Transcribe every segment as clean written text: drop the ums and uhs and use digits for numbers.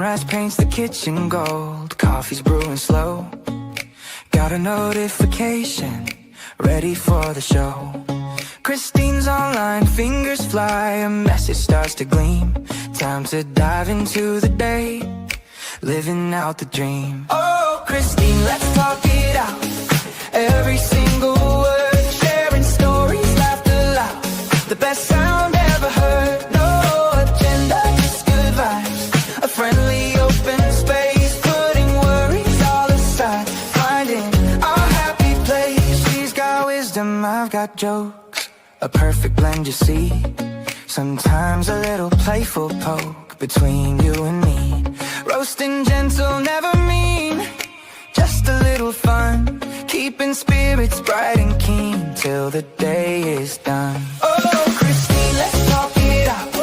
Sunrise paints the kitchen gold, coffee's brewing slow. Got a notification, ready for the show. Christine's online, fingers fly, a message starts to gleam. Time to dive into the day, living out the dream. Oh, Christine, let's talk it out. Every single word, sharing stories, laughter loud. The best sound ever heard, no agenda, just good vibes. A friendly open space, putting worries all aside. Finding our happy place. She's got wisdom, I've got jokes. A perfect blend, you see. Sometimes a little playful poke between you and me. Roasting gentle, never mean, just a little fun. Keeping spirits bright and keen till the day is done. Oh, Christine, let's talk it out.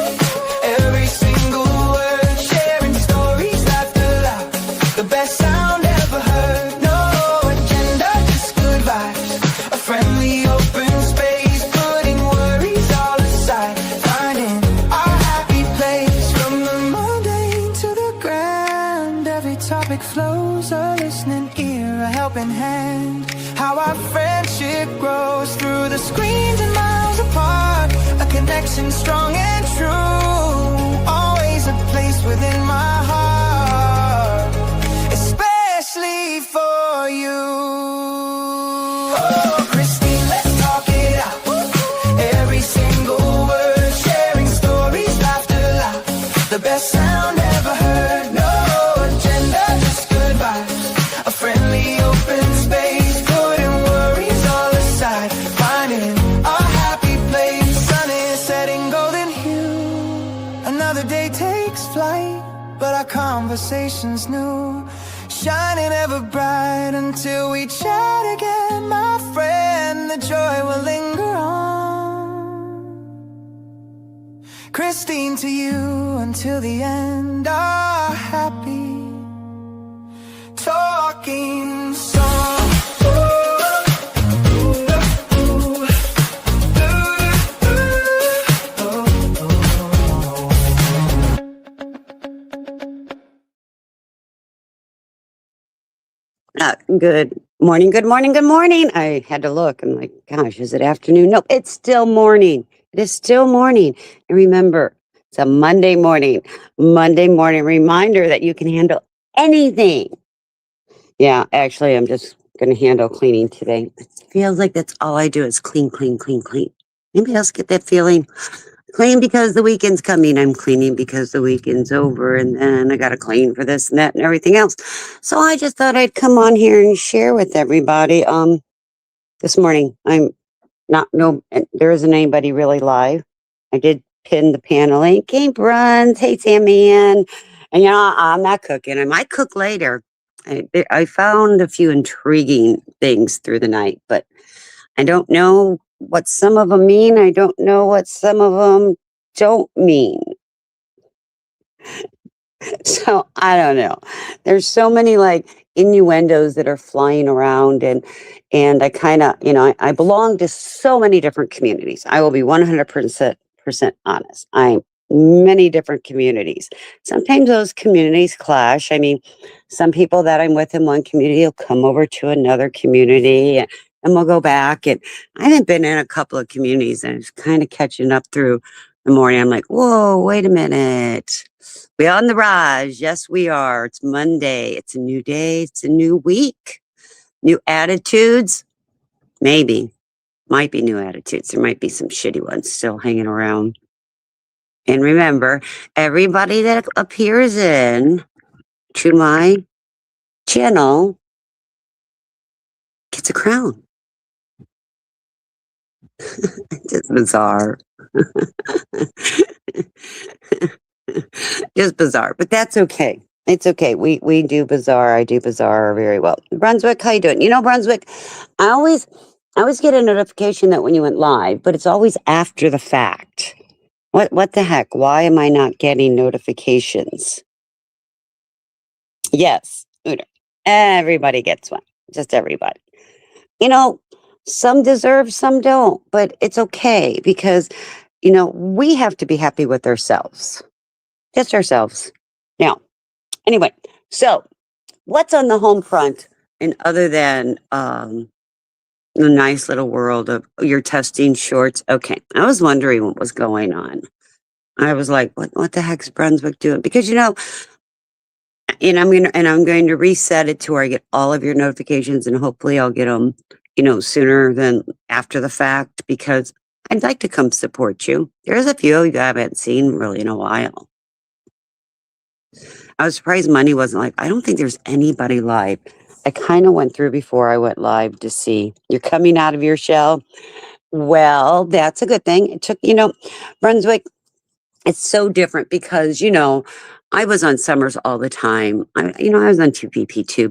Every single word, sharing stories, laughter loud. The best sound ever heard, no agenda, just good vibes. A friendly open space, putting worries all aside. Finding our happy place. From the mundane to the grand, every topic flows. A listening ear, a helping hand. How our friendship grows through the screens and miles apart. A connection strong and true. Always a place within my heart, especially for you. Oh, Christine, let's talk it out. Every single word, sharing stories, laughter loud. The best sound ever heard, no agenda, just good vibes. A friendly open space, putting worries all aside. Finding our happy place. Sun is setting golden hue. Another day takes flight, but our conversation's new. Shining ever bright until we chat again, my friend. The joy will linger on. Christine, to you until the end. Our happy talking song. Good morning, good morning, good morning. I had to look. I'm like, gosh, is it afternoon? No, it's still morning. It is still morning. And remember, it's a Monday morning. Monday morning reminder that you can handle anything. Yeah, actually, I'm just going to handle cleaning today. It feels like that's all I do is clean, clean, clean, clean. Anybody else get that feeling? Clean because the weekend's coming. I'm cleaning because the weekend's over, and then I got to clean for this and that and everything else. So I just thought I'd come on here and share with everybody. This morning, there isn't anybody really live. I did pin the panel link. Game runs. Hey, Sammy, and I'm not cooking. I might cook later. I found a few intriguing things through the night, but I don't know what some of them mean. I don't know what some of them don't mean. So I don't know. There's so many like innuendos that are flying around, and I kind of, I belong to so many different communities. I will be 100% honest. I'm many different communities. Sometimes those communities clash. I mean, some people that I'm with in one community will come over to another community, and we'll go back. And I haven't been in a couple of communities, and it's kind of catching up through the morning. I'm like, whoa, wait a minute. We're on the rise. Yes, we are. It's Monday. It's a new day. It's a new week. New attitudes. Maybe. Might be new attitudes. There might be some shitty ones still hanging around. And remember, everybody that appears in to my channel gets a crown. Just bizarre. Just bizarre, but that's okay. It's okay. We do bizarre. I do bizarre very well. Brunswick, how you doing? Brunswick, I always get a notification that when you went live, but it's always after the fact. What the heck? Why am I not getting notifications? Yes, everybody gets one. Just everybody. Some deserve, some don't, but it's okay because, we have to be happy with ourselves. Just ourselves. Now, Anyway, so what's on the home front? And other than the nice little world of you're testing shorts. Okay, I was wondering what was going on. I was like, what the heck's Brunswick doing? Because I'm going to reset it to where I get all of your notifications, and hopefully I'll get them, sooner than after the fact, because I'd like to come support you. There's a few of you I haven't seen really in a while. I was surprised Money wasn't like, I don't think there's anybody live. I kind of went through before I went live to see you're coming out of your shell. Well, that's a good thing. It took, Brunswick, it's so different because, I was on Summers all the time. I was on 2PP too,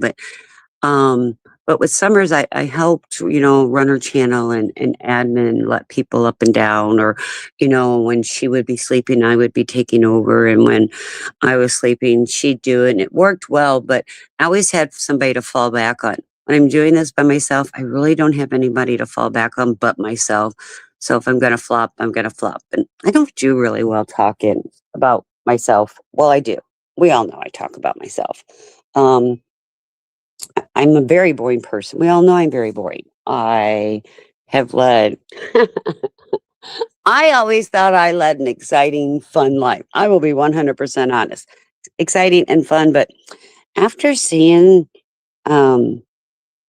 um, but with Summers, I helped, run her channel and admin, let people up and down, or, when she would be sleeping, I would be taking over. And when I was sleeping, she'd do it. And it worked well, but I always had somebody to fall back on. When I'm doing this by myself, I really don't have anybody to fall back on but myself. So if I'm going to flop, I'm going to flop. And I don't do really well talking about myself. Well, I do. We all know I talk about myself. Um, I'm a very boring person. We all know I'm very boring. I have led, I always thought I led an exciting, fun life. I will be 100% honest. Exciting and fun. But after seeing, um,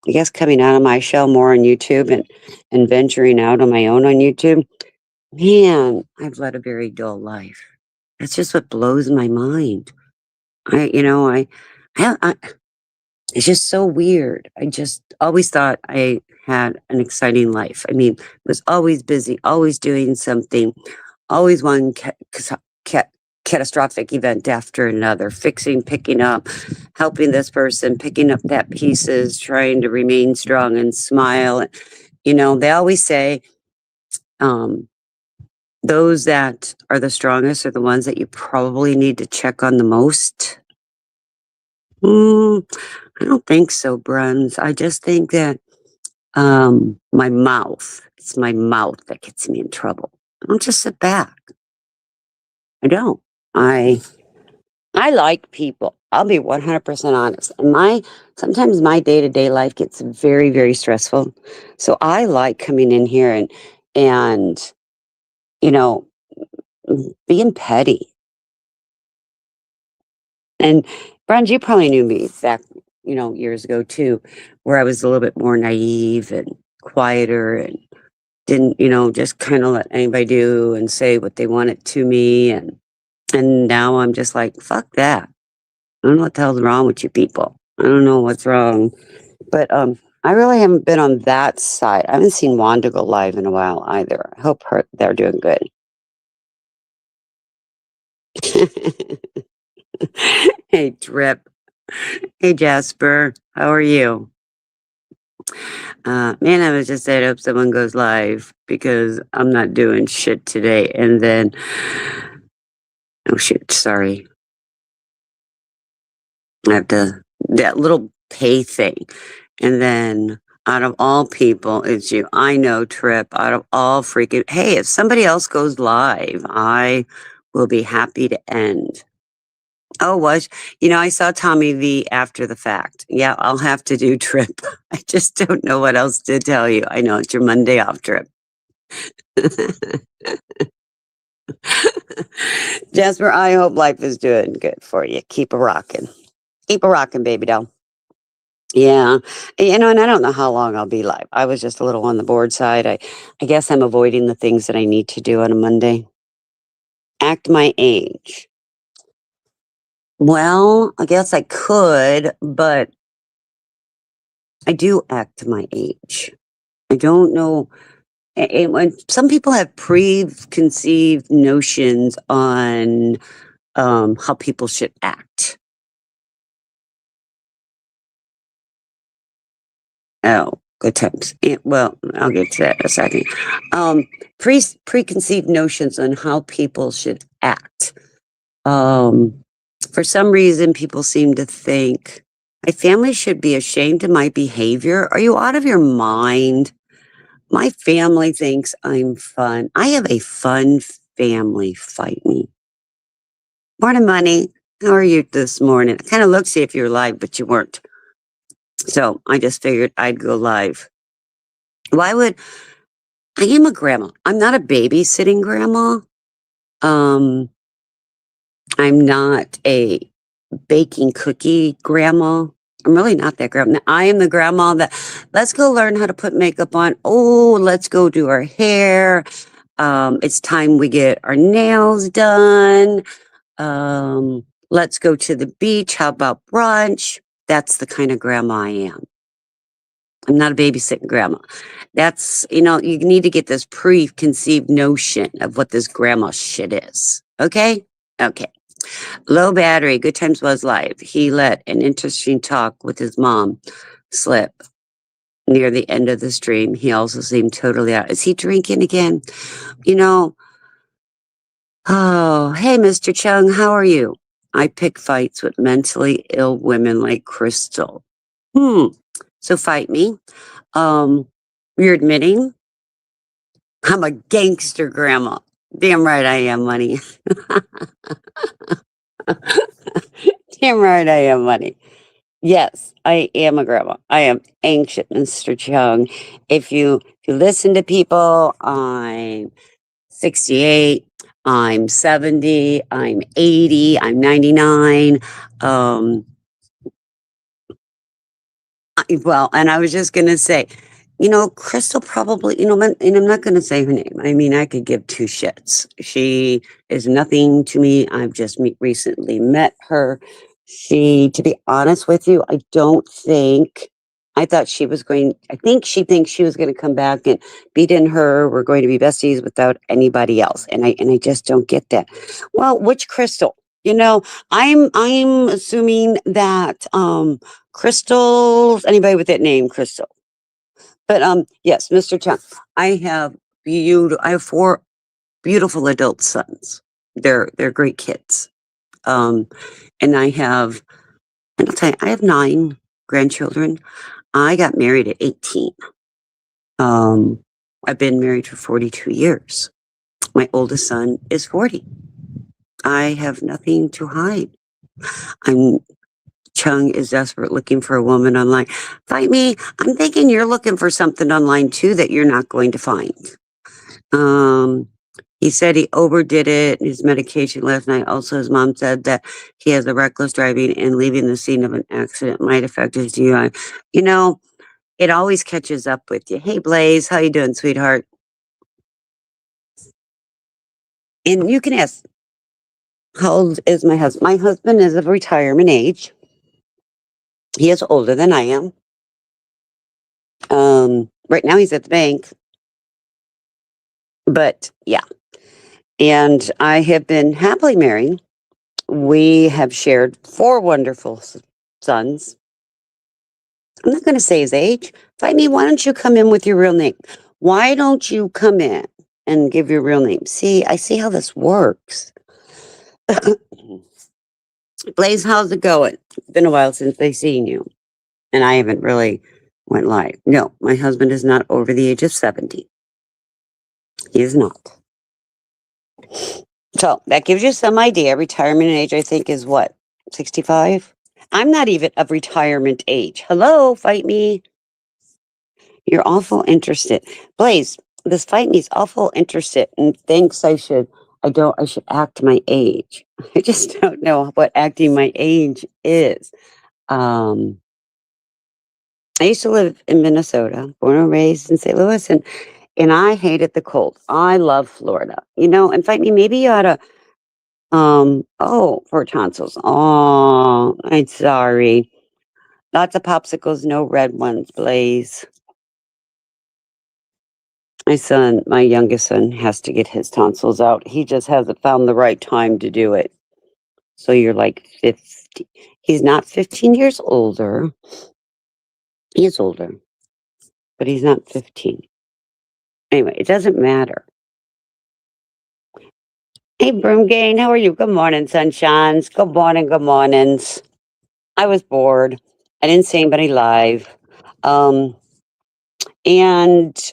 I guess coming out of my shell more on YouTube and venturing out on my own on YouTube, man, I've led a very dull life. That's just what blows my mind. I, you know, I it's just so weird. I just always thought I had an exciting life. I mean, was always busy, always doing something, always one catastrophic event after another, fixing, picking up, helping this person, picking up that pieces, trying to remain strong and smile. They always say, um, those that are the strongest are the ones that you probably need to check on the most. Mm, I don't think so, Bruns. I just think that it's my mouth that gets me in trouble. I don't just sit back. I don't. I I like people. I'll be 100% honest. And sometimes my day-to-day life gets very, very stressful. So I like coming in here and you know, being petty. And Brand, you probably knew me back, years ago too, where I was a little bit more naive and quieter and didn't, just kind of let anybody do and say what they wanted to me. And now I'm just like, fuck that. I don't know what the hell's wrong with you people. I don't know what's wrong. But I really haven't been on that side. I haven't seen Wanda go live in a while either. I hope they're doing good. Hey, Trip. Hey, Jasper. How are you? Man, I was just saying, I hope someone goes live because I'm not doing shit today. And then, oh shit, sorry. I have that little pay thing. And then, out of all people, it's you. I know, Trip, out of all freaking, hey, if somebody else goes live, I will be happy to end. Oh, I saw Tommy V after the fact. Yeah, I'll have to do Trip. I just don't know what else to tell you. I know it's your Monday off, Trip. Jasper, I hope life is doing good for you. Keep a rocking. Keep a rocking, baby doll. Yeah. And I don't know how long I'll be live. I was just a little on the board side. I guess I'm avoiding the things that I need to do on a Monday. Act my age. Well, I guess I could, but I do act my age. I don't know. When some people have preconceived notions on how people should act. Oh, good times. Well, I'll get to that in a second. Preconceived notions on how people should act. Um, for some reason, people seem to think my family should be ashamed of my behavior. Are you out of your mind? My family thinks I'm fun. I have a fun family. Fight me. Morning, Money. How are you this morning? I kind of looked to see if you were live, but you weren't. So I just figured I'd go live. Why would I am a grandma? I'm not a babysitting grandma. Um, I'm not a baking cookie grandma. I'm really not that grandma. I am the grandma that let's go learn how to put makeup on. Oh, let's go do our hair. It's time we get our nails done. Let's go to the beach. How about brunch? That's the kind of grandma I am. I'm not a babysitting grandma. That's, you need to get this preconceived notion of what this grandma shit is. Okay? Okay. Low battery. Good Times was live. He let an interesting talk with his mom slip near the end of the stream. He also seemed totally out. Is he drinking again? You know, oh, hey, Mr. Chung, how are you? I pick fights with mentally ill women like Crystal. So fight me. You're admitting I'm a gangster grandma. Damn right I am, money. Damn right I am, money. Yes, I am a grandma. I am ancient, Mr. Chung. If you listen to people, I'm 68, I'm 70, I'm 80, I'm 99. Well, and I was just going to say, Crystal probably, and I'm not going to say her name. I mean, I could give two shits. She is nothing to me. I've just recently met her. To be honest with you, I think she thinks she was going to come back and beat in her. We're going to be besties without anybody else. And I just don't get that. Well, which Crystal? I'm assuming that, Crystals, anybody with that name, Crystal. But yes, Mr. Chung, I have four beautiful adult sons. They're great kids. Um, and and I'll tell you, I have 9 grandchildren. I got married at 18. Um, I've been married for 42 years. My oldest son is 40. I have nothing to hide. I'm Chung is desperate looking for a woman online. Fight me. I'm thinking you're looking for something online too that you're not going to find. Um, he said he overdid it in his medication last night. Also, his mom said that he has a reckless driving and leaving the scene of an accident might affect his DUI. You know, it always catches up with you. Hey, Blaze, how you doing, sweetheart? And you can ask, how old is my husband? My husband is of retirement age. He is older than I am. Right now he's at the bank. But yeah, and I have been happily married. We have shared 4 wonderful sons. I'm not going to say his age. Fight me, why don't you come in with your real name? Why don't you come in and give your real name? See, I see how this works. Blaze, how's it going? It's been a while since they've seen you. And I haven't really went live. No, my husband is not over the age of 70. He is not. So that gives you some idea. Retirement age, I think, is what? 65? I'm not even of retirement age. Hello, fight me. You're awful interested. Blaze, this fight me's awful interested and thinks I should act my age. I just don't know what acting my age is. Um, I used to live in Minnesota, born and raised in St. Louis, and I hated the cold. I love Florida. And fight me, maybe you ought to for tonsils. Oh, I'm sorry. Lots of popsicles, no red ones, Blaze. My youngest son, has to get his tonsils out. He just hasn't found the right time to do it. So you're like 50. He's not 15 years older. He is older, but he's not 15. Anyway, it doesn't matter. Hey, Broomgain, how are you? Good morning, sunshines. Good morning, good mornings. I was bored. I didn't see anybody live. And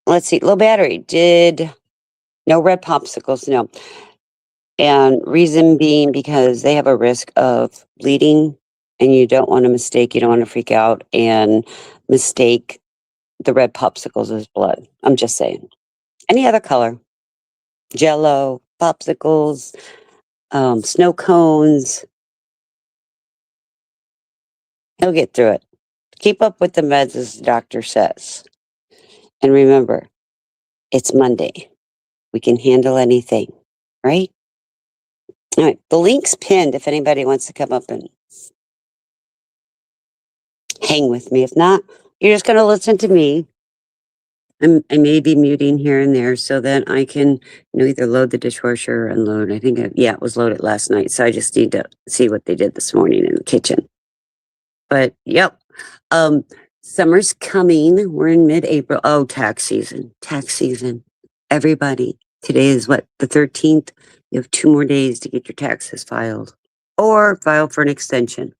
let's see, low battery. No red popsicles, no. And reason being because they have a risk of bleeding and you don't want to mistake, you don't want to freak out and mistake the red popsicles as blood. I'm just saying. Any other color, jello, popsicles, snow cones, he'll get through it. Keep up with the meds as the doctor says. And remember, it's Monday. We can handle anything, right? All right. The link's pinned if anybody wants to come up and hang with me. If not, you're just going to listen to me. I may be muting here and there so that I can, either load the dishwasher or unload. I think, it was loaded last night. So I just need to see what they did this morning in the kitchen. But yep, summer's coming. We're in mid-April. Oh, tax season, Everybody, today is what, the 13th? You have 2 more days to get your taxes filed or file for an extension.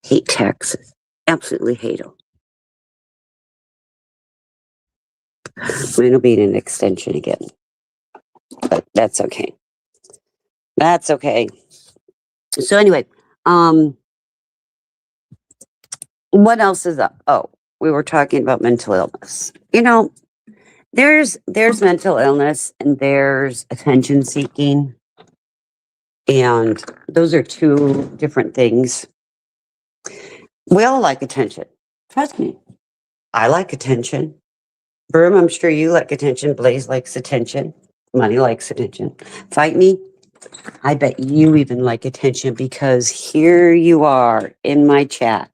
Hate taxes. Absolutely hate them. It'll be an extension again, but that's okay. That's okay. So anyway, what else is up? Oh, we were talking about mental illness. There's mental illness and there's attention seeking. And those are 2 different things. We all like attention. Trust me. I like attention. Broom, I'm sure you like attention. Blaze likes attention. Money likes attention. Fight me. I bet you even like attention because here you are in my chat.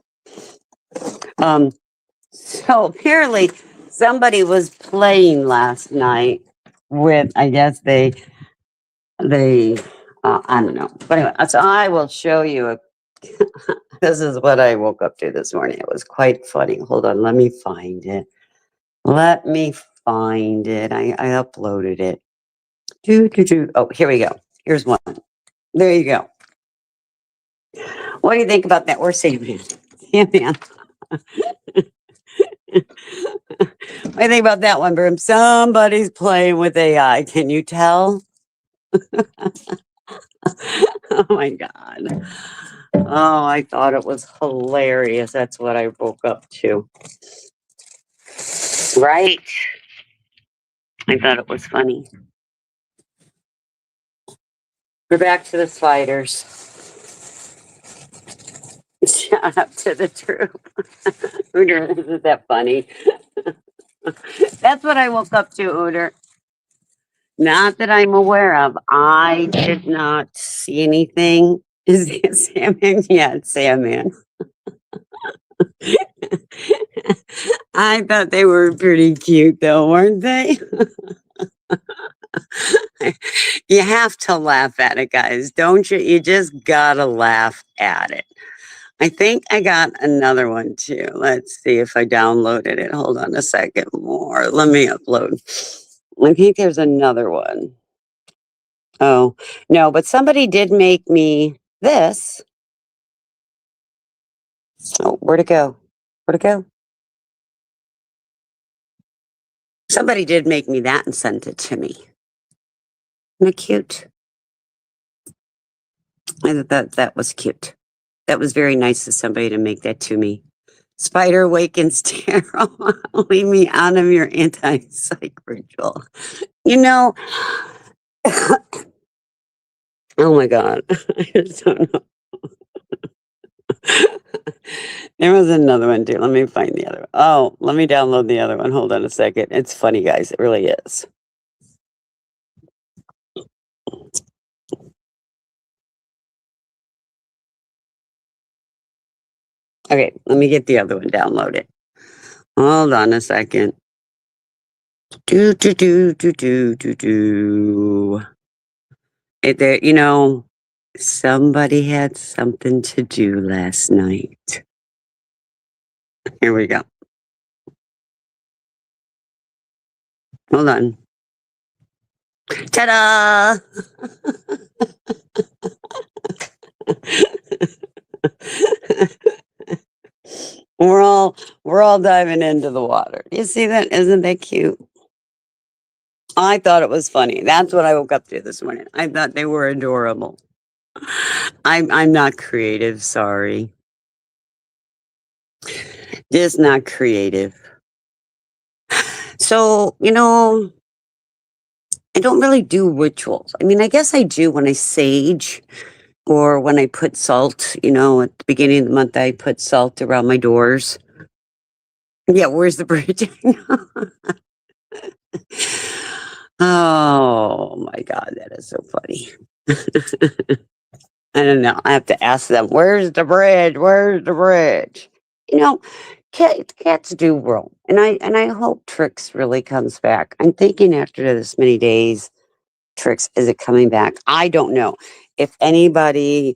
So apparently somebody was playing last night with, I guess they I don't know. But anyway, so I will show you this is what I woke up to this morning. It was quite funny. Hold on, let me find it. I uploaded it. Oh, here we go. Here's one. There you go. What do you think about that? Where's Sandman? Sandman. What do you think about that one, Broom? Somebody's playing with AI. Can you tell? Oh my God. Oh, I thought it was hilarious. That's what I woke up to. Right? I thought it was funny. We're back to the spiders. Shout out to the troop. Isn't that funny? That's what I woke up to, Ooter. Not that I'm aware of. I did not see anything. Is it Sandman? Yeah, it's Sandman. I thought they were pretty cute though, weren't they? You have to laugh at it, guys, don't you? You just gotta laugh at it. I think I got another one too. Let's see if I downloaded it. Hold on a second more. Let me upload. I think there's another one. Oh, no, but somebody did make me this. Oh, where'd it go? Where'd it go? Somebody did make me that and sent it to me. Isn't it cute? I thought that was cute. That was very nice of somebody to make that to me. Spider awakens tarot. Leave me out of your anti-psych ritual. Oh my God. I just don't know. There was another one too. Let me find the other one. Oh, let me download the other one. Hold on a second. It's funny, guys. It really is. Okay, let me get the other one downloaded. Hold on a second. Somebody had something to do last night. Here we go. Hold on. Ta-da! We're all diving into the water. You see that? Isn't that cute? I thought it was funny. That's what I woke up to this morning. I thought they were adorable. I'm not creative, sorry. Just not creative. So, I don't really do rituals. I mean, I guess I do when I sage or when I put salt, at the beginning of the month, I put salt around my doors. Yeah, where's the bridge? Oh my God, that is so funny. I don't know. I have to ask them, where's the bridge? Where's the bridge? You know, cats do roam. And I hope Trix really comes back. I'm thinking after this many days, Trix, is it coming back? I don't know. If anybody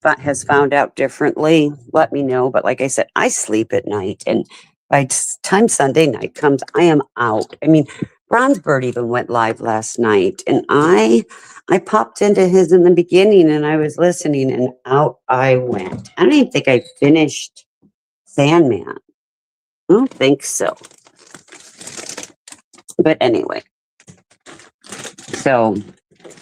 has found out differently, let me know. But like I said, I sleep at night, and by time Sunday night comes, I am out. I mean, Ron's Bird even went live last night, and I popped into his in the beginning, and I was listening, and out I went. I don't even think I finished Sandman. I don't think so. But anyway, so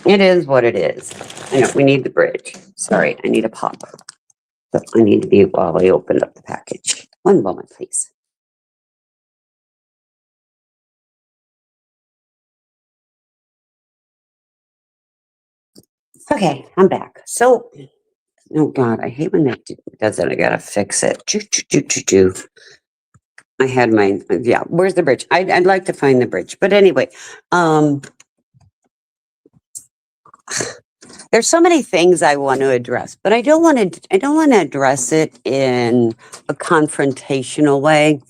it is what it is. I know we need the bridge. Sorry, I need a pop. So I need to be while I open up the package. One moment, please. Okay, I'm back. So, oh God, I hate when that does that. I gotta fix it. I had my, yeah, where's the bridge? I'd like to find the bridge. But anyway, there's so many things I want to address, but I don't want to address it in a confrontational way.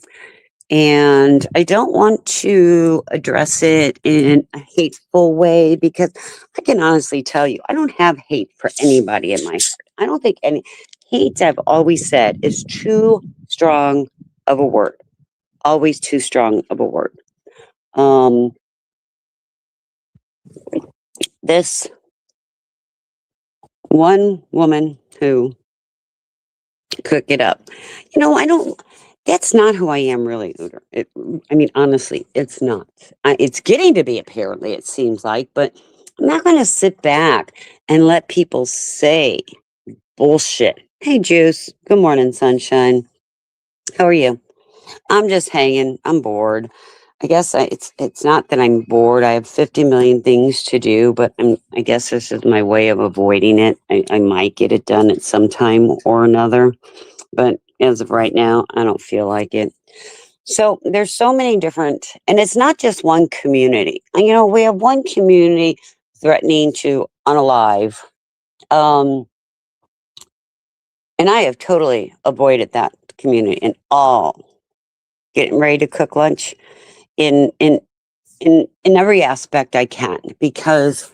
And I don't want to address it in a hateful way, because I can honestly tell you, I don't have hate for anybody in my heart. I don't think any hate, I've always said, is too strong of a word. Always too strong of a word. This one woman who cook it up. I don't, that's not who I am really, Uter. I mean, honestly, it's not. It's getting to be, apparently, it seems like, but I'm not going to sit back and let people say bullshit. Hey, Juice. Good morning, sunshine. How are you? I'm just hanging. I'm bored. I guess it's not that I'm bored. I have 50 million things to do, but I guess this is my way of avoiding it. I might get it done at some time or another. But as of right now, I don't feel like it. So there's so many different, and it's not just one community. We have one community threatening to unalive. And I have totally avoided that community in all, getting ready to cook lunch in every aspect I can, because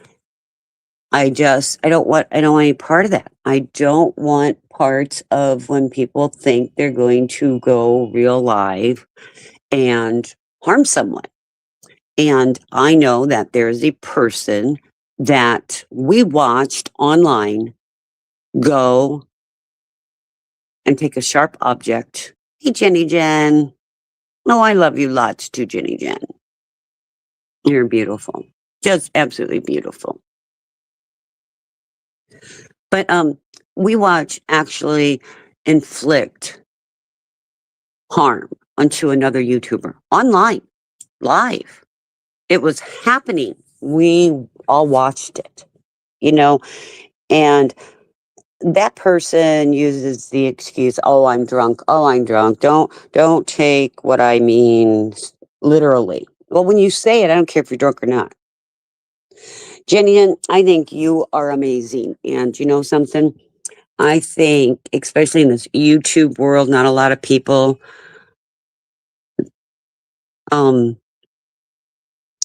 I don't want any part of that. I don't want parts of when people think they're going to go real live and harm someone. And I know that there's a person that we watched online go and take a sharp object. Hey, Jenny Jen. Oh, I love you lots too, Jenny Jen. You're beautiful. Just absolutely beautiful. But we watch actually inflict harm onto another YouTuber online, live. It was happening. We all watched it, and that person uses the excuse, "Oh, I'm drunk. Oh, I'm drunk." Don't take what I mean literally. Well, when you say it, I don't care if you're drunk or not. Jenny, I think you are amazing. And you know something? I think, especially in this YouTube world, not a lot of people, um,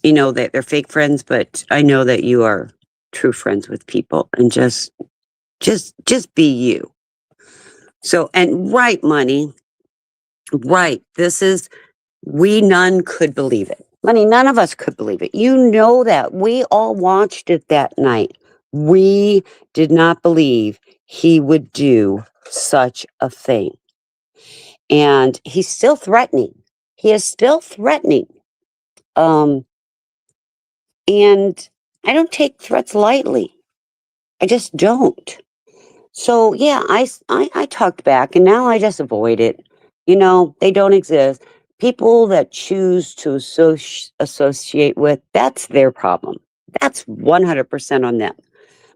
that they're fake friends, but I know that you are true friends with people, and just be you. So, and right, money, right. We none could believe it. Money, none of us could believe it. You know that. We all watched it that night. We did not believe he would do such a thing. And he's still threatening. He is still threatening. Um, And I don't take threats lightly. I just don't. So yeah, I talked back and now I just avoid it. They don't exist. People that choose to associate with, that's their problem. That's 100% on them.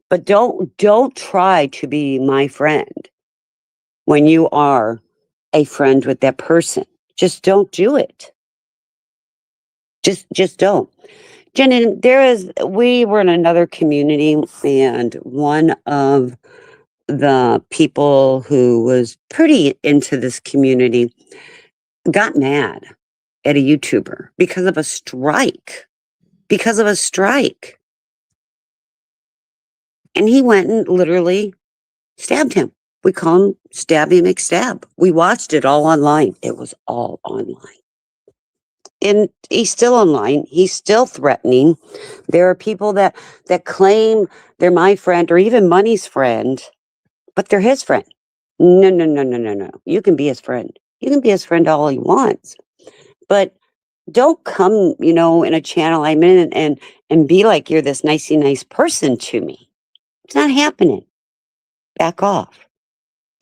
But don't try to be my friend when you are a friend with that person. Just don't do it. Just don't. Jenny, we were in another community, and one of the people who was pretty into this community got mad at a YouTuber because of a strike. Because of a strike. And he went and literally stabbed him. We call him Stabby McStab. We watched it all online. It was all online. And he's still online. He's still threatening. There are people that claim they're my friend or even Money's friend, but they're his friend. No, no, no, no, no, no. You can be his friend. You can be his friend all he wants. But don't come, in a channel I'm in and be like you're this nicey nice person to me. It's not happening. Back off.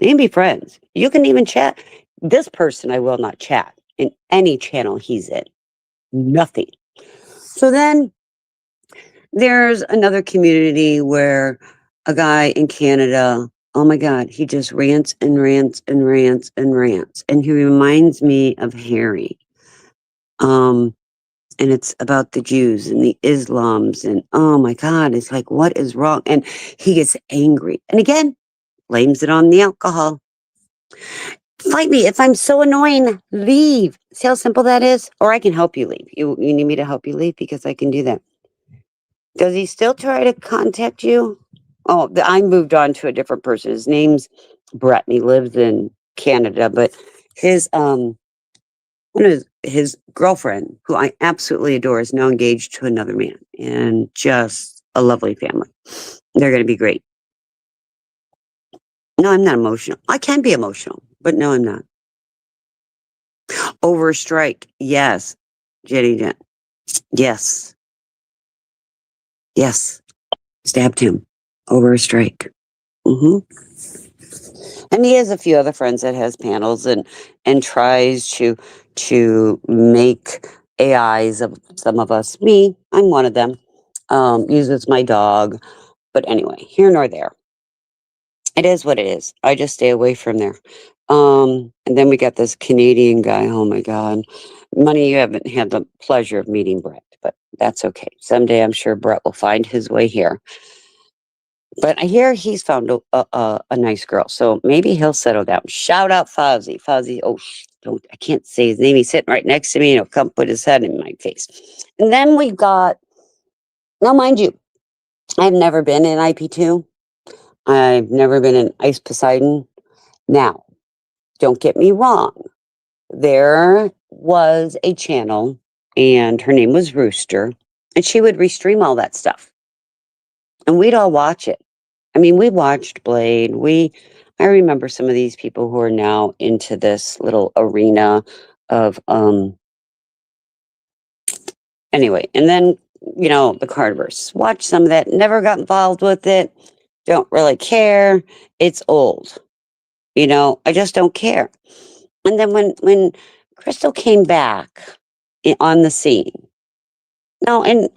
You can be friends. You can even chat. This person I will not chat in any channel he's in. Nothing. So then there's another community where a guy in Canada, oh my God, he just rants and rants and rants and rants. And he reminds me of Harry. And it's about the Jews and the Islams. And oh my God, it's like, what is wrong? And he gets angry. And again, blames it on the alcohol. Fight me. If I'm so annoying, leave. See how simple that is? Or I can help you leave. You need me to help you leave because I can do that. Does he still try to contact you? Oh, I moved on to a different person. His name's Brett, and he lives in Canada. But his one of his girlfriend, who I absolutely adore, is now engaged to another man, and just a lovely family. They're going to be great. No, I'm not emotional. I can be emotional, but no, I'm not. Over a strike, yes, Jenny. Yes, yes, stabbed him over a strike. Hmm. And he has a few other friends that has panels and tries to make AIs of some of us. Me, I'm one of them. Uses my dog, but anyway, here nor there. It is what it is. I just stay away from there. And then we got this Canadian guy. Oh my God, Money, you haven't had the pleasure of meeting Brett, but that's okay. Someday I'm sure Brett will find his way here. But I hear he's found a nice girl, so maybe he'll settle down. Shout out Fozzie. Fozzie, oh, don't, I can't say his name. He's sitting right next to me and he'll come put his head in my face. And then we've got, now mind you, I've never been in IP2. I've never been in Ice Poseidon. Now, don't get me wrong. There was a channel and her name was Rooster, and she would restream all that stuff. And we'd all watch it. I mean, we watched Blade. I remember some of these people who are now into this little arena of anyway, and then the Cardverse. Watch some of that. Never got involved with it. Don't really care. It's old. I just don't care. And then when Crystal came back on the scene, no, and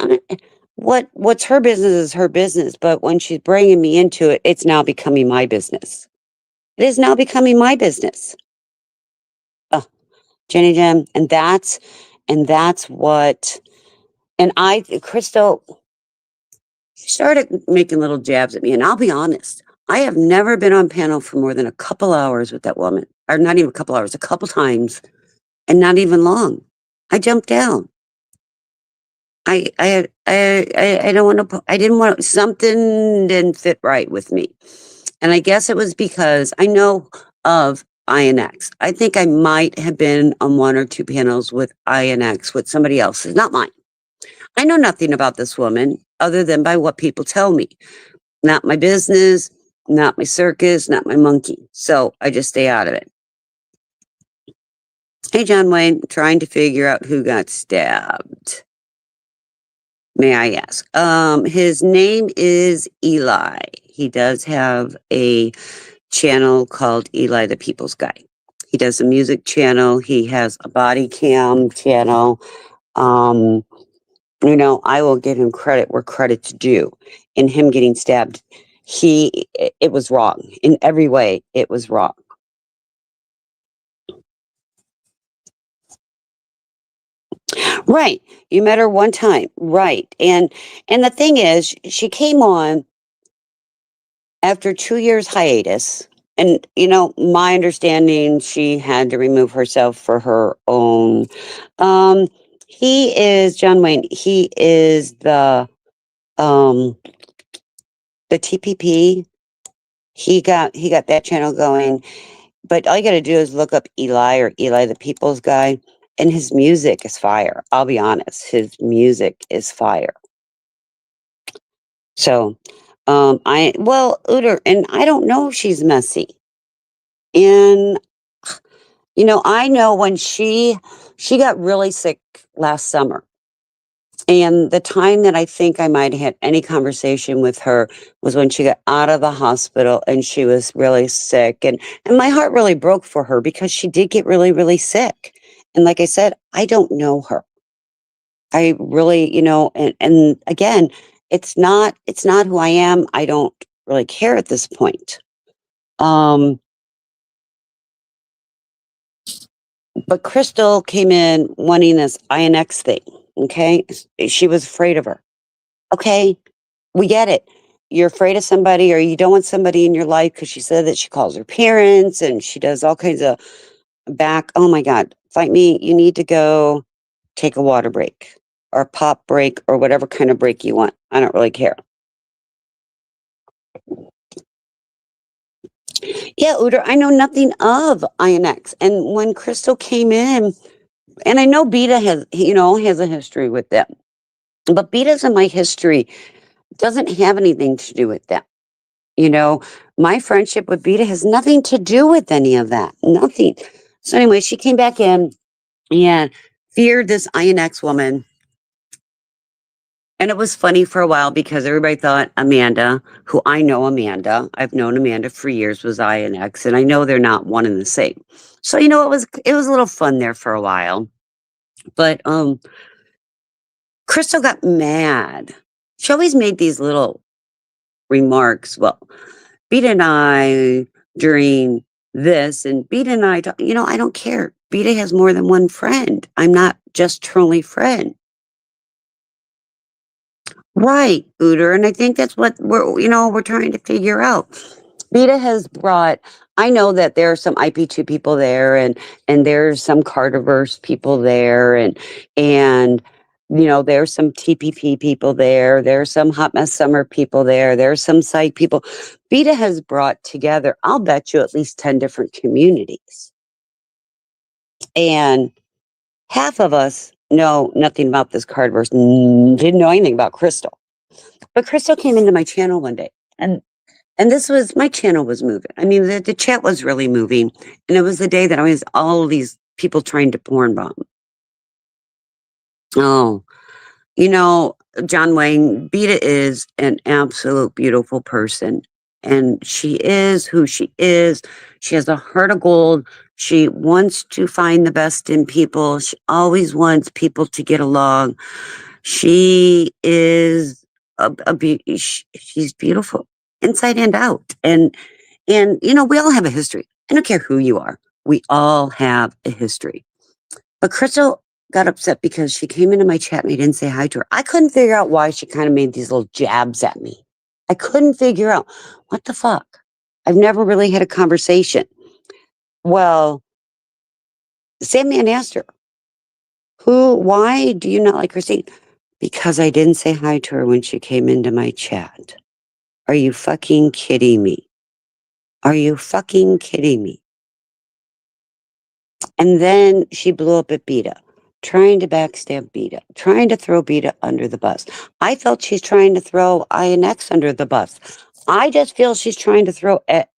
what's her business is her business. But when she's bringing me into it, it's now becoming my business. It is now becoming my business. Jenny Jam, and that's what. And Crystal started making little jabs at me, and I'll be honest. I have never been on panel for more than a couple hours with that woman, or not even a couple hours, a couple times, and not even long. I jumped down. I don't want to. I didn't want something didn't fit right with me, and I guess it was because I know of INX. I think I might have been on one or two panels with INX with somebody else's, not mine. I know nothing about this woman other than by what people tell me. Not my business, not my circus, not my monkey. So I just stay out of it. Hey, John Wayne, trying to figure out who got stabbed. May I ask? His name is Eli. He does have a channel called Eli the People's Guy. He does a music channel. He has a body cam channel. Um, I will give him credit where credit's due. In him getting stabbed, it was wrong. In every way, it was wrong. Right. You met her one time. Right. And the thing is, she came on after 2 years hiatus. And my understanding, she had to remove herself for her own. He is John Wayne. He is um the TPP. He got that channel going. But all you got to do is look up Eli or Eli the People's Guy, and his music is fire. I'll be honest, his music is fire. So, Uter, and I don't know if she's messy. And I know when she got really sick last summer. And the time that I think I might have had any conversation with her was when she got out of the hospital and she was really sick. And my heart really broke for her because she did get really, really sick. And like I said, I don't know her. I really, and again, it's not who I am. I don't really care at this point. Um, but Crystal came in wanting this INX thing. Okay. She was afraid of her. Okay. We get it. You're afraid of somebody or you don't want somebody in your life because she said that she calls her parents and she does all kinds of back. Oh my God. Fight me. You need to go take a water break or a pop break or whatever kind of break you want. I don't really care. Yeah, Uder, I know nothing of INX. And when Crystal came in, and I know Beta has a history with them, but Beta's in my history doesn't have anything to do with them. My friendship with Beta has nothing to do with any of that. Nothing. So anyway, she came back in and feared this INX woman. And it was funny for a while because everybody thought Amanda, who I know Amanda, I've known Amanda for years, was INX, and I know they're not one and the same. So it was a little fun there for a while. But Crystal got mad. She always made these little remarks. Well, Beta and I during this, and Beta and I, I don't care. Beta has more than one friend. I'm not just her only friend. Right, Uter. And I think that's what we're trying to figure out. Beta has brought, I know that there are some IP2 people there and there's some Carterverse people there and there's some TPP people there. There's some Hot Mess Summer people there. There's some site people. Beta has brought together, I'll bet you, at least 10 different communities. And half of us know nothing about this Carterverse, didn't know anything about Crystal. But Crystal came into my channel one day and this was, my channel was moving. I mean, the chat was really moving. And it was the day that I was all of these people trying to porn bomb. Oh, John Wayne, Beta is an absolute beautiful person. And she is who she is. She has a heart of gold. She wants to find the best in people. She always wants people to get along. She is she's beautiful inside and out. And we all have a history. I don't care who you are. We all have a history. But Crystal got upset because she came into my chat and I didn't say hi to her. I couldn't figure out why she kind of made these little jabs at me. I couldn't figure out what the fuck. I've never really had a conversation. Well, Sandman asked her, why do you not like Christine? Because I didn't say hi to her when she came into my chat. Are you fucking kidding me? Are you fucking kidding me? And then she blew up at Beta, trying to backstab Beta, trying to throw Beta under the bus. I felt she's trying to throw INX under the bus. I just feel she's trying to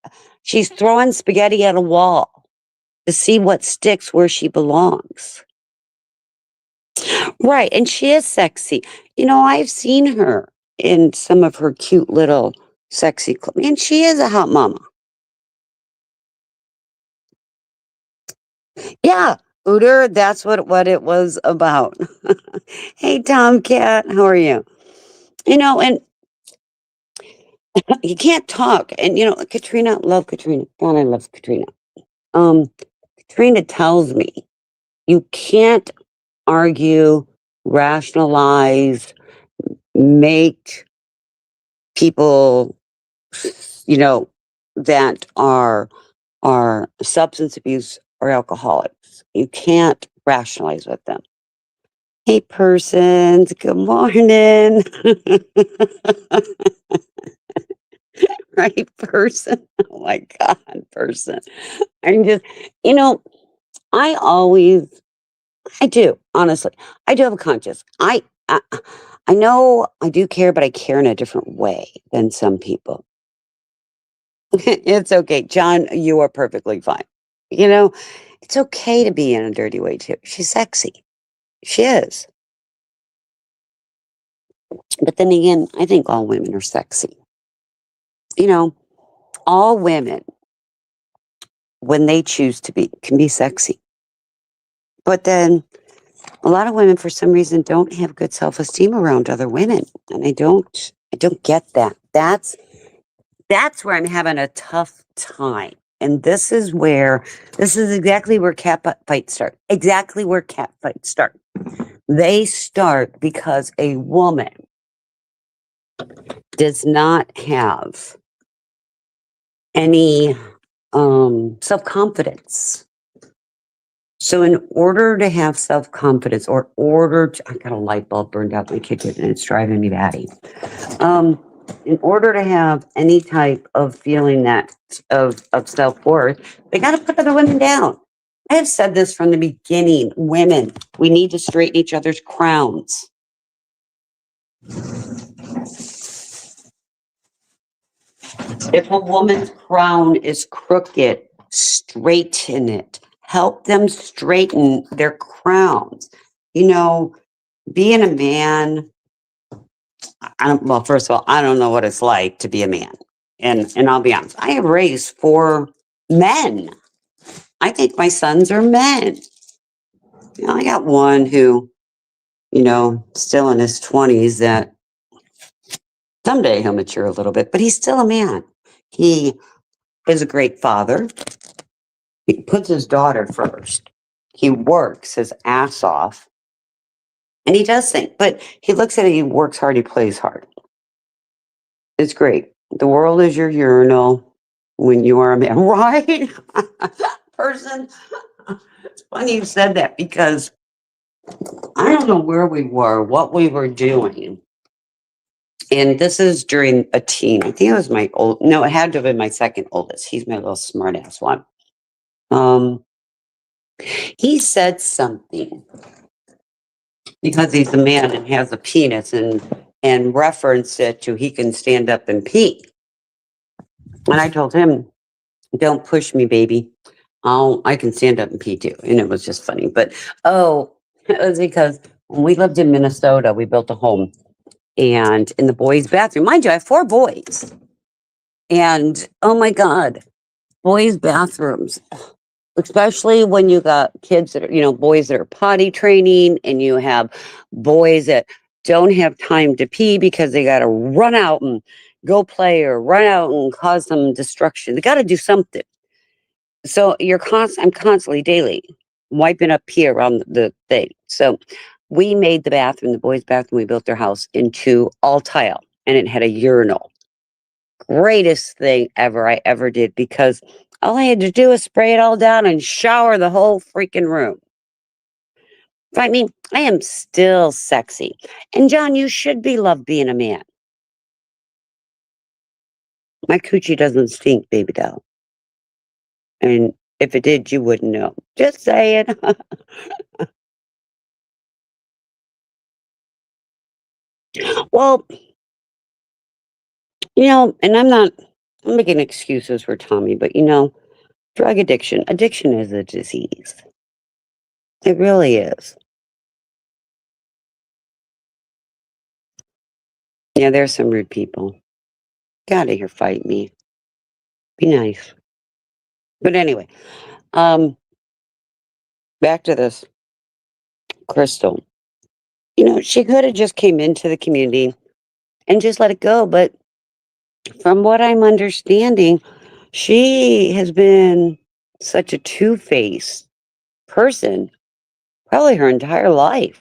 she's throwing spaghetti at a wall to see what sticks where she belongs. Right, and she is sexy. I've seen her in some of her cute little sexy and she is a hot mama. Yeah, Uter, that's what it was about. Hey, Tomcat, how are you? And you can't talk. And Katrina, love Katrina. God, I love Katrina. Um, Katrina tells me you can't argue, rationalize, make people, you know, that are substance abuse or alcoholics. You can't rationalize with them. Hey, persons, good morning. Right, person. Oh my God, person. I'm just, you know, I always, I do, honestly, I do have a conscience. I know I do care, but I care in a different way than some people. It's okay. John, you are perfectly fine. You know, it's okay to be in a dirty way too. She's sexy. She is. But then again, I think all women are sexy. You know, all women, when they choose to be, can be sexy. But then a lot of women, for some reason, don't have good self esteem around other women. And I don't get that. That's where I'm having a tough time. And this is exactly where cat fights start. Exactly where cat fights start. They start because a woman does not have any self confidence. So, in order to have self confidence, I got a light bulb burned out in my kitchen and it's driving me batty. Um, in order to have any type of feeling that of self worth, they got to put other women down. I have said this from the beginning. Women, we need to straighten each other's crowns. If a woman's crown is crooked, straighten it. Help them straighten their crowns. You know, being a man, well, first of all, I don't know what it's like to be a man. And I'll be honest, I have raised 4 men. I think my sons are men. I got one who, still in his 20s that someday he'll mature a little bit, but he's still a man. He is a great father. He puts his daughter first. He works his ass off and he does things, but he looks at it, he works hard, he plays hard. It's great. The world is your urinal when you are a man, right? Person. It's funny you said that because I don't know where we were, what we were doing. And this is during a teen. I think it was no, it had to have been my second oldest. He's my little smart ass one. Um, he said something because he's a man and has a penis and referenced it to he can stand up and pee. And I told him, don't push me, baby. I can stand up and pee too. And it was just funny. But it was because when we lived in Minnesota, we built a home. And in the boys' bathroom, mind you, I have 4 boys. And oh my God, boys' bathrooms, especially when you got kids that are, boys that are potty training and you have boys that don't have time to pee because they got to run out and go play or run out and cause some destruction. They got to do something. So I'm constantly daily wiping up pee around the thing. So we made the boys' bathroom, we built their house into all tile and it had a urinal. Greatest thing I ever did because all I had to do was spray it all down and shower the whole freaking room. I mean, I am still sexy. And John, you should be loved being a man. My coochie doesn't stink, baby doll. And if it did, you wouldn't know. Just saying. Well, and I'm making excuses for Tommy, but drug addiction is a disease. It really is. Yeah, there's some rude people. Get out of here, fight me. Be nice. But anyway, um, back to this Crystal. She could have just came into the community and just let it go. But from what I'm understanding, she has been such a two-faced person probably her entire life.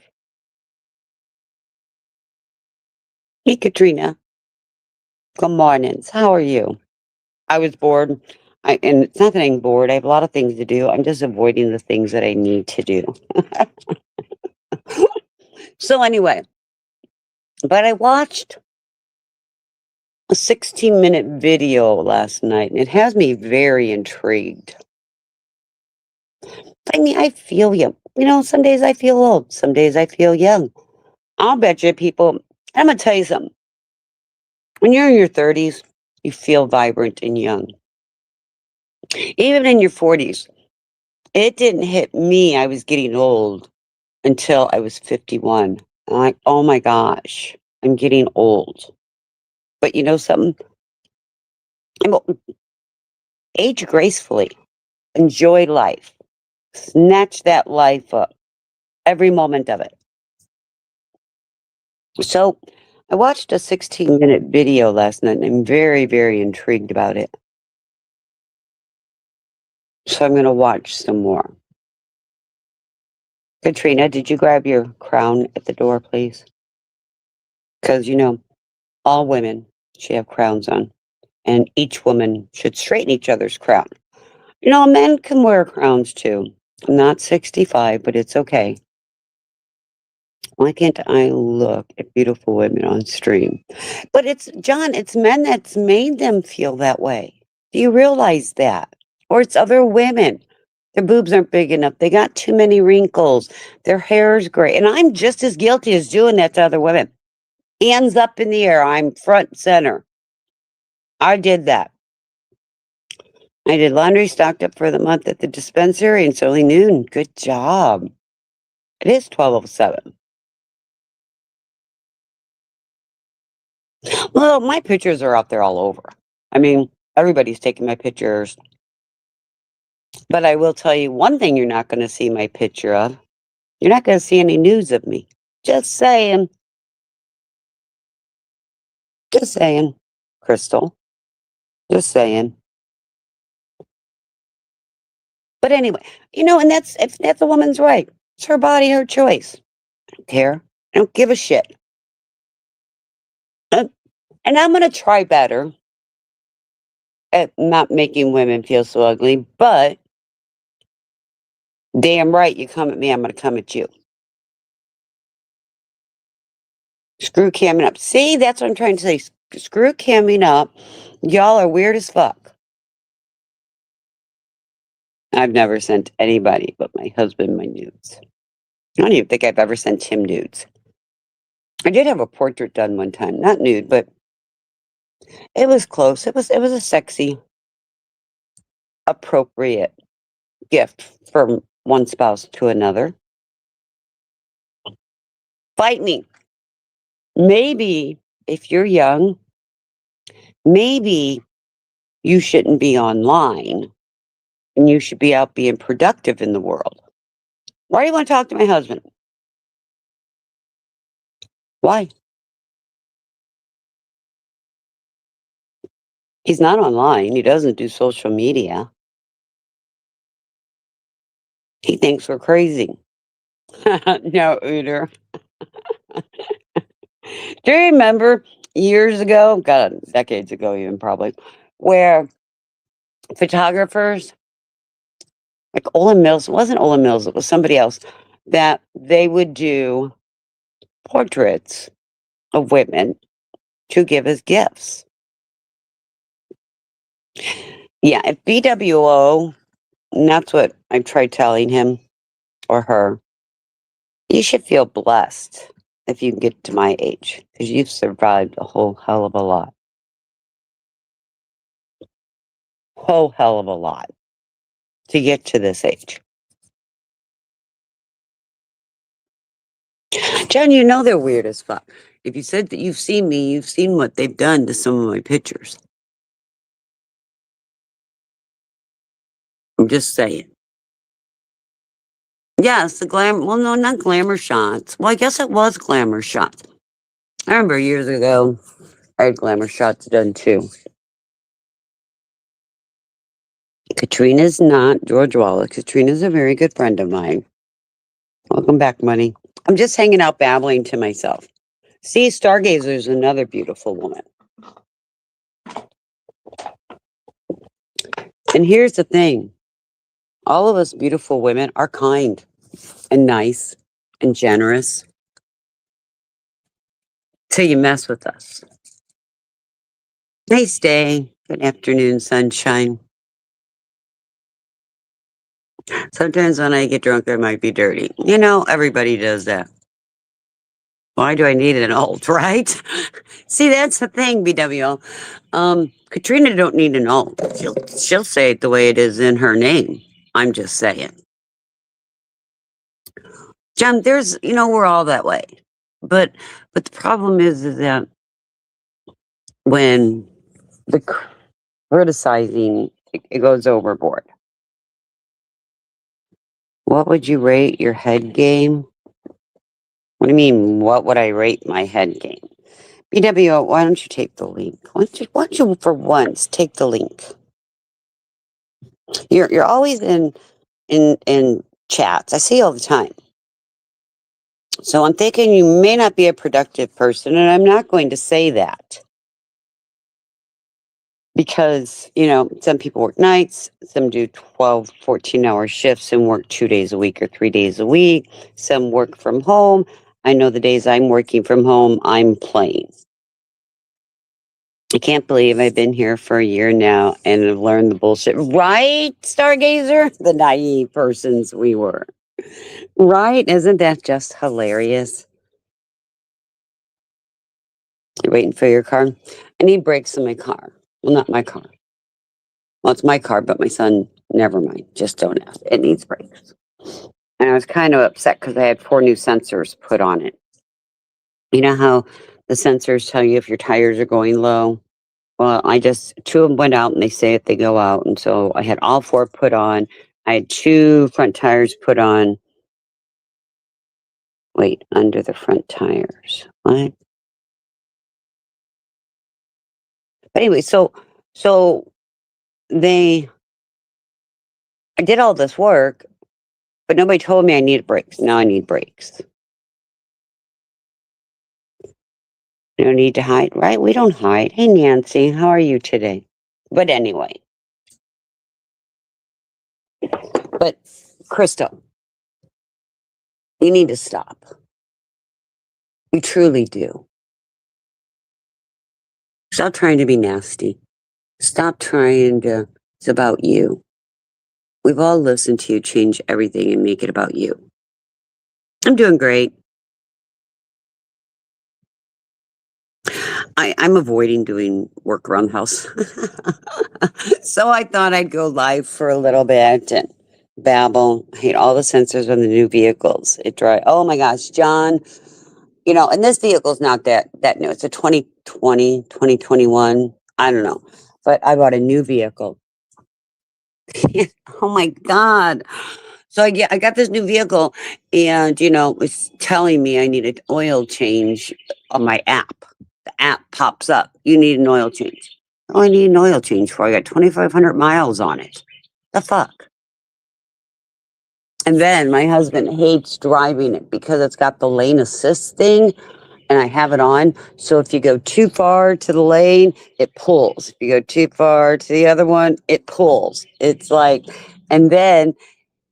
Hey, Katrina. Good mornings. How are you? I was bored. And it's not that I'm bored. I have a lot of things to do. I'm just avoiding the things that I need to do. So anyway, but I watched a 16-minute video last night, and it has me very intrigued. I mean, I feel you. Some days I feel old, some days I feel young. I'll bet you people, I'm going to tell you something. When you're in your 30s, you feel vibrant and young. Even in your 40s, it didn't hit me. I was getting old until I was 51. I'm like, oh my gosh, I'm getting old. But you know something? Age gracefully, enjoy life, snatch that life up, every moment of it. So I watched a 16-minute video last night and I'm very, very intrigued about it. So I'm going to watch some more. Katrina, did you grab your crown at the door, please? Because, all women should have crowns on, and each woman should straighten each other's crown. Men can wear crowns too. I'm not 65, but it's okay. Why can't I look at beautiful women on stream? But John, it's men that's made them feel that way. Do you realize that? Or it's other women. Their boobs aren't big enough. They got too many wrinkles. Their hair's gray. And I'm just as guilty as doing that to other women. Hands up in the air. I'm front and center. I did that. I did laundry, stocked up for the month at the dispensary, and it's only noon. Good job. It is 12:07. Well, my pictures are out there all over. I mean, everybody's taking my pictures. But I will tell you one thing you're not going to see my picture of. You're not going to see any news of me. Just saying. Just saying. Crystal. Just saying. But anyway, and if that's a woman's right. It's her body, her choice. I don't care. I don't give a shit. And I'm going to try better at not making women feel so ugly, but damn right, you come at me, I'm going to come at you. Screw camming up. See, that's what I'm trying to say. Screw camming up. Y'all are weird as fuck. I've never sent anybody but my husband my nudes. I don't even think I've ever sent him nudes. I did have a portrait done one time, not nude, but it was close. It was a sexy, appropriate gift from one spouse to another. Fight me. Maybe if you're young, maybe you shouldn't be online and you should be out being productive in the world. Why do you want to talk to my husband? Why? He's not online. He doesn't do social media. He thinks we're crazy. No, Uter. Do you remember years ago, God, decades ago even probably, where photographers, like Olin Mills, it wasn't Olin Mills, it was somebody else, that they would do portraits of women to give as gifts. Yeah, if BWO, and that's what I tried telling him or her, you should feel blessed if you can get to my age because you've survived a whole hell of a lot. Whole hell of a lot to get to this age. Just Jen, you know they're weird as fuck. If you said that you've seen me, you've seen what they've done to some of my pictures. I'm just saying. Yes, the glamour. Well, no, not glamour shots. Well, I guess it was glamour shots. I remember years ago, I had glamour shots done too. Katrina's not George Wallace. Katrina's a very good friend of mine. Welcome back, money. I'm just hanging out babbling to myself. See, Stargazer's another beautiful woman. And here's the thing. All of us beautiful women are kind and nice and generous till you mess with us. Nice day. Good afternoon, sunshine. Sometimes when I get drunk, I might be dirty. You know, everybody does that. Why do I need an alt, right? See, that's the thing, BWO. Katrina don't need an alt. She'll say it the way it is in her name. I'm just saying. John, we're all that way. But the problem is that when the criticizing, it goes overboard. What would you rate your head game? What do you mean, what would I rate my head game? BWO, why don't you take the link? Why don't you for once take the link? You're always in chats. I see all the time. So I'm thinking you may not be a productive person, and I'm not going to say that. Because, some people work nights, some do 12, 14-hour shifts and work 2 days a week or 3 days a week. Some work from home. I know the days I'm working from home, I'm playing. I can't believe I've been here for a year now and have learned the bullshit. Right, Stargazer? The naive persons we were. Right? Isn't that just hilarious? You're waiting for your car? I need brakes in my car. Well, not my car. Well, it's my car, but my son, never mind. Just don't ask. It needs brakes. And I was kind of upset because I had 4 new sensors put on it. You know how the sensors tell you if your tires are going low? Well, 2 of them went out and they say if they go out. And so I had all 4 put on. I had 2 front tires put on. Wait, under the front tires. What? But anyway, so I did all this work, but nobody told me I needed brakes. Now I need brakes. No need to hide, right? We don't hide. Hey, Nancy, how are you today? But anyway. But, Crystal, you need to stop. You truly do. Stop trying to be nasty. Stop trying to, it's about you. We've all listened to you change everything and make it about you. I'm doing great. I'm avoiding doing work around the house. So I thought I'd go live for a little bit and babble. I hate all the sensors on the new vehicles. Oh my gosh, John. And this vehicle's not that new. It's a 2020, 2021. I don't know. But I bought a new vehicle. Oh my God. So I got this new vehicle and, it's telling me I need an oil change on my app. The app pops up. You need an oil change. Oh, I need an oil change for. I got 2,500 miles on it. The fuck? And then my husband hates driving it because it's got the lane assist thing and I have it on. So if you go too far to the lane, it pulls. If you go too far to the other one, it pulls. It's like, and then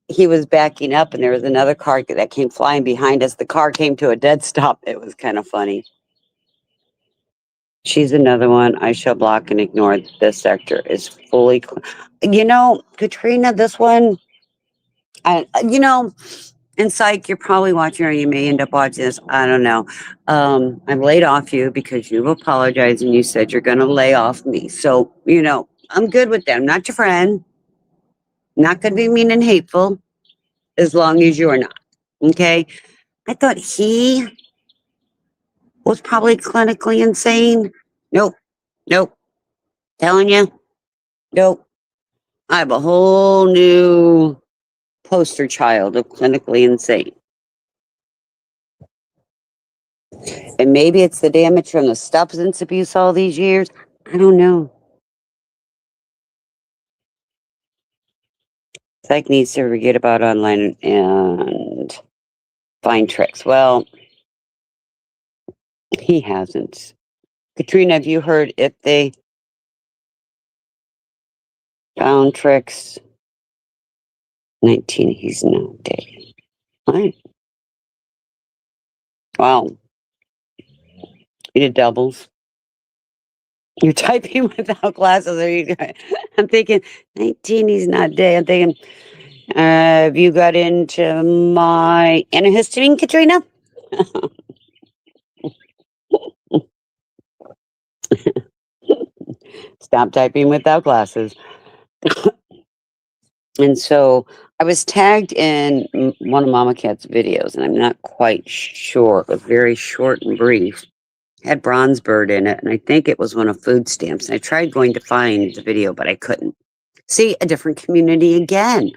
he was backing up and there was another car that came flying behind us. The car came to a dead stop. It was kind of funny. She's another one. I shall block and ignore. This sector is fully, Katrina, this one, and psych, you're probably watching or you may end up watching this. I don't know. I've laid off you because you've apologized and you said you're going to lay off me. So, I'm good with them. Not your friend. Not going to be mean and hateful as long as you're not. Okay. I thought he was probably clinically insane. Nope. Nope. Telling you. Nope. I have a whole new poster child of clinically insane. And maybe it's the damage from the substance abuse all these years. I don't know. Psych needs to forget about online and find tricks. Well, he hasn't. Katrina, have you heard if they found tricks? 19, he's not dating. Right. Wow. You did doubles. You're typing without glasses. Are you? I'm thinking 19, he's not dead. I'm thinking, have you got into my antihistamine, Katrina? Stop typing without glasses. And so I was tagged in one of Mama Cat's videos, and I'm not quite sure. It was very short and brief. Had bronze bird in it, and I think it was one of food stamps. And I tried going to find the video, but I couldn't. See, a different community again.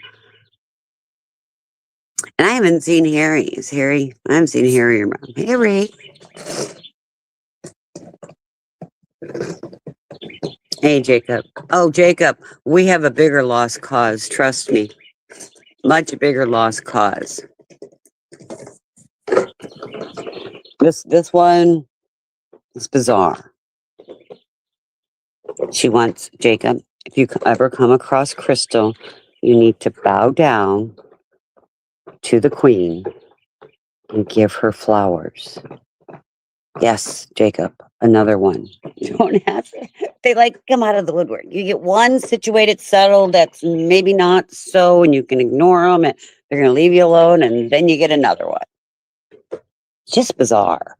And I haven't seen Harry. Is Harry? I haven't seen Harry around. Harry. Hey, Jacob. Oh, Jacob, we have a bigger lost cause. Trust me. Much bigger lost cause. This one is bizarre. She wants, Jacob, if you ever come across Crystal, you need to bow down to the queen and give her flowers. Yes, Jacob, another one. You don't have to. They like come out of the woodwork. You get one situated, settled that's maybe not so, and you can ignore them, and they're going to leave you alone, and then you get another one. It's just bizarre.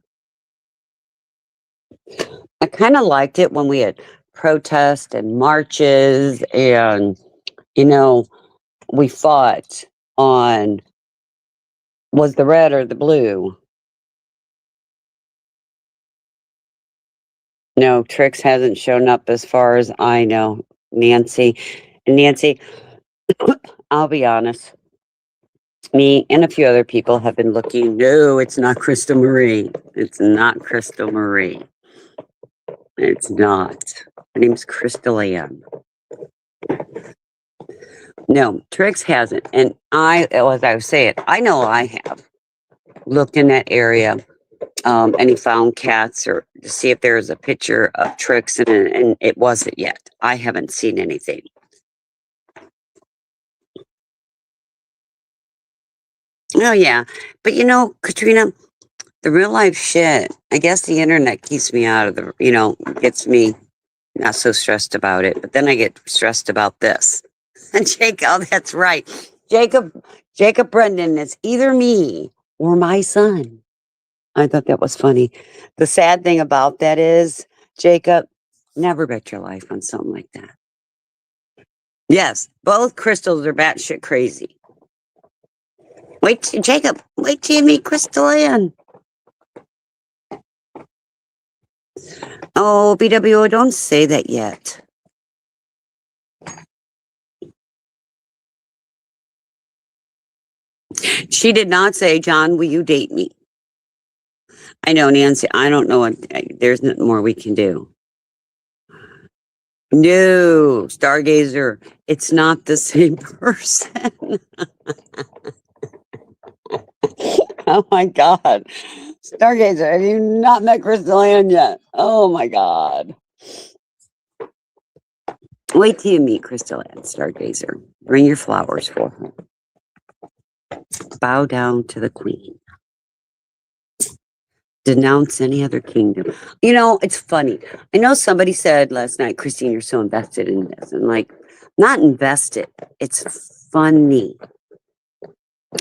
I kind of liked it when we had protests and marches, and, you know, we fought on was the red or the blue. No, Trix hasn't shown up as far as I know. Nancy. And Nancy, I'll be honest. Me and a few other people have been looking. No, it's not Crystal Marie. It's not Crystal Marie. It's not. Her name's Crystal Ann. No, Trix hasn't. And as I was saying, I know I have looked in that area, any found cats or to see if there's a picture of Trix, and it wasn't yet. I haven't seen anything. Oh, yeah. But Katrina, the real life shit, I guess the internet keeps me out of gets me not so stressed about it. But then I get stressed about this. And Jacob, that's right. Jacob Brendan, it's either me or my son. I thought that was funny. The sad thing about that is, Jacob, never bet your life on something like that. Yes, both Crystals are batshit crazy. Jacob, wait till you meet Crystal Ann. Oh, BWO, don't say that yet. She did not say, John, will you date me? I know, Nancy, I don't know. There's nothing more we can do. No, Stargazer, it's not the same person. Oh my God. Stargazer, have you not met Crystal Ann yet? Oh my God. Wait till you meet Crystal Ann, Stargazer. Bring your flowers for her. Bow down to the queen. Denounce any other kingdom. It's funny. I know somebody said last night, Christine, you're so invested in this. And not invested. It's funny.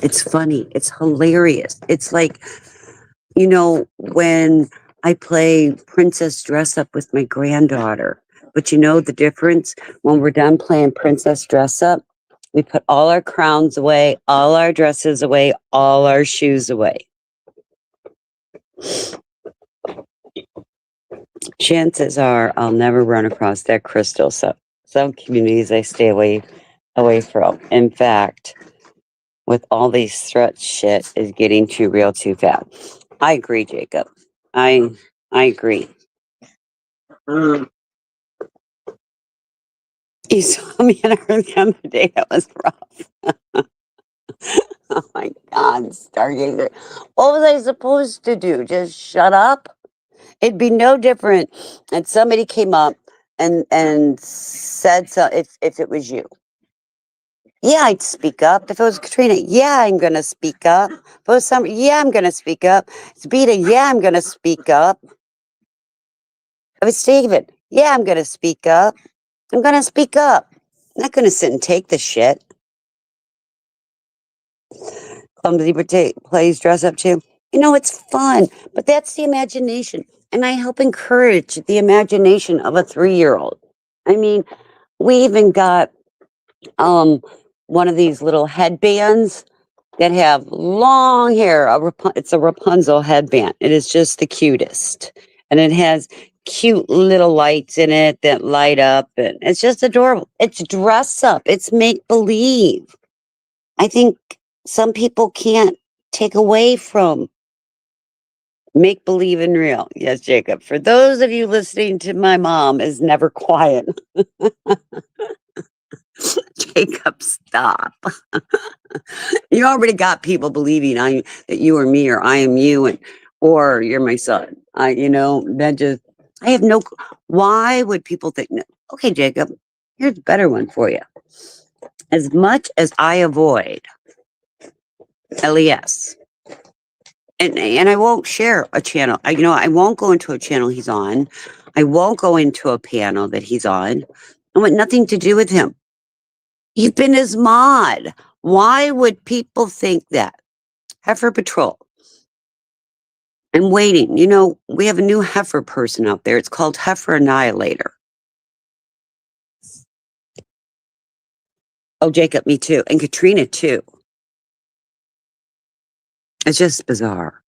It's funny. It's hilarious. It's like, when I play princess dress up with my granddaughter. But you know the difference? When we're done playing princess dress up, we put all our crowns away, all our dresses away, all our shoes away. chances are I'll never run across that crystal. So some communities I stay away from. In fact, with all these threats, shit is getting too real too fast. I agree, Jacob. I agree. Mm. You saw me in her the other day. That was rough. Oh my God, Stargazer. What was I supposed to do? Just shut up? It'd be no different if somebody came up and said so if it was you. Yeah, I'd speak up. If it was Katrina, yeah, I'm gonna speak up. If it was somebody, yeah, I'm gonna speak up. It's Beta, yeah, I'm gonna speak up. If it's David, yeah, I'm gonna speak up. I'm gonna speak up. I'm not gonna sit and take the shit. Clumsy plays dress up too. You know, it's fun, but that's the imagination. And I help encourage the imagination of a 3-year-old. I mean, we even got um one of these little headbands that have long hair. It's a Rapunzel headband. It is just the cutest. And it has cute little lights in it that light up. And it's just adorable. It's dress up. It's make believe. I think some people can't take away from make believe and real. Yes, Jacob. For those of you listening to my mom is never quiet. Jacob, stop. You already got people believing that you are me or I am you or you're my son. That just I have no why would people think no? Okay, Jacob, here's a better one for you. As much as I avoid LES and I won't share a channel. I won't go into a channel he's on. I won't go into a panel that he's on. I want nothing to do with him. You've been his mod. Why would people think that? Heifer Patrol. I'm waiting. We have a new heifer person out there. It's called Heifer Annihilator. Oh, Jacob, me too. And Katrina too. It's just bizarre.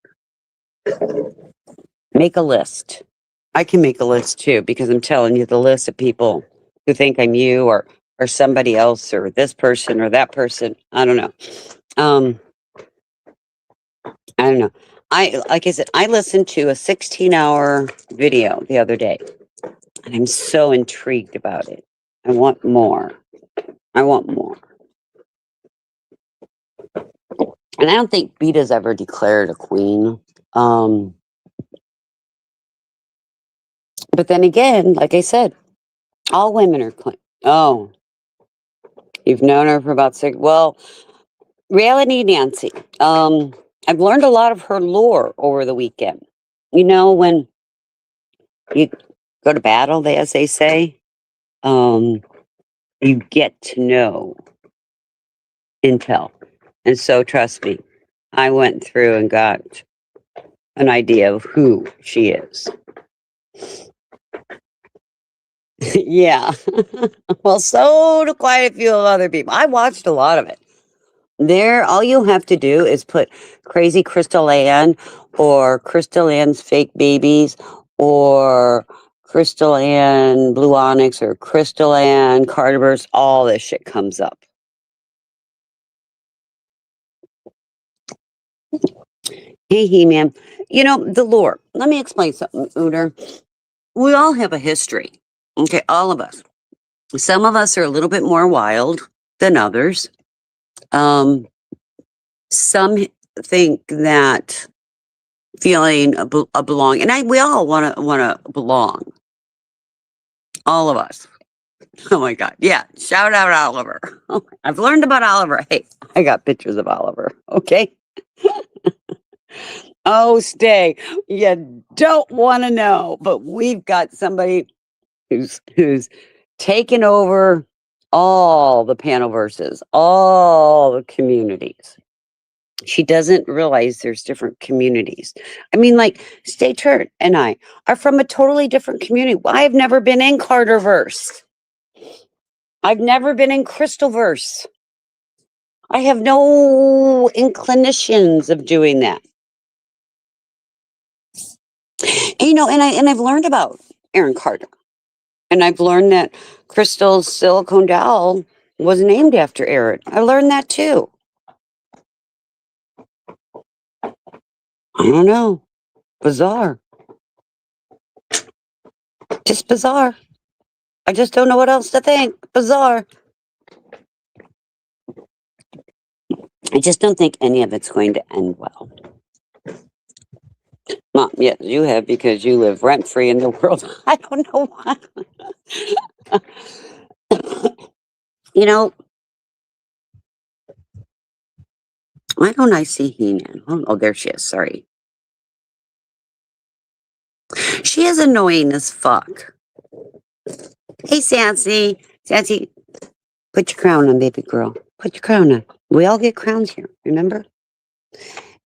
Make a list. I can make a list too, because I'm telling you the list of people who think I'm you or somebody else or this person or that person. I don't know. I don't know. Like I said, I listened to a 16-hour video the other day, and I'm so intrigued about it. I want more. I want more. And I don't think Beta's ever declared a queen. But then again, like I said, all women are queen. Oh, you've known her for about 6. Well, Reality Nancy. I've learned a lot of her lore over the weekend. When you go to battle, as they say, you get to know intel. And so, trust me, I went through and got an idea of who she is. Yeah. Well, so do quite a few other people. I watched a lot of it. All you have to do is put Crazy Crystal Ann or Crystal Ann's Fake Babies or Crystal Ann Blue Onyx or Crystal Ann Carterverse. All this shit comes up. Hey, He-Man. The lore. Let me explain something, Uter. We all have a history. Okay, all of us. Some of us are a little bit more wild than others. Some think that feeling a belong, and we all want to belong. All of us. Oh my God! Yeah, shout out Oliver. Oh, I've learned about Oliver. Hey, I got pictures of Oliver. Okay. Oh, stay. You don't want to know, but we've got somebody who's taken over all the panel verses, all the communities. She doesn't realize there's different communities. I mean, like Stay Turt and I are from a totally different community. I've never been in Carterverse. I've never been in Crystalverse. I have no inclinations of doing that. And I've learned about Aaron Carter. And I've learned that Crystal's silicone doll was named after Aaron. I learned that too. I don't know. Bizarre. Just bizarre. I just don't know what else to think. Bizarre. I just don't think any of it's going to end well. Mom, yes, you have, because you live rent free in the world. I don't know why. Why don't I see He-Man? Oh, there she is. Sorry. She is annoying as fuck. Hey, Sassy. Sassy, put your crown on, baby girl. Put your crown on. We all get crowns here, remember?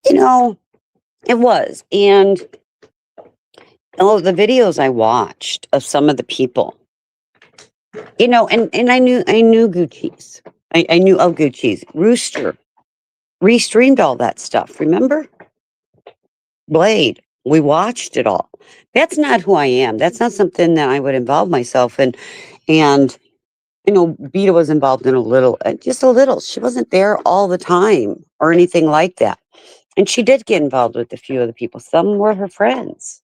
It was. And the videos I watched of some of the people, and I knew Gucci's. I knew of Gucci's. Rooster restreamed all that stuff, remember? Blade. We watched it all. That's not who I am. That's not something that I would involve myself in. And Beta was involved in a little, just a little. She wasn't there all the time or anything like that. And she did get involved with a few of the people. Some were her friends.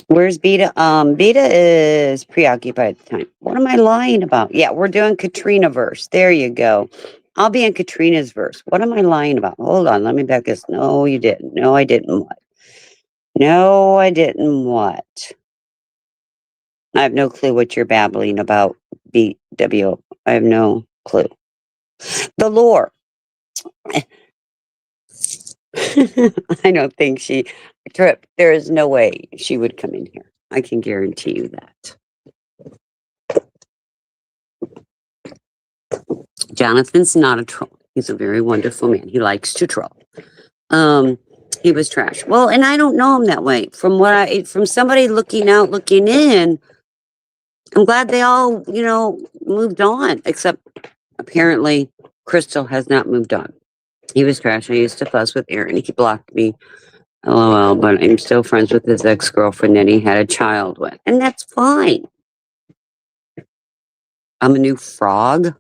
Where's Beta? Beta is preoccupied at the time. What am I lying about? Yeah, we're doing Katrina verse. There you go. I'll be in Katrina's verse. What am I lying about? Hold on, let me back this. No, you didn't. No, I didn't. What? No, I didn't. What? I have no clue what you're babbling about, BW. I have no clue. The lore. I don't think Trip, there is no way she would come in here. I can guarantee you that. Jonathan's not a troll. He's a very wonderful man. He likes to troll. He was trash. Well, and I don't know him that way. From somebody looking out, looking in, I'm glad they all, moved on, except apparently Crystal has not moved on. He was trash. I used to fuss with Aaron. He blocked me. LOL, but I'm still friends with his ex-girlfriend that he had a child with. And that's fine. I'm a new frog.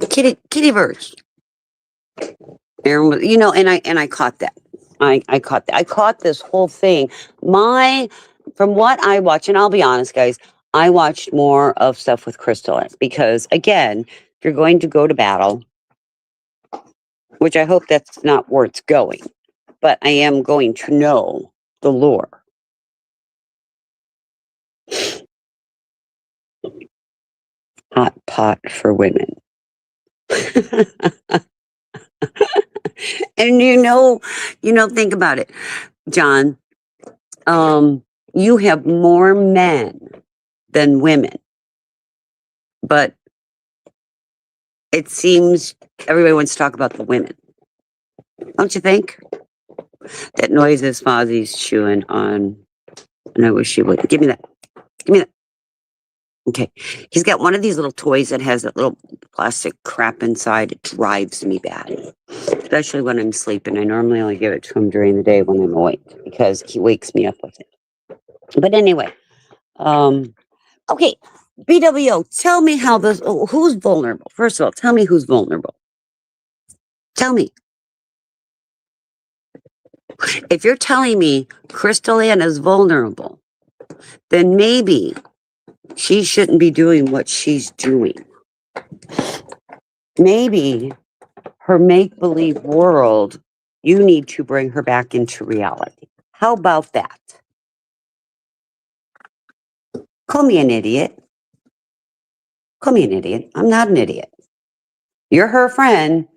Kitty verse. Aaron was, and I caught that. I caught that. I caught this whole thing. From what I watch, and I'll be honest, guys, I watched more of stuff with Crystal because, again, if you're going to go to battle, which I hope that's not where it's going, but I am going to know the lore. Hot pot for women. And think about it, John. You have more men than women, but it seems everybody wants to talk about the women. Don't you think? That noise is Fozzie's chewing on, and I wish she would. Give me that. Give me that. Okay. He's got one of these little toys that has that little plastic crap inside. It drives me bad, especially when I'm sleeping. I normally only give it to him during the day when I'm awake because he wakes me up with it. But anyway, okay. BWO, tell me who's vulnerable? First of all, tell me who's vulnerable. Tell me. If you're telling me Crystal Ann is vulnerable, then maybe she shouldn't be doing what she's doing. Maybe her make-believe world, you need to bring her back into reality. How about that? Call me an idiot. Call me an idiot. I'm not an idiot. You're her friend.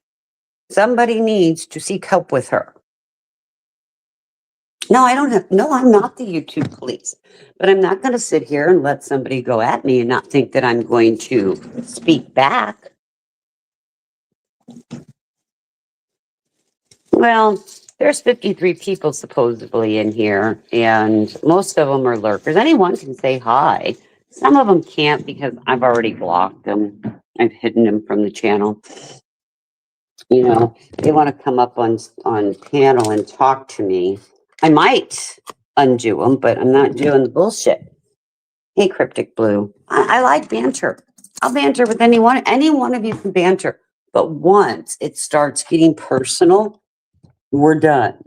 Somebody needs to seek help with her. No, I'm not the YouTube police, but I'm not going to sit here and let somebody go at me and not think that I'm going to speak back. Well, there's 53 people supposedly in here, and most of them are lurkers. Anyone can say hi. Some of them can't because I've already blocked them. I've hidden them from the channel. They want to come up on panel and talk to me. I might undo them, but I'm not doing the bullshit. Hey, Cryptic Blue. I like banter. I'll banter with anyone. Any one of you can banter. But once it starts getting personal, we're done.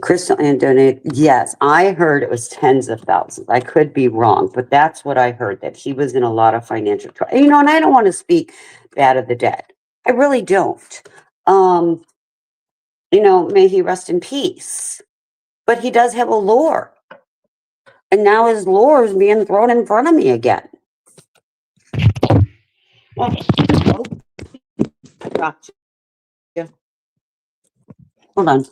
Crystal Ann donated. Yes, I heard it was tens of thousands. I could be wrong, but that's what I heard, that he was in a lot of financial trouble. And I don't want to speak bad of the dead. I really don't. May he rest in peace. But he does have a lore. And now his lore is being thrown in front of me again. Oh, gotcha. Hold on.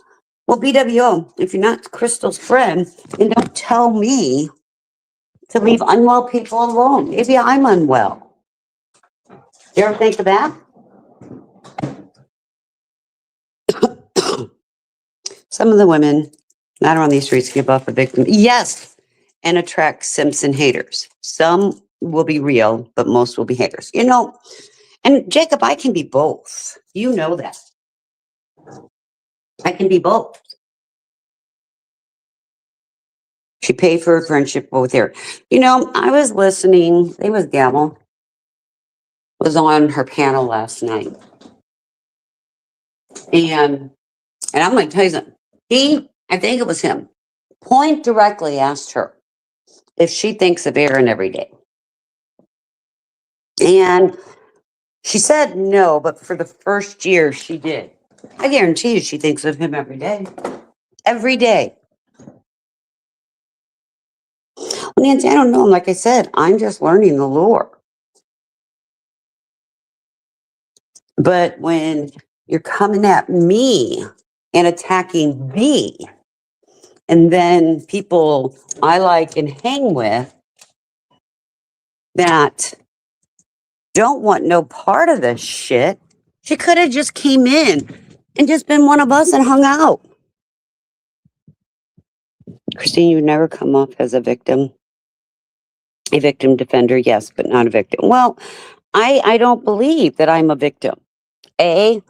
Well, BWO, if you're not Crystal's friend, then don't tell me to leave unwell people alone. Maybe I'm unwell. You ever think of that? Some of the women that are on these streets give off a victim. Yes, and attract Simpson haters. Some will be real, but most will be haters. And Jacob, I can be both. You know that. I can be both. She paid for her friendship with her. I was listening. It was Gavel. Was on her panel last night. And I'm going to tell you something. I think it was him, point directly asked her if she thinks of Aaron every day. And she said no, but for the first year she did. I guarantee you she thinks of him every day. Every day. Well, Nancy, I don't know. Like I said, I'm just learning the lore. But when you're coming at me and attacking me, and then people I like and hang with that don't want no part of this shit, she could have just came in and just been one of us and hung out. Christine, you never come off as a victim. A victim defender, yes, but not a victim. Well, I don't believe that I'm a victim. I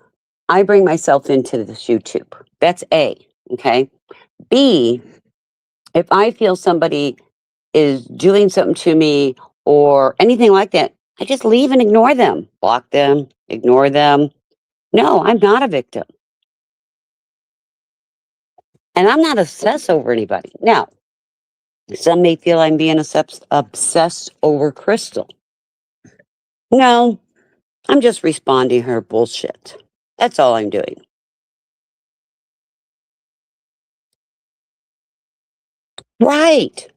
bring myself into this YouTube. That's A, okay? B, if I feel somebody is doing something to me or anything like that, I just leave and ignore them. Block them, ignore them. No, I'm not a victim. And I'm not obsessed over anybody. Now, some may feel I'm being obsessed over Crystal. No, I'm just responding to her bullshit. That's all I'm doing. Right.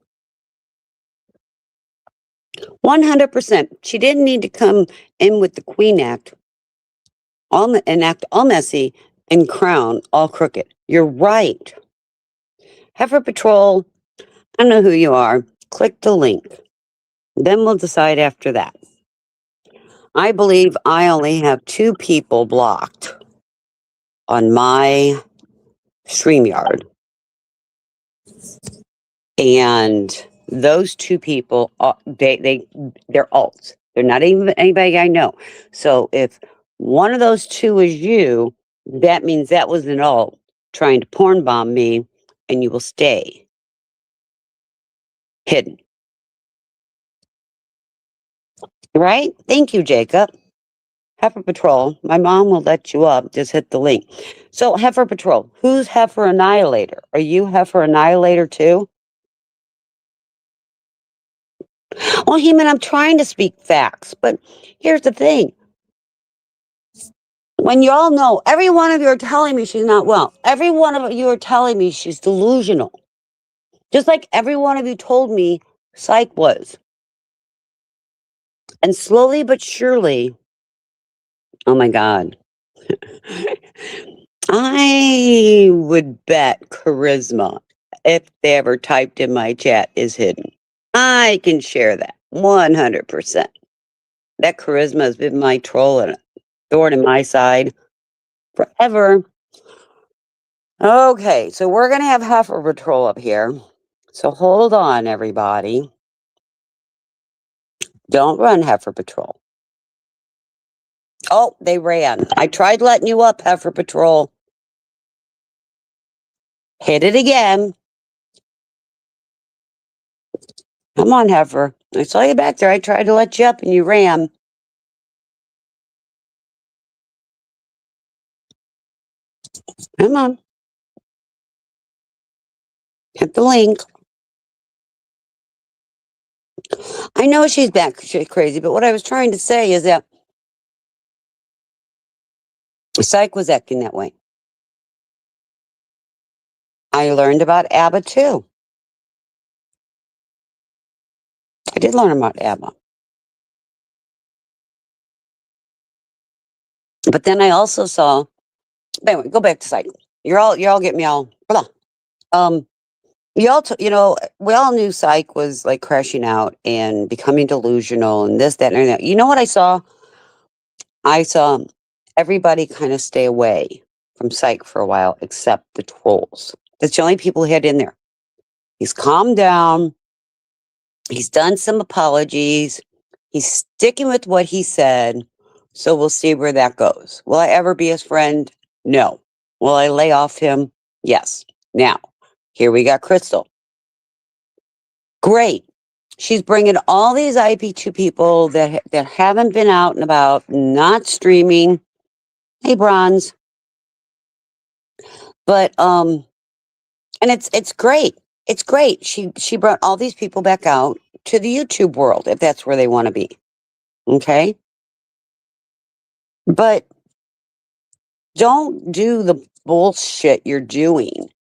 100%. She didn't need to come in with the Queen Act, act all messy and crown all crooked. You're right. Heifer Patrol, I don't know who you are. Click the link. Then we'll decide after that. I believe I only have 2 people blocked on my StreamYard. And those 2 people, they're alts. They're not even anybody I know. So if one of those 2 is you, that means that was an alt trying to porn bomb me, and you will stay hidden. Right? Thank you, Jacob. Heifer Patrol, my mom will let you up. Just hit the link. So, Heifer Patrol, who's Heifer Annihilator? Are you Heifer Annihilator too? Well, Heman, I'm trying to speak facts, but here's the thing. When you all know, every one of you are telling me she's not well. Every one of you are telling me she's delusional. Just like every one of you told me psych was. And slowly but surely, oh my God. I would bet charisma, if they ever typed in my chat, is hidden. I can share that 100%. That charisma has been my troll and a thorn in my side forever. Okay, so we're going to have Heifer Patrol up here. So hold on, everybody. Don't run, Heifer Patrol. Oh, they ran. I tried letting you up, Heifer Patrol. Hit it again. Come on, Heifer. I saw you back there. I tried to let you up and you ran. Come on. Hit the link. I know she's back crazy, but what I was trying to say is that Psych was acting that way. I learned about ABBA too. I did learn about ABBA. But then I also saw, anyway, go back to Psych. You're all getting me all, blah. We all knew Psych was like crashing out and becoming delusional and this, that, and that. You know what I saw? I saw everybody kind of stay away from Psych for a while, except the trolls. That's the only people he had in there. He's calmed down. He's done some apologies. He's sticking with what he said. So we'll see where that goes. Will I ever be his friend? No. Will I lay off him? Yes. Now, here we got Crystal. Great. She's bringing all these IP2 people that haven't been out and about, not streaming. Hey, Bronze. But and it's great. It's great. She brought all these people back out to the YouTube world if that's where they want to be. Okay? But don't do the bullshit you're doing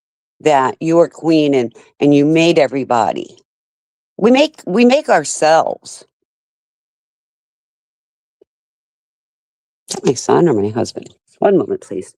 that you are queen and you made everybody. We make ourselves. Is that my son or my husband? One moment, please.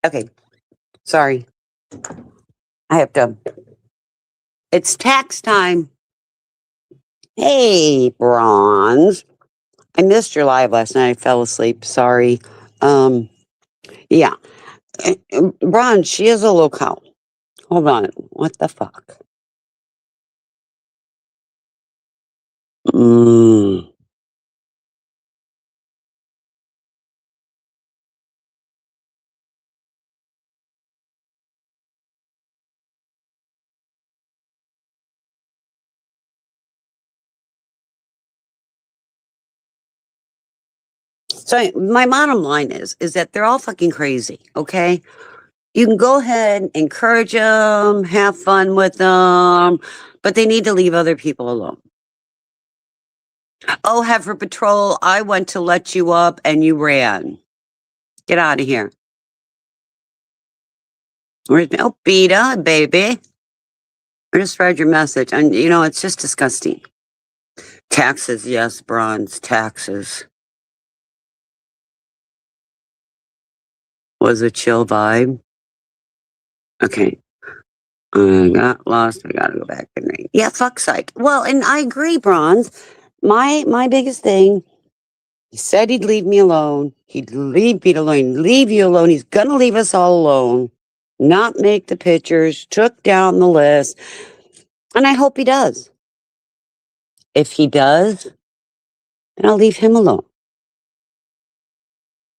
Okay. Sorry. I have to. It's tax time. Hey, Bronze. I missed your live last night. I fell asleep. Sorry. Yeah. Bronze, she is a locale. Hold on. What the fuck? Mm. So my bottom line is that they're all fucking crazy. Okay, you can go ahead, encourage them, have fun with them, but they need to leave other people alone. Oh, Heifer Patrol, I went to let you up and you ran. Get out of here. Where's oh, Beta, baby? I just read your message, and it's just disgusting. Taxes, yes, Bronze, taxes. Was a chill vibe. Okay. I got lost. I gotta go back and read. Yeah, fuck Psych. Well, and I agree, Bronze. My biggest thing, he said he'd leave me alone. He'd leave Pete alone, leave you alone. He's gonna leave us all alone, not make the pictures, took down the list. And I hope he does. If he does, then I'll leave him alone.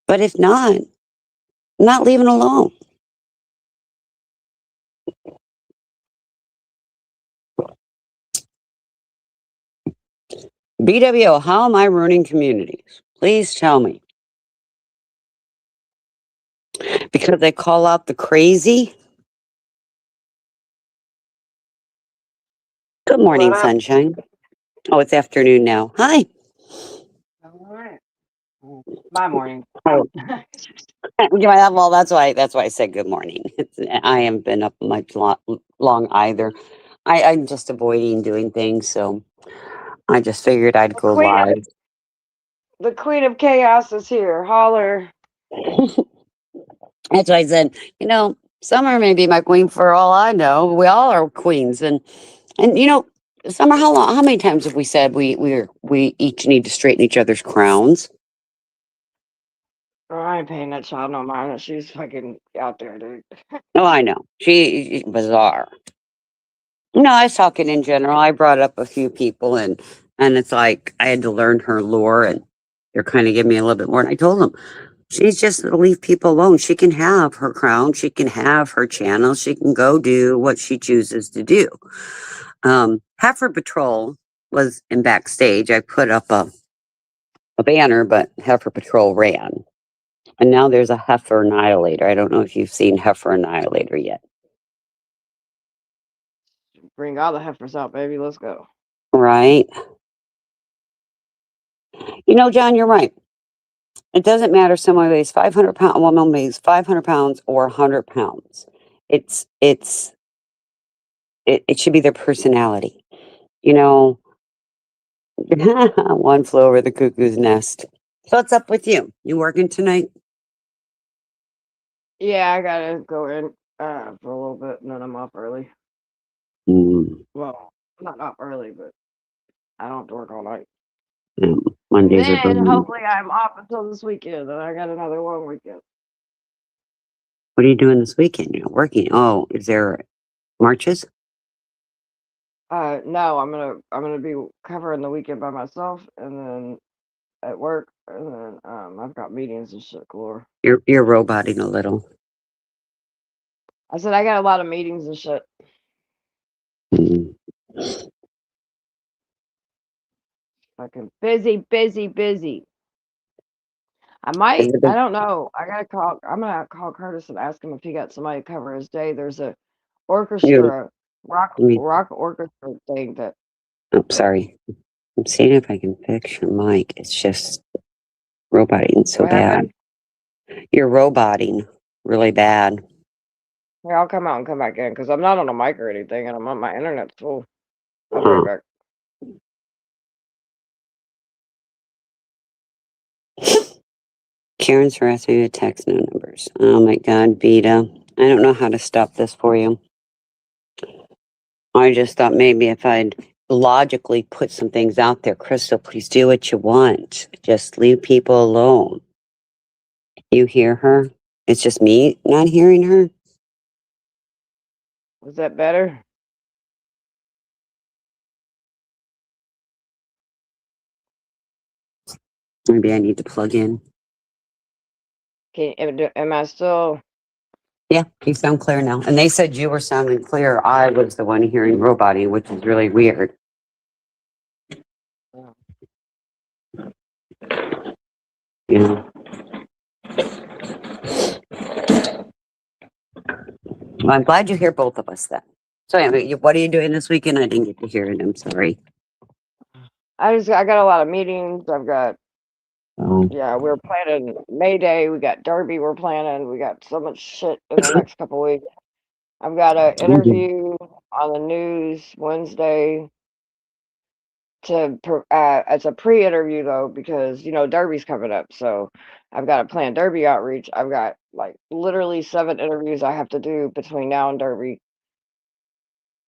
But if not, I'm not leaving alone. BWO, how am I ruining communities? Please tell me. Because they call out the crazy? Good morning, sunshine. Oh, it's afternoon now. Hi. All right. My morning. Oh, yeah, well, that's why I said good morning. I haven't been up much long either. I'm just avoiding doing things, so I just figured I'd The go queen of live. the queen of chaos is here. Holler. That's why I said, Summer may be my queen for all I know. We all are queens, and Summer, how many times have we said we each need to straighten each other's crowns? Oh, I ain't paying that child no mind. She's fucking out there, dude. Oh, I know. She's bizarre. No, I was talking in general. I brought up a few people, and it's like I had to learn her lore, and they're kind of giving me a little bit more. And I told them she's just to leave people alone. She can have her crown, she can have her channel, she can go do what she chooses to do. Heifer Patrol was in backstage. I put up a banner, but Heifer Patrol ran, and now there's a Heifer Annihilator. I don't know if you've seen Heifer Annihilator yet, Bring all the heifers out, baby. Let's go. right? John, you're right. It doesn't matter if someone weighs 500 pounds, a woman weighs 500 pounds or 100 pounds. It's it's it should be their personality. You know, one flew over the cuckoo's nest. So what's up with you? You working tonight? Yeah, I gotta go in for a little bit, and then I'm off early. Mm, Well, not off early, but I don't have to work all night. mm, And Mondays are then boom. hopefully I'm off until this weekend, and I got another long weekend. What are you doing this weekend? You're working. Oh, is there marches? No, I'm gonna be covering the weekend by myself, and then at work, and then I've got meetings and shit galore. You're roboting a little. I said I got a lot of meetings and shit. Mm. Fucking busy, busy, busy. Is it I big? don't know. I'm gonna call Curtis and ask him if he got somebody to cover his day. There's a You, orchestra, I mean, rock orchestra thing that, oh, sorry. I'm seeing if I can fix your mic. It's just roboting so what bad. happened? You're roboting really bad. Here, I'll come out and come back in because I'm not on a mic or anything, and I'm on my internet's full. I'll be right Huh. back. Karen's harassing me with text no numbers. Oh my God, Vita. I don't know how to stop this for you. I just thought maybe if I'd logically put some things out there, Crystal, please do what you want. Just leave people alone. You hear her? It's just me not hearing her. Was that better? Maybe I need to plug in. Am I still? Yeah, you sound clear now. And they said you were sounding clear. I was the one hearing roboting, which is really weird. Oh, You know. Well, I'm glad you hear both of us then. So anyway, what are you doing this weekend? I didn't get to hear it. I'm sorry. I got a lot of meetings. I've got Oh. Yeah, we're planning May Day. We got Derby. We're planning. We got so much shit in the next couple weeks. I've got an interview on the news Wednesday it's a pre-interview though because Derby's coming up, so I've got to plan Derby outreach. I've got like literally 7 interviews I have to do between now and Derby.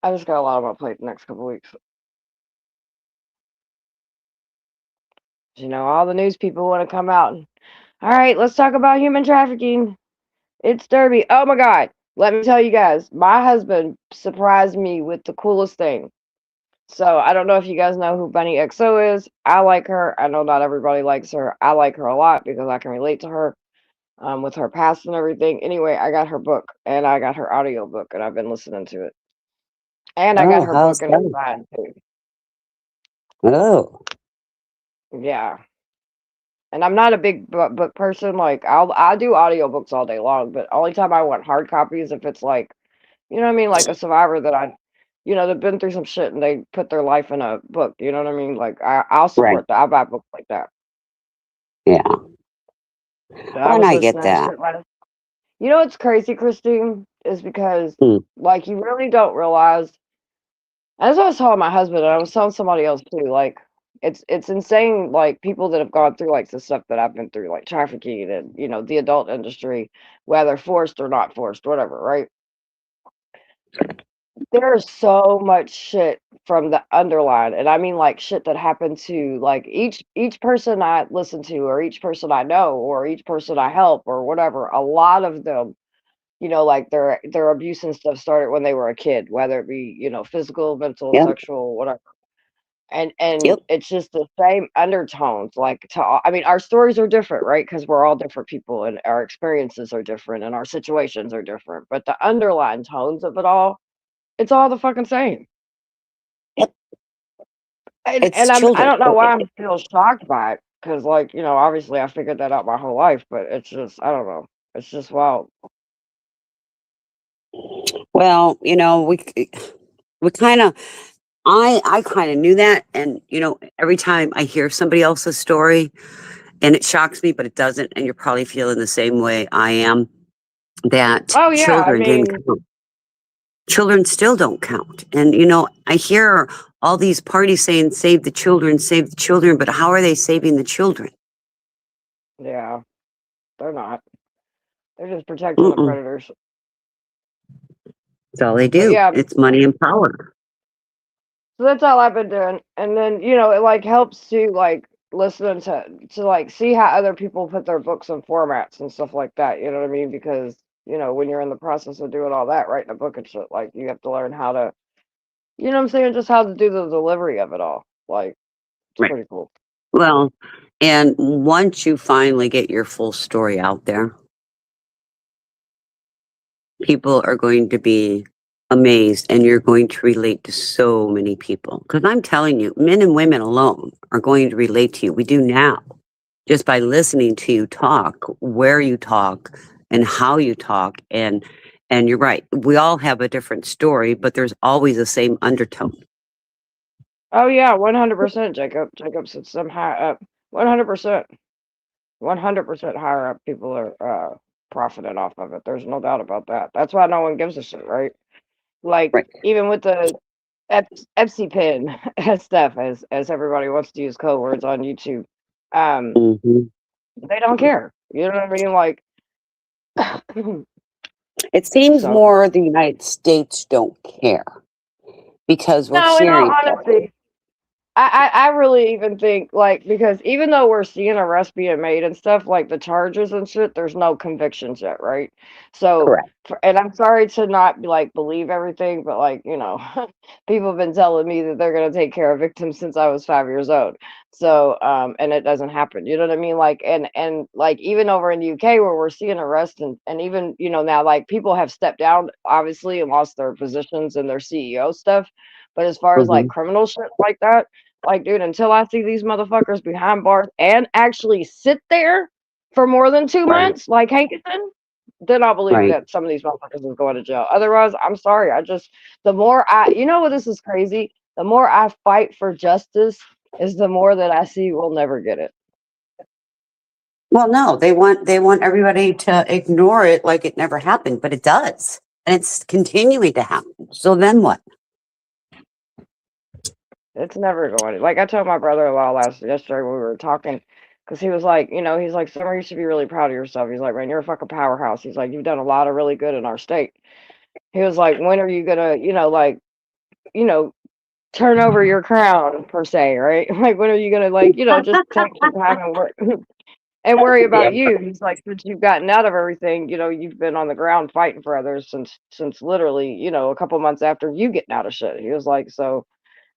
I just got a lot on my plate the next couple weeks. All the news people want to come out and, all right, let's talk about human trafficking. It's Derby. Oh my God. Let me tell you guys, my husband surprised me with the coolest thing. So I don't know if you guys know who Bunny XO is. I like her. I know not everybody likes her. I like her a lot because I can relate to her with her past and everything. Anyway, I got her book and I got her audio book and I've been listening to it. And I got Oh, her how's book and it's that? signed too. Oh. Yeah. And I'm not a big book person. Like I do audiobooks all day long, but only time I want hard copies if it's like, you know what I mean, like a Survivor that I they've been through some shit and they put their life in a book. You know what I mean? Like I'll Right. support that. I'll buy books like that. Yeah. But I Well, and was I listening get to that that. shit right. You know what's crazy, Christine, is because Hmm. like you really don't realize. As I was telling my husband, and I was telling somebody else too, like it's insane, like people that have gone through like the stuff that I've been through, like trafficking and the adult industry, whether forced or not forced, whatever, right? There's so much shit from the underline, and I mean like shit that happened to like each person I listen to, or each person I know, or each person I help, or whatever. A lot of them, like their abuse and stuff started when they were a kid, whether it be physical, mental, Yep. sexual, whatever. And Yep. it's just the same undertones, like, I mean, our stories are different, right? Because 'Cause we're all different people, and our experiences are different, and our situations are different, but the underlying tones of it all, it's all the fucking same. Yep. And It's I children. don't know why I'm still shocked by it, because like, obviously, I figured that out my whole life, but it's just I don't know. It's just wild. Well, we kind of, I kind of knew that. And, every time I hear somebody else's story and it shocks me, but it doesn't. And you're probably feeling the same way I am, that Oh, yeah, I children didn't mean, count. Children still don't count. And, I hear all these parties saying, save the children, but how are they saving the children? yeah, they're not. They're just protecting the Mm-mm. predators. That's all they But do. yeah, It's money and power. so that's all I've been doing. And then, it like helps to like listen to like see how other people put their books in formats and stuff like that. You know what I mean? Because, when you're in the process of doing all that, writing a book and shit, like you have to learn how to, you know what I'm saying, just how to do the delivery of it all. Like it's Right. pretty cool. Well, and once you finally get your full story out there, people are going to be amazed and you're going to relate to so many people. Because I'm telling you, men and women alone are going to relate to you. We do now, just by listening to you talk, where you talk, and how you talk. And you're right. We all have a different story, but there's always the same undertone. Oh yeah, 100%, Jacob. Jacob said some high up. 100%. 100% higher up people are profiting off of it. There's no doubt about that. That's why no one gives a shit, right? Like Right. even with the Epsi pin stuff, as everybody wants to use code words on YouTube, um, Hmm. they don't care. You know what I mean? Like, It seems so more the United States don't care because we're no. In all hearing. honesty, I really even think like because even though we're seeing arrests being made and stuff like the charges and shit, there's no convictions yet, right? So, Correct. and I'm sorry to not like believe everything, but like people have been telling me that they're gonna take care of victims since I was 5 years old. So, and it doesn't happen. You know what I mean? Like, and like even over in the UK where we're seeing arrests and even now like people have stepped down obviously and lost their positions and their CEO stuff. But as far as like Hmm. criminal shit like that. Like, dude, until I see these motherfuckers behind bars and actually sit there for more than two Right. months, like Hankinson, then I'll believe Right. that some of these motherfuckers is going to jail. Otherwise, I'm sorry. The more what this is crazy. The more I fight for justice, is the more that I see we'll never get it. Well, no, they want everybody to ignore it like it never happened, but it does. And it's continuing to happen. So then what? It's never going. Like I told my brother-in-law yesterday when we were talking, because he was like, he's like, Summer, you should be really proud of yourself. He's like, man, you're a fucking powerhouse. He's like, you've done a lot of really good in our state. He was like, when are you gonna, like, you know, turn over your crown per se, right? Like, when are you gonna like, just take some time and work and worry Yeah. about you? He's like, since you've gotten out of everything, you've been on the ground fighting for others since literally, a couple months after you getting out of shit. He was like, so,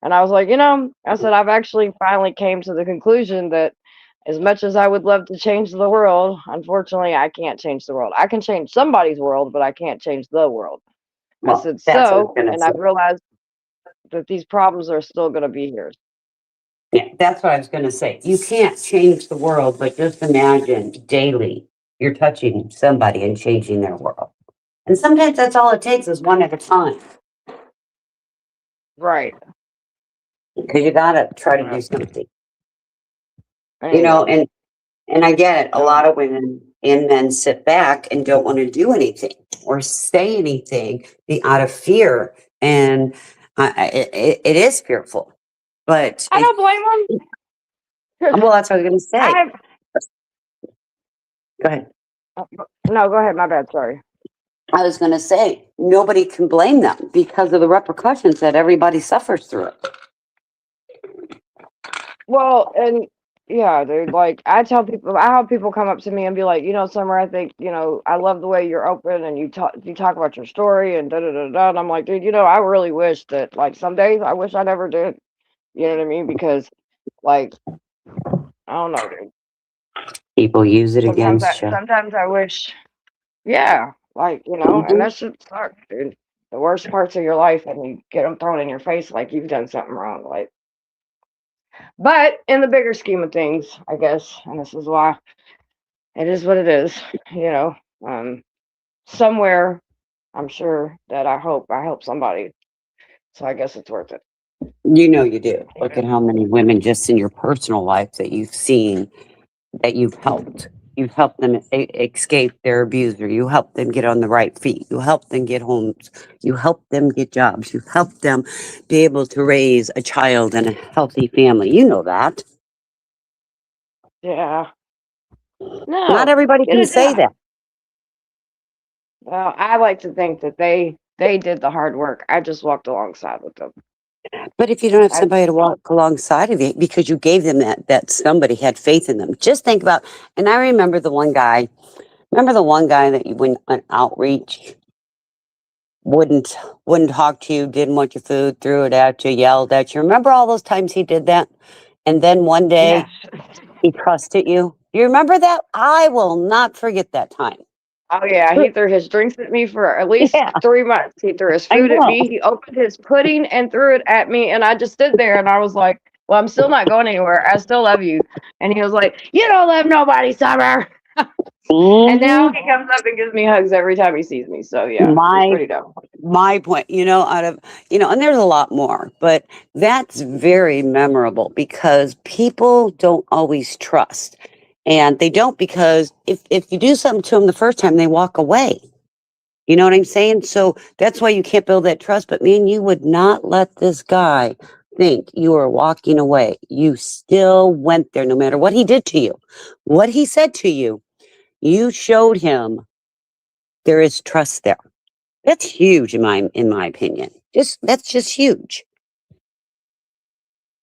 and I was like, I said, I've actually finally came to the conclusion that as much as I would love to change the world, unfortunately, I can't change the world. I can change somebody's world, but I can't change the world. I Well, said, that's what I was so, gonna and say. I've realized that these problems are still going to be here. Yeah, that's what I was gonna say. You can't change the world, but just imagine daily you're touching somebody and changing their world. And sometimes that's all it takes is one at a time. Right. Because you gotta try to do Well, something. there You you know, go. and I get it. A Um, lot of women and men sit back and don't want to do anything or say anything out of fear. And it is fearful. But I don't blame them. well, that's what I was going to say. I Go ahead. no, go ahead. My bad. Sorry. I was going to say, nobody can blame them because of the repercussions that everybody suffers through it. Well, and yeah, dude. Like I have people come up to me and be like, Summer, I think I love the way you're open and you talk about your story and da da da da. And I'm like, dude, I really wish that like some days I wish I never did. You know what I mean? Because like I don't know, dude. People use it against you. Sometimes I wish, yeah, like and Mhm. that shit sucks, dude. The worst parts of your life, and you get them thrown in your face like you've done something wrong, like. But in the bigger scheme of things, I guess, and this is why it is what it is, you know. Um, somewhere, I'm sure that I help somebody, so I guess it's worth it. You know you do. Look at Even how many women just in your personal life that you've seen that you've helped. You've helped them escape their abuser. You helped them get on the right feet. You helped them get homes. You helped them get jobs. You helped them be able to raise a child and a healthy family. You know that. yeah, Not no, everybody get can it say done. that. Well, I like to think that they did the hard work. I just walked alongside with them. But if you don't have I somebody to walk alongside of you because you gave them that somebody had faith in them, just think about. And I remember the one guy. Remember the one guy that you went on outreach wouldn't wouldn't talk to you, didn't want your food, threw it at you, yelled at you. Remember all those times he did that? And then one day yes. he trusted you. You remember that? I will not forget that time. Oh yeah, he threw his drinks at me for at least Yeah, 3 months. He threw his I food at know. me. He opened his pudding and threw it at me, and I just stood there and I was like, "Well, I'm still not going anywhere. I still love you." And he was like, "You don't love nobody, Summer." And now hmm he comes up and gives me hugs every time he sees me. So yeah, he's My pretty dope. my point, out of and there's a lot more, but that's very memorable because people don't always trust. And they don't because if you do something to them the first time, they walk away. You know what I'm saying? So that's why you can't build that trust. But man, you would not let this guy think you were walking away. You still went there no matter what he did to you, what he said to you. You showed him there is trust there. That's huge in my opinion. That's just huge.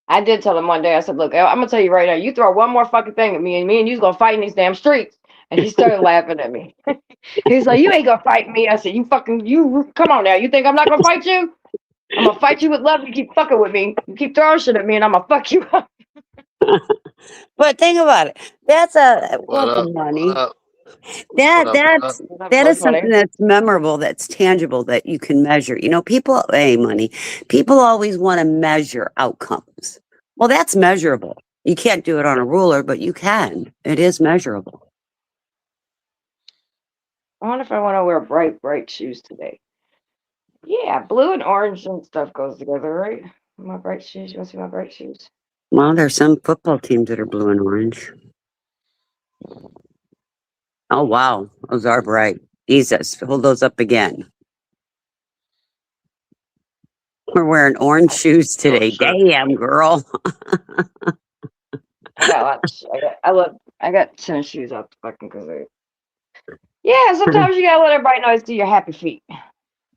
I did tell him one day. I said, "Look, I'm gonna tell you right now. You throw one more fucking thing at me, and you's gonna fight in these damn streets." And he started laughing at me. He's like, "You ain't gonna fight me." I said, "You come on now. You think I'm not gonna fight you? I'm gonna fight you with love. You keep fucking with me. You keep throwing shit at me, and I'm gonna fuck you up." But think about it. That's a What well, the up? What money. up? What That up? What up? that's What's up, that is 420? something that's memorable, that's tangible, that you can measure. People, hey, money. People always want to measure outcomes. Well, that's measurable. You can't do it on a ruler, but you can. It is measurable. I wonder if I want to wear bright shoes today. Yeah, blue and orange and stuff goes together, right? My bright shoes. You want to see my bright shoes? Well, there's some football teams that are blue and orange. Oh wow, those are bright. Jesus, hold those up again. We're wearing orange shoes Short today. shirt. Damn, girl. I got lots. I got tennis shoes out the fucking cause. Yeah, sometimes you gotta let everybody know it's your happy feet.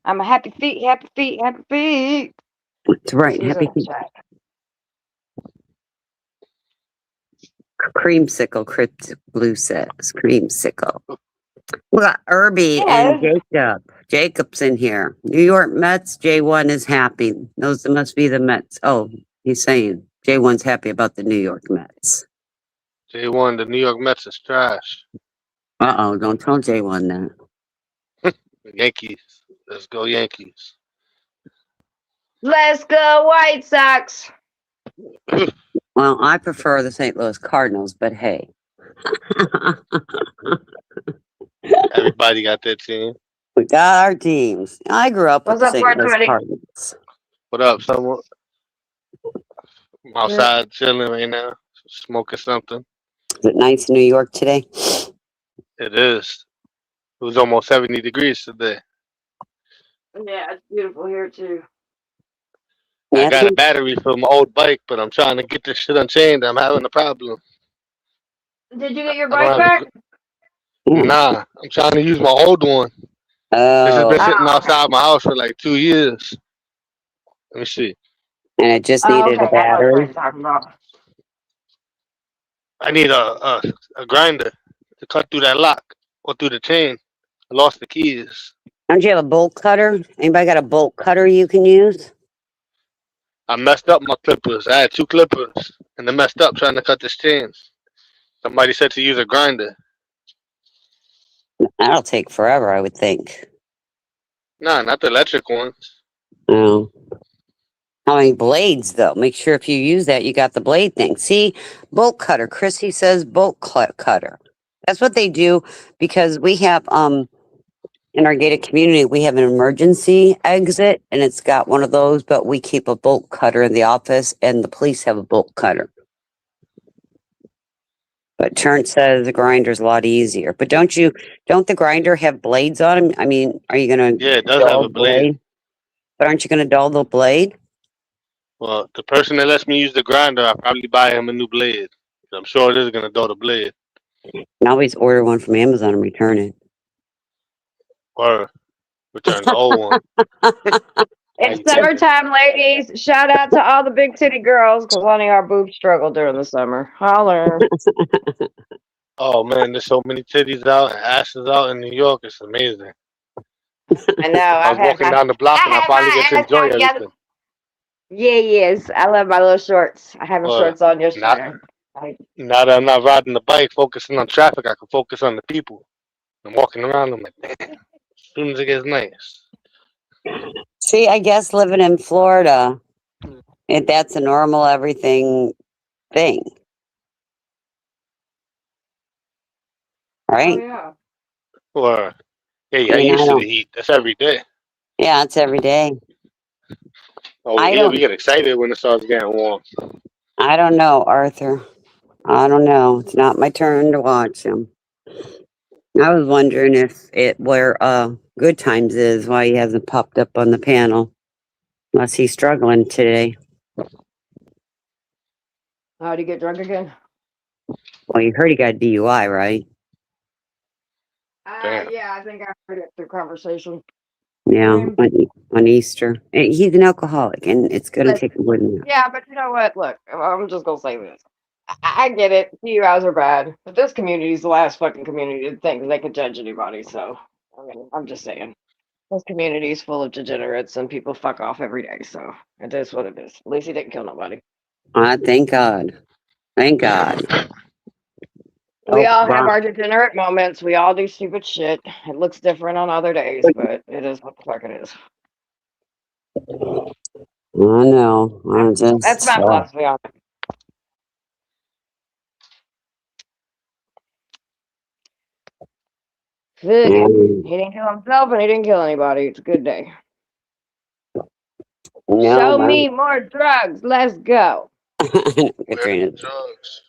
I'm a happy feet, happy feet, happy feet. That's right. She's in Happy the chat. creamsicle. Crypt Blue says creamsicle. We got Irby and Yeah, Jacob. Jacob's in here. New York Mets. J1 is happy. Those must be the Mets. Oh, he's saying J1's happy about the New York Mets. J1, the New York Mets is trash. Uh-oh, don't tell J1 that. The Yankees. Let's go Yankees. let's go White Sox. Well, I prefer the St. Louis Cardinals, but hey. Everybody got their team. We got our teams. I grew up with What's the up, St. Louis 420? Cardinals. What up, someone? I'm Good. outside chilling right now, smoking something. Is it nice in New York today? It is. It was almost 70 degrees today. Yeah, it's beautiful here too. I Yeah, got a battery for my old bike, but I'm trying to get this shit unchained. I'm having a problem. Did you get your I don't bike have the. back? yeah. Nah, I'm trying to use my old one. This has been Oh, sitting Oh, okay. outside my house for like 2 years. Let me see. and it just Oh, needed okay. a I know what battery. you're talking about. I need a grinder to cut through that lock or through the chain. I lost the keys. Don't you have a bolt cutter? Anybody got a bolt cutter you can use? I messed up my clippers. I had two clippers, and they messed up trying to cut this chain. Somebody said to use a grinder. That'll take forever, I would think. Nah, not the electric ones. Oh. How many blades, though? Make sure if you use that, you got the blade thing. See, bolt cutter. Chrissy says cutter. That's what they do because we have in our gated community we have an emergency exit and it's got one of those, but we keep a bolt cutter in the office and the police have a bolt cutter. But Trent says the grinder's a lot easier. But don't the grinder have blades on them? I mean, are you gonna Yeah, it does have dull a the blade. blade? But aren't you gonna dull the blade? Well, the person that lets me use the grinder, I'll probably buy him a new blade. I'm sure it is gonna dull the blade. And always order one from Amazon and return it. Or return the old one. How It's you thinking? summertime, ladies. Shout out to all the big titty girls because honey, our boobs struggle during the summer. Holler. Oh man, there's so many titties out and asses out in New York. It's amazing. I know. I was walking down the I block and I had finally get to my ass enjoy out the other. everything. Yeah, yes. I love my little shorts. I had my Or shorts on not yesterday. I, now that I'm not riding the bike, focusing on traffic, I can focus on the people. I'm walking around. I'm like, damn. As soon as it gets nice. See, I guess living in Florida, that's a normal everything thing, oh right? yeah. Or hey, I I mean, I used to the don't. heat. That's every day. Yeah, it's every day. Over I here, we don't. get excited when it starts getting warm. I don't know, Arthur. I don't know. It's not my turn to watch him. I was wondering if it where Good Times is, why he hasn't popped up on the panel, unless he's struggling today. How'd you get drunk again? Well, you heard he got DUI, right? Damn. Yeah, I think I heard it through conversation. I Yeah, mean, on Easter. And he's an alcoholic, and it's going to listen, take more than that. yeah, but you know what? Look, I'm just gonna say this. I get it. PUIs are bad, but this community is the last fucking community to think they can judge anybody. So, I mean, I'm just saying. This community is full of degenerates and people fuck off every day. So, it is what it is. At least he didn't kill nobody. Thank God. Thank God. We Oh, all have wow. our degenerate moments. We all do stupid shit. It looks different on other days, but it is what the fuck it is. I know. I'm That's just, my philosophy on it. Ugh. mm, He didn't kill himself and he didn't kill anybody. It's a good day. no, Show me more drugs. Let's go. Where the Katrina. drugs?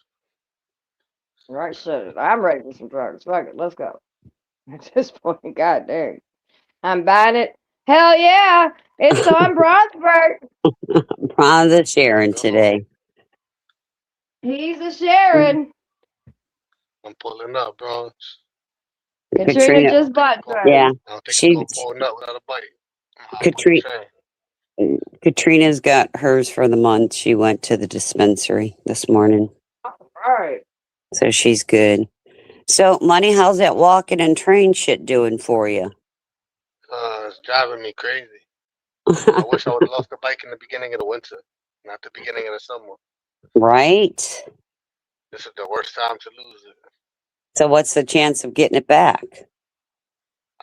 Right, shit. I'm ready for some drugs. Fuck it. Let's go. At this point, god dang. I'm buying it. Hell yeah. It's on Bronzberg. Prom the Let's Sharon go. today. He's a Sharon. I'm pulling up, bro. Katrina Katrina, just bought Go. yeah, drugs. I don't think I'm she, gonna pull up without a bite. I'm gonna hop on the Katrina, train. Katrina's got hers for the month. She went to the dispensary this morning, All right. so she's good. So, Money, how's that walking and train shit doing for you? It's driving me crazy. I wish I would have lost the bike in the beginning of the winter, not the beginning of the summer. Right? This is the worst time to lose it. So, what's the chance of getting it back?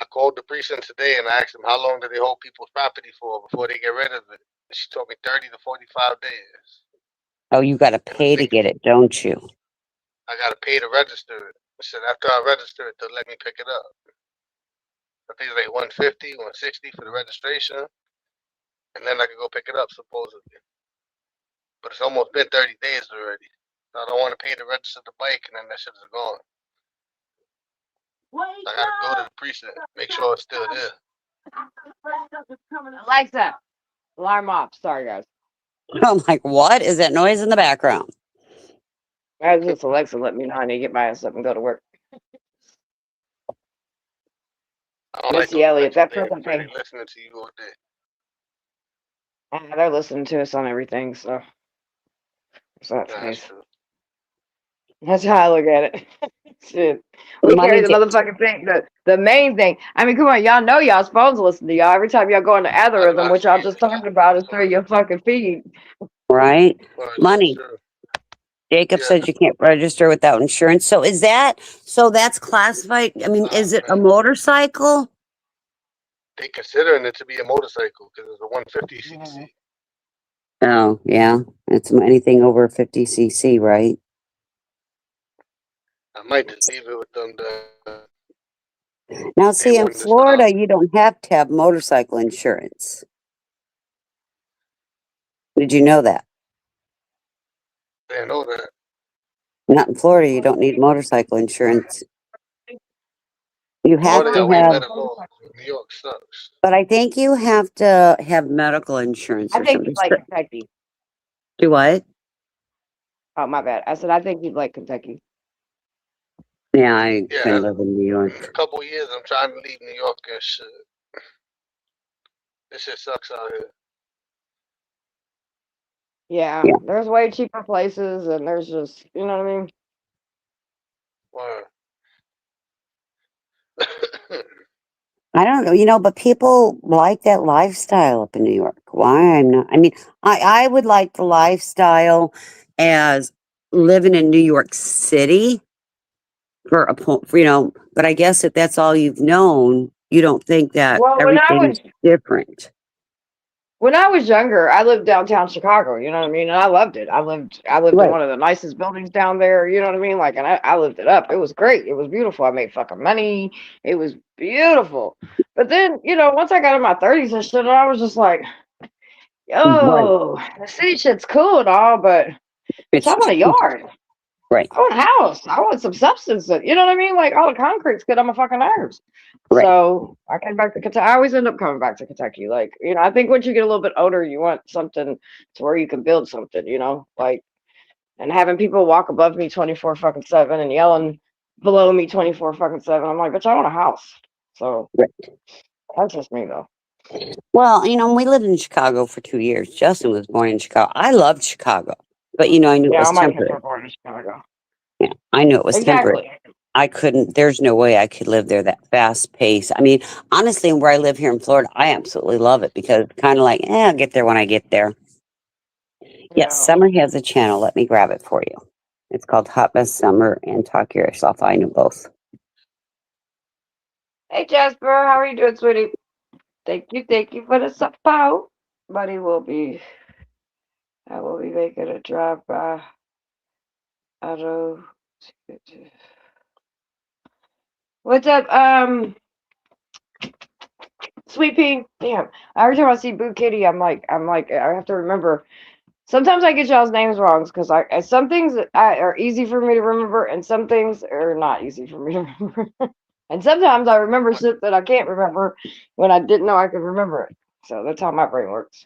I called the precinct today and I asked them how long do they hold people's property for before they get rid of it. She told me 30 to 45 days. Oh, you got to And I pay to think get it, don't you? I gotta pay to register it. I said after I register it, they'll let me pick it up. I think it's like 150, 160 for the registration. and then I could go pick it up supposedly. But it's almost been 30 days already. So I don't want to pay to register the bike, and then that shit is gone. I gotta go to the precinct, make sure it's still there. Alexa, alarm off. Sorry, guys. I'm like, what is that noise in the background? That's just Alexa let me know I need to get my ass up and go to work. I don't like Missy those Elliott, that electric things, freaking man. thing. They listening to you all day. They're listening to us on everything, so that's Yeah, that's nice. true. That's how I look at it. Shit. We carry the motherfucking thing, the main thing. I mean, come on, y'all know y'all's phones listen to y'all. Every time y'all go on the algorithm, which y'all just talking about is through your fucking feed. Right? Well, that's Money. true. Jacob Yeah. said you can't register without insurance. So that's classified? I mean, is it a motorcycle? They considering it to be a motorcycle because it's a 150cc. Oh, yeah. It's anything over 50cc, right? I might just leave it with them. Now, see, in wanted to Florida, stop. you don't have to have motorcycle insurance. Did you know that? They know that. Not in Florida, you don't need motorcycle insurance. You have Florida to got way have, better laws. New York sucks. but I think you have to have medical insurance I or think something. you'd like Kentucky. Do what? Oh, my bad. I said I think you'd like Kentucky. Yeah, I Yeah, couldn't live in New in a York. couple of years, I'm trying to leave New York and shit. This shit sucks out here. Yeah, Yeah. there's way cheaper places, and there's just, you know what I mean? Word. I don't know, but people like that lifestyle up in New York. Why I'm not, I mean, I would like the lifestyle as living in New York City but I guess if that's all you've known, you don't think that Well, everything's different. when I was younger, I lived downtown Chicago, you know what I mean? And I loved it. I lived in Right. one of the nicest buildings down there, you know what I mean? Like, and I lived it up. It was great. It was beautiful. I made fucking money. It was beautiful. But then, once I got in my 30s and shit, I was just like, Right. yo, the city shit's cool and all, but bitch, It's I want a yard. right. I want a house. I want some substance. You know what I mean? Like, all the concrete's good on my fucking nerves. Right. So I came back to Kentucky. I always end up coming back to Kentucky. Like, I think once you get a little bit older, you want something to where you can build something, like, and having people walk above me 24 fucking 7 and yelling below me 24 fucking 7. I'm like, bitch, I want a house. So Right. that's just me though. Well, we lived in Chicago for 2 years. Justin was born in Chicago. I loved Chicago, but I knew it Yeah, was all my kids temporary. were born in Chicago. Yeah, I knew it was temporary. Exactly. I couldn't, there's no way I could live there that fast pace. I mean, honestly, where I live here in Florida, I absolutely love it because kind of like, I'll get there when I get there. Yes, Summer has a channel. Let me grab it for you. It's called Hot Mess Summer and Talk Yourself. I know both. Hey Jasper, how are you doing, sweetie? Thank you for the support. Buddy I will be making a drive by auto. What's up, Sweet Pea? Damn. Every time I see Boo Kitty, I have to remember. Sometimes I get y'all's names wrong because some things are easy for me to remember, and some things are not easy for me to remember. And sometimes I remember shit that I can't remember when I didn't know I could remember it. So that's how my brain works.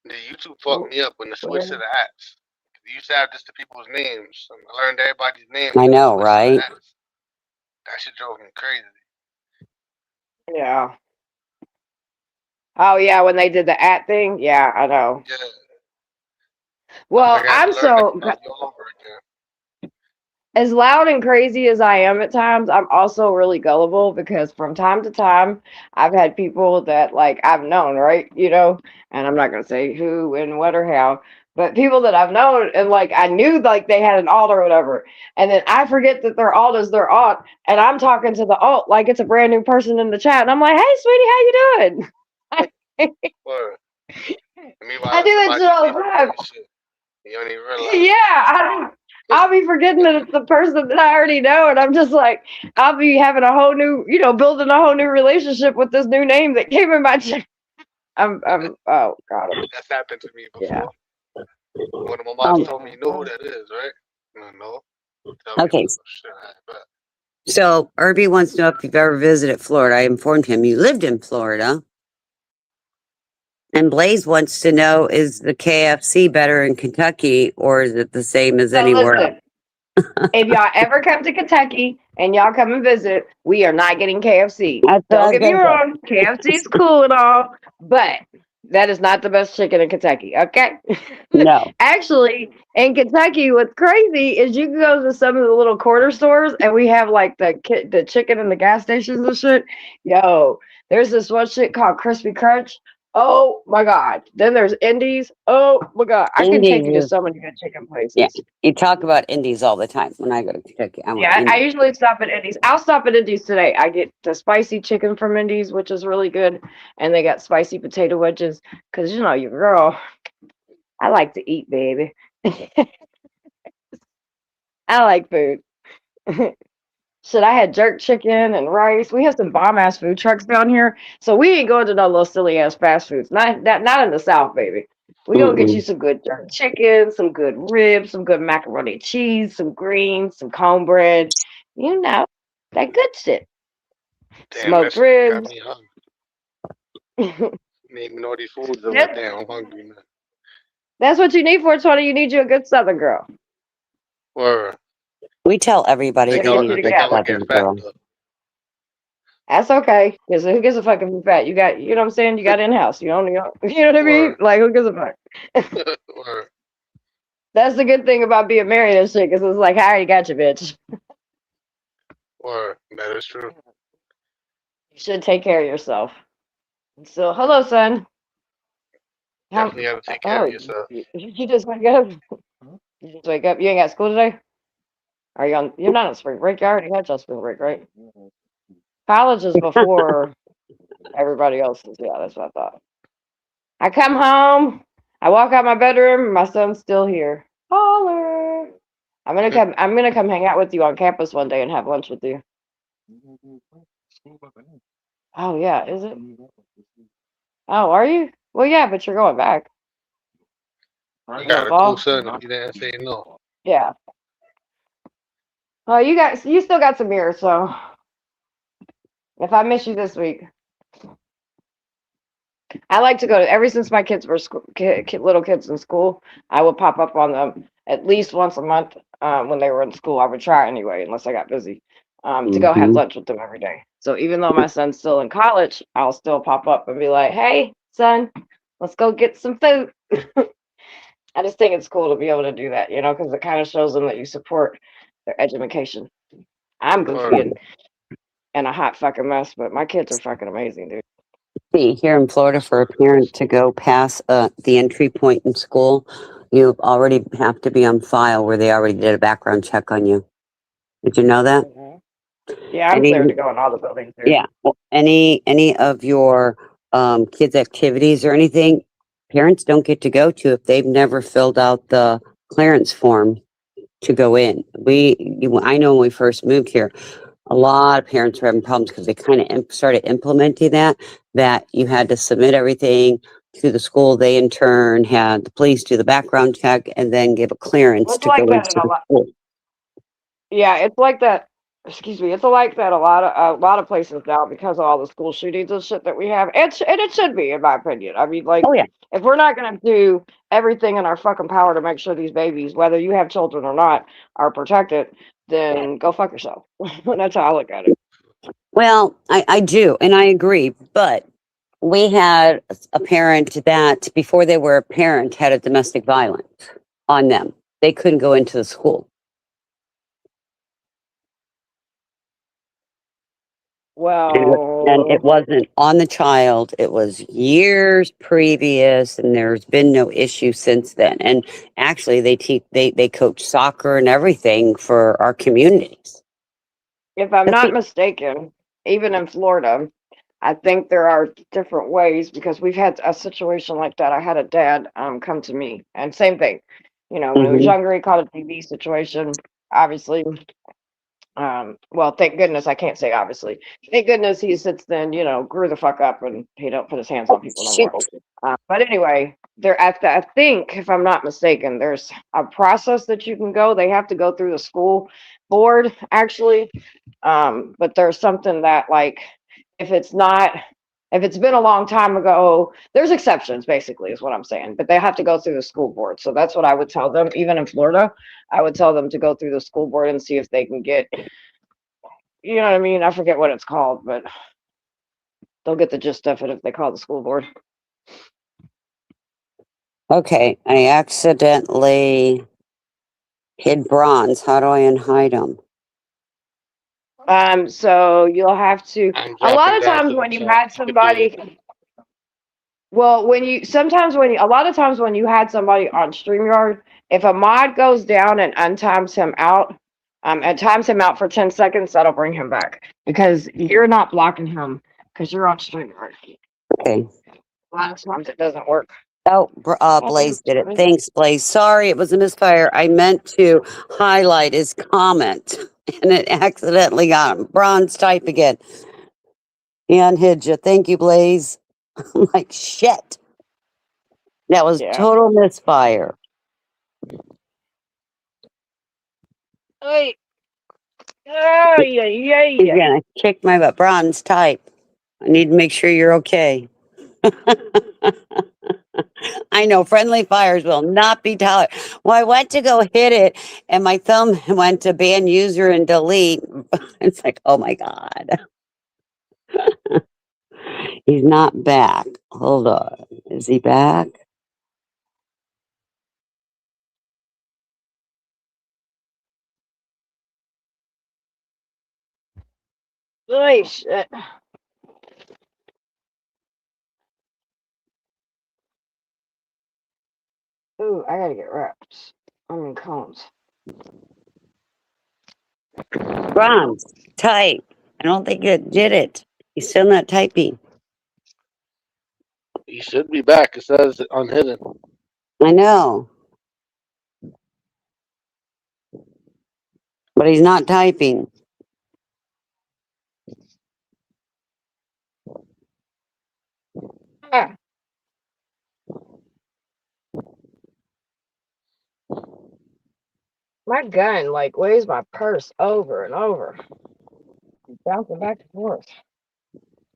The YouTube fucked me up when the switch to the apps. They used to have just the people's names. I learned everybody's names. I know, right? That shit drove me crazy. Yeah. Oh yeah, when they did the at thing, yeah, I know. Yeah. Well, I'm so all over again. As loud and crazy as I am at times, I'm also really gullible because from time to time, I've had people that like I've known, right? And I'm not gonna say who and what or how, but people that I've known and like I knew like they had an alt or whatever, and then I forget that their alt is their alt, and I'm talking to the alt like it's a brand new person in the chat, and I'm like, "Hey, sweetie, how you doing?" I do that shit all the time. You don't even realize. Yeah, I'll be forgetting that it's the person that I already know, and I'm just like, I'll be having a whole new, building a whole new relationship with this new name that came in my chat. Oh, got him. That's happened to me Yeah. before. One of my moms Um, told me, "You know who that is, right?" No. Tell me okay, who. Shit, I bet. so Irby wants to know if you've ever visited Florida. I informed him you lived in Florida. And Blaze wants to know, is the KFC better in Kentucky or is it the same as So anywhere else? listen, if y'all ever come to Kentucky and y'all come and visit, we are not getting KFC. That's what I Don't was get me going to say. wrong, KFC is cool and all, but that is not the best chicken in Kentucky, okay? No. Actually, in Kentucky, what's crazy is you can go to some of the little quarter stores and we have like the chicken in the gas stations and shit. Yo, there's this one shit called Crispy Crunch. Oh my god. Then there's Indies. Oh my god. I can take Indies you to is, so many good chicken yeah. places. You talk about Indies all the time. When I go to Kentucky, I want Yeah, I Indies. usually stop at Indies. I'll stop at Indies today. I get the spicy chicken from Indies, which is really good, and they got spicy potato wedges. Cause you know your girl, I like to eat, baby. I like food. Shit, I had jerk chicken and rice. We have some bomb ass food trucks down here, so we ain't going to no little silly ass fast foods. Not in the South, baby. We gonna get you Mm-mm. some good jerk chicken, some good ribs, some good macaroni and cheese, some greens, some cornbread. You know that good shit. Damn, that Smoked shit done got ribs. me hungry. Naming all these foods, I'm like, That, damn, I'm hungry now. that's what you need for 20. You need you a good Southern girl. Word. We tell everybody That they gets need you a good Think I together. would get Southern fat girl. though. That's okay. Because who gives a fuck if you're fat? You got, you know what I'm saying? You got in house. You only, you know what I mean? Word. Like, who gives a fuck? Word. That's the good thing about being married and shit. Because it's like, I already got you, bitch. Word. That is true. You should take care of yourself. So, hello, son. Definitely have to take care of Oh, yourself. you just wake up? You just wake up? You ain't got school today? Are you on? You're not on spring break. You already had your spring break, right? College is before everybody else's. Yeah, that's what I thought. I come home, I walk out my bedroom, my son's still here. Holler. I'm gonna come hang out with you on campus one day and have lunch with you. Oh yeah, is it? Oh, are you? Well yeah, but you're going back You in the got a cool fall. son if you didn't say no. Yeah. Oh, you still got some years, so if I miss you this week, I like to go to ever since my kids were little kids in school, I would pop up on them at least once a month. When they were in school, I would try anyway, unless I got busy, to go have Mm-hmm. lunch with them every day. So even though my son's still in college, I'll still pop up and be like, "Hey, son, let's go get some food." I just think it's cool to be able to do that, because it kind of shows them that you support their education. I'm goofy Word. and a hot fucking mess, but my kids are fucking amazing, dude. See, here in Florida, That's for a good. parent to go past the entry point in school, you already have to be on file where they already did a background check on you. Did you know that? Mhm. Yeah, I'm Any, cleared to go in all the buildings here. yeah, well, any of your kids' activities or anything, parents don't get to go to if they've never filled out the clearance form to go in. I know when we first moved here, a lot of parents were having problems because they kind of started implementing that you had to submit everything to the school. They in turn had the police do the background check and then give a clearance It's to go like that in into a the lot. school. Yeah, it's like that. Excuse me. It's like that a lot of places now because of all the school shootings and shit that we have. And it should be, in my opinion. I mean, like, Oh yeah. if we're not gonna do everything in our fucking power to make sure these babies, whether you have children or not, are protected, then go fuck yourself. That's how I look at it. Well, I do, and I agree, but we had a parent that before they were a parent had a domestic violence on them. They couldn't go into the school. And it Well, wasn't on the child. It was years previous, and there's been no issue since then. And actually, they coach soccer and everything for our communities. if I'm That's not the, mistaken, even in Florida, I think there are different ways because we've had a situation like that. I had a dad come to me, and same thing. When he was hmm younger, he caught a TV situation. Obviously, Well, thank goodness I can't say obviously. Thank goodness he sits then, grew the fuck up and he don't put his hands on people no Shit. more. But anyway, I think if I'm not mistaken, there's a process that you can go. They have to go through the school board actually. But there's something that like if it's not if it's been a long time ago, there's exceptions basically is what I'm saying, but they have to go through the school board. So that's what I would tell them. Even in Florida, I would tell them to go through the school board and see if they can get, you know what I mean? I forget what it's called, but they'll get the gist of it if they call the school board. Okay, I accidentally hid bronze. How do I unhide him? So you'll have to I'm a lot dropping of down times to the when you chat. had You could do it. somebody well, a lot of times when you had somebody on StreamYard, if a mod goes down and untimes him out, and times him out for 10 seconds, that'll bring him back because you're not blocking him because you're on StreamYard. Okay. A lot of times it doesn't work. Oh, Blaze did it. Thanks, Blaze. Sorry, it was a misfire. I meant to highlight his comment, and it accidentally got bronze type again. He unhid you. Thank you, Blaze. I'm like, shit. That was Yeah. total misfire. Hey. Yeah, yeah, yeah, He's yeah. gonna kick my butt. Bronze type. I need to make sure you're okay. I know friendly fires will not be tolerated. Well, I went to go hit it, and my thumb went to ban user and delete. It's like, oh my god, he's not back. Hold on, is he back? Hey, shit. Ooh, I gotta get wraps. I mean, cones. Bronze type. I don't think it did it. He's still not typing. You should be back. It says unhidden. I know, but he's not typing. Ah, my gun, like, weighs my purse over and over. Bouncing back and forth.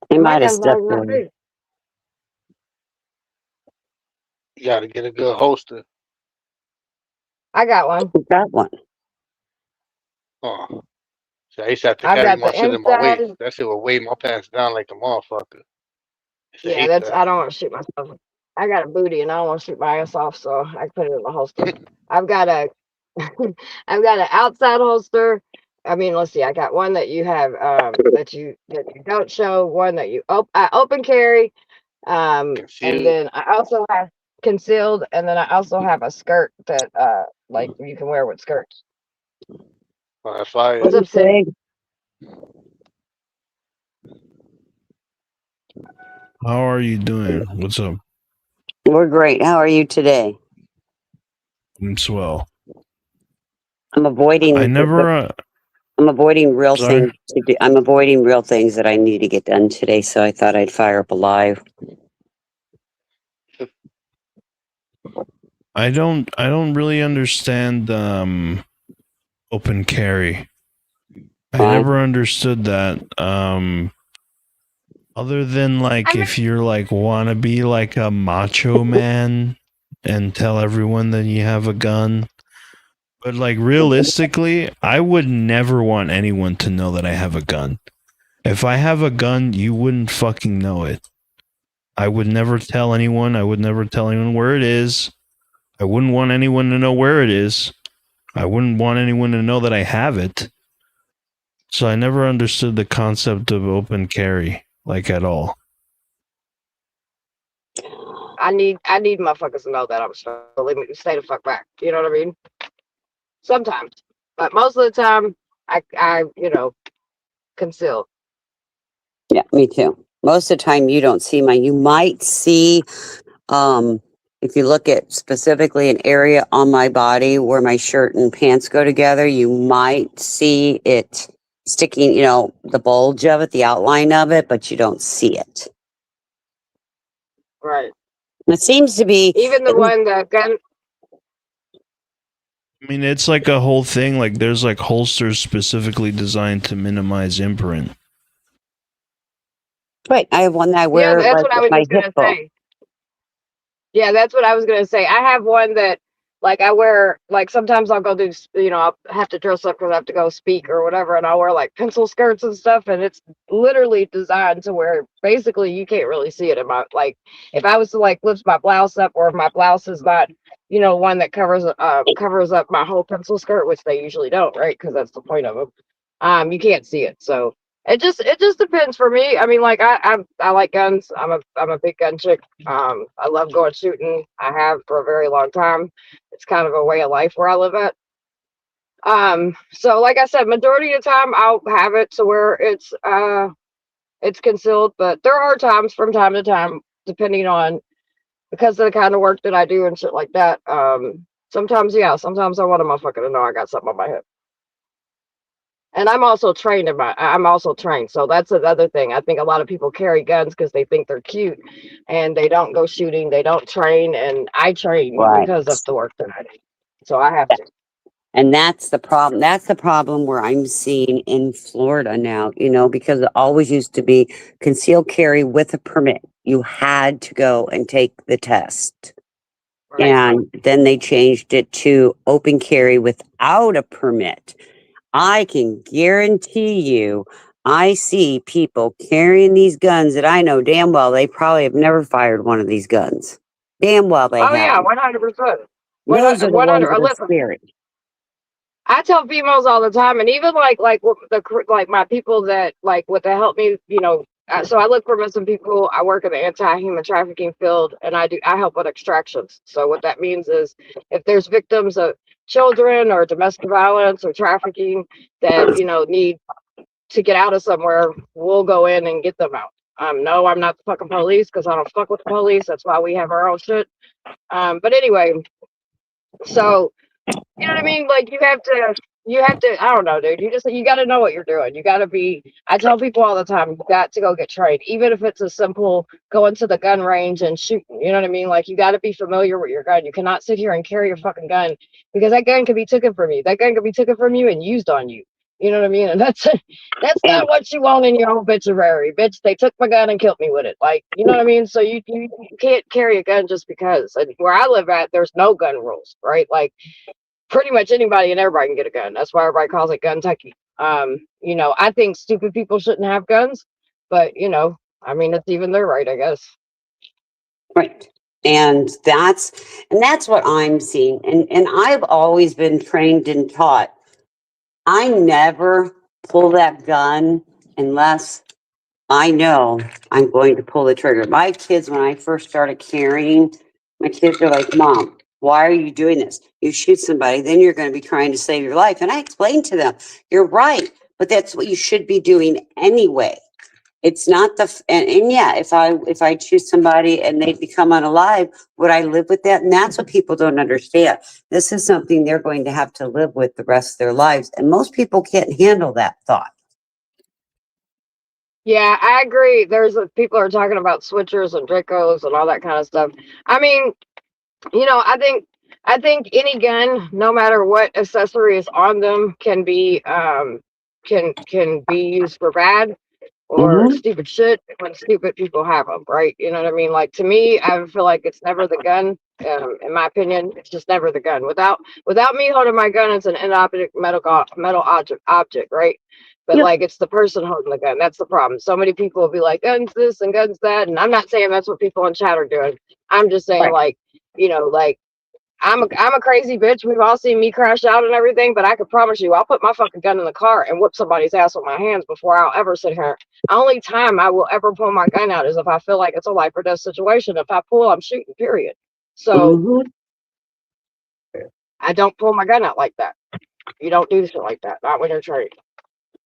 He And my might have gun's not stepped even that in. big. You got to get a good holster. I got one. He got one. Oh, so I used to have to I've carry got my the shit in my waist. inside. That shit would weigh my pants down like a motherfucker. I used to Yeah, hate that's. that. I don't want to shoot myself. I got a booty and I don't want to shoot my ass off, so I can put it in the holster. I've got a, I've got an outside holster. I mean, let's see. I got one that you have, that you don't show. One that I open carry. And Concealed. then I also have concealed, and then I also have a skirt that like you can wear with skirts. Oh, that's fire. What's up, Sid? Big. How are you doing? What's up? We're great. How are you today? I'm swell. I'm avoiding. I never. I'm avoiding real Sorry. things. I'm avoiding real things that I need to get done today. So I thought I'd fire up a live. I don't. I don't really understand. Open carry. I Why? never understood that. Other than like if you're like wanna be like a macho man and tell everyone that you have a gun. But like realistically, I would never want anyone to know that I have a gun. If I have a gun, you wouldn't fucking know it. I would never tell anyone. I would never tell anyone where it is. I wouldn't want anyone to know where it is. I wouldn't want anyone to know that I have it. So I never understood the concept of open carry, like at all. I need motherfuckers to know that I'm strong. Let me stay the fuck back. You know what I mean? Sometimes, but most of the time, I conceal. Yeah, me too. Most of the time, you don't see mine. You might see If you look at specifically an area on my body where my shirt and pants go together, you might see it sticking, the bulge of it, the outline of it, but you don't see it. Right. It seems to be Even the one that gun. I mean, it's like a whole thing. Like, there's like holsters specifically designed to minimize imprint. right. I have one that I Yeah, wear that's like what I at was my just hip gonna bone. say. Yeah, that's what I was gonna say. I have one that, like, I wear, like, sometimes I'll go do, I'll have to dress up because I have to go speak or whatever, and I'll wear like pencil skirts and stuff, and it's literally designed to where basically you can't really see it in my, like, if I was to like lift my blouse up, or if my blouse is not, one that covers up my whole pencil skirt, which they usually don't, right? Because that's the point of them. You can't see it, so. It just depends for me. I mean, like I like guns. I'm a big gun chick. I love going shooting. I have for a very long time. It's kind of a way of life where I live at. So like I said, majority of the time I'll have it to where it's concealed, but there are times from time to time, depending on, because of the kind of work that I do and shit like that. Sometimes sometimes I want a motherfucker to know I got something on my hip. And I'm also trained. So that's another thing. I think a lot of people carry guns because they think they're cute and they don't go shooting, they don't train, and I train Right. because of the work that I do. So I have to. And that's the problem. That's the problem where I'm seeing in Florida now, because it always used to be concealed carry with a permit. You had to go and take the test. Right. And then they changed it to open carry without a permit. I can guarantee you, I see people carrying these guns that I know damn well they probably have never fired one of these guns. Damn well they Oh yeah, haven't. 100%. Those are the ones 100. that are Listen, scary. I tell females all the time, and even like my people that like what to help me, so I look for missing people. I work in the anti-human trafficking field, and I help with extractions. So what that means is if there's victims of children or domestic violence or trafficking that need to get out of somewhere, we'll go in and get them out. No, I'm not the fucking police because I don't fuck with the police. That's why we have our own shit. But anyway, so you know what I mean? Like you have to, I don't know, dude. You got to know what you're doing. You got to be, I tell people all the time, you got to go get trained, even if it's a simple going to the gun range and shooting. You know what I mean? Like you got to be familiar with your gun. You cannot sit here and carry your fucking gun because that gun could be taken from you. That gun could be taken from you and used on you. You know what I mean? And that's And not what you want in your obituary, bitch. They took my gun and killed me with it. Like, you know what I mean? So you can't carry a gun just because. And where I live at, there's no gun rules, right? Like pretty much anybody and everybody can get a gun. That's why everybody calls it Kentucky. I think stupid people shouldn't have guns, but I mean, it's even their right, I guess. right. And that's what I'm seeing. And I've always been trained and taught. I never pull that gun unless I know I'm going to pull the trigger. My kids, when I first started carrying, my kids are like, Mom, why are you doing this? You shoot somebody, then you're going to be trying to save your life. And I explained to them, you're right, but that's what you should be doing anyway. It's not and yeah, if I choose somebody and they become unalive, would I live with that? And that's what people don't understand. This is something they're going to have to live with the rest of their lives. And most people can't handle that thought. Yeah, I agree. People are talking about switchers and Dracos and all that kind of stuff. I mean, I think any gun, no matter what accessory is on them, can be used for bad or Mm-hmm. stupid shit when stupid people have them, right? You know what I mean? Like to me, I feel like it's never the gun. In my opinion, it's just never the gun. Without me holding my gun, it's an inanimate metal object, right? But Yep. like it's the person holding the gun. That's the problem. So many people will be like guns this and guns that, and I'm not saying that's what people in chat are doing. I'm just saying Right. like I'm a crazy bitch. We've all seen me crash out and everything, but I can promise you, I'll put my fucking gun in the car and whip somebody's ass with my hands before I'll ever sit here. Only time I will ever pull my gun out is if I feel like it's a life or death situation. If I pull, I'm shooting. Period. So Mm-hmm. I don't pull my gun out like that. You don't do shit like that. Not when you're trained.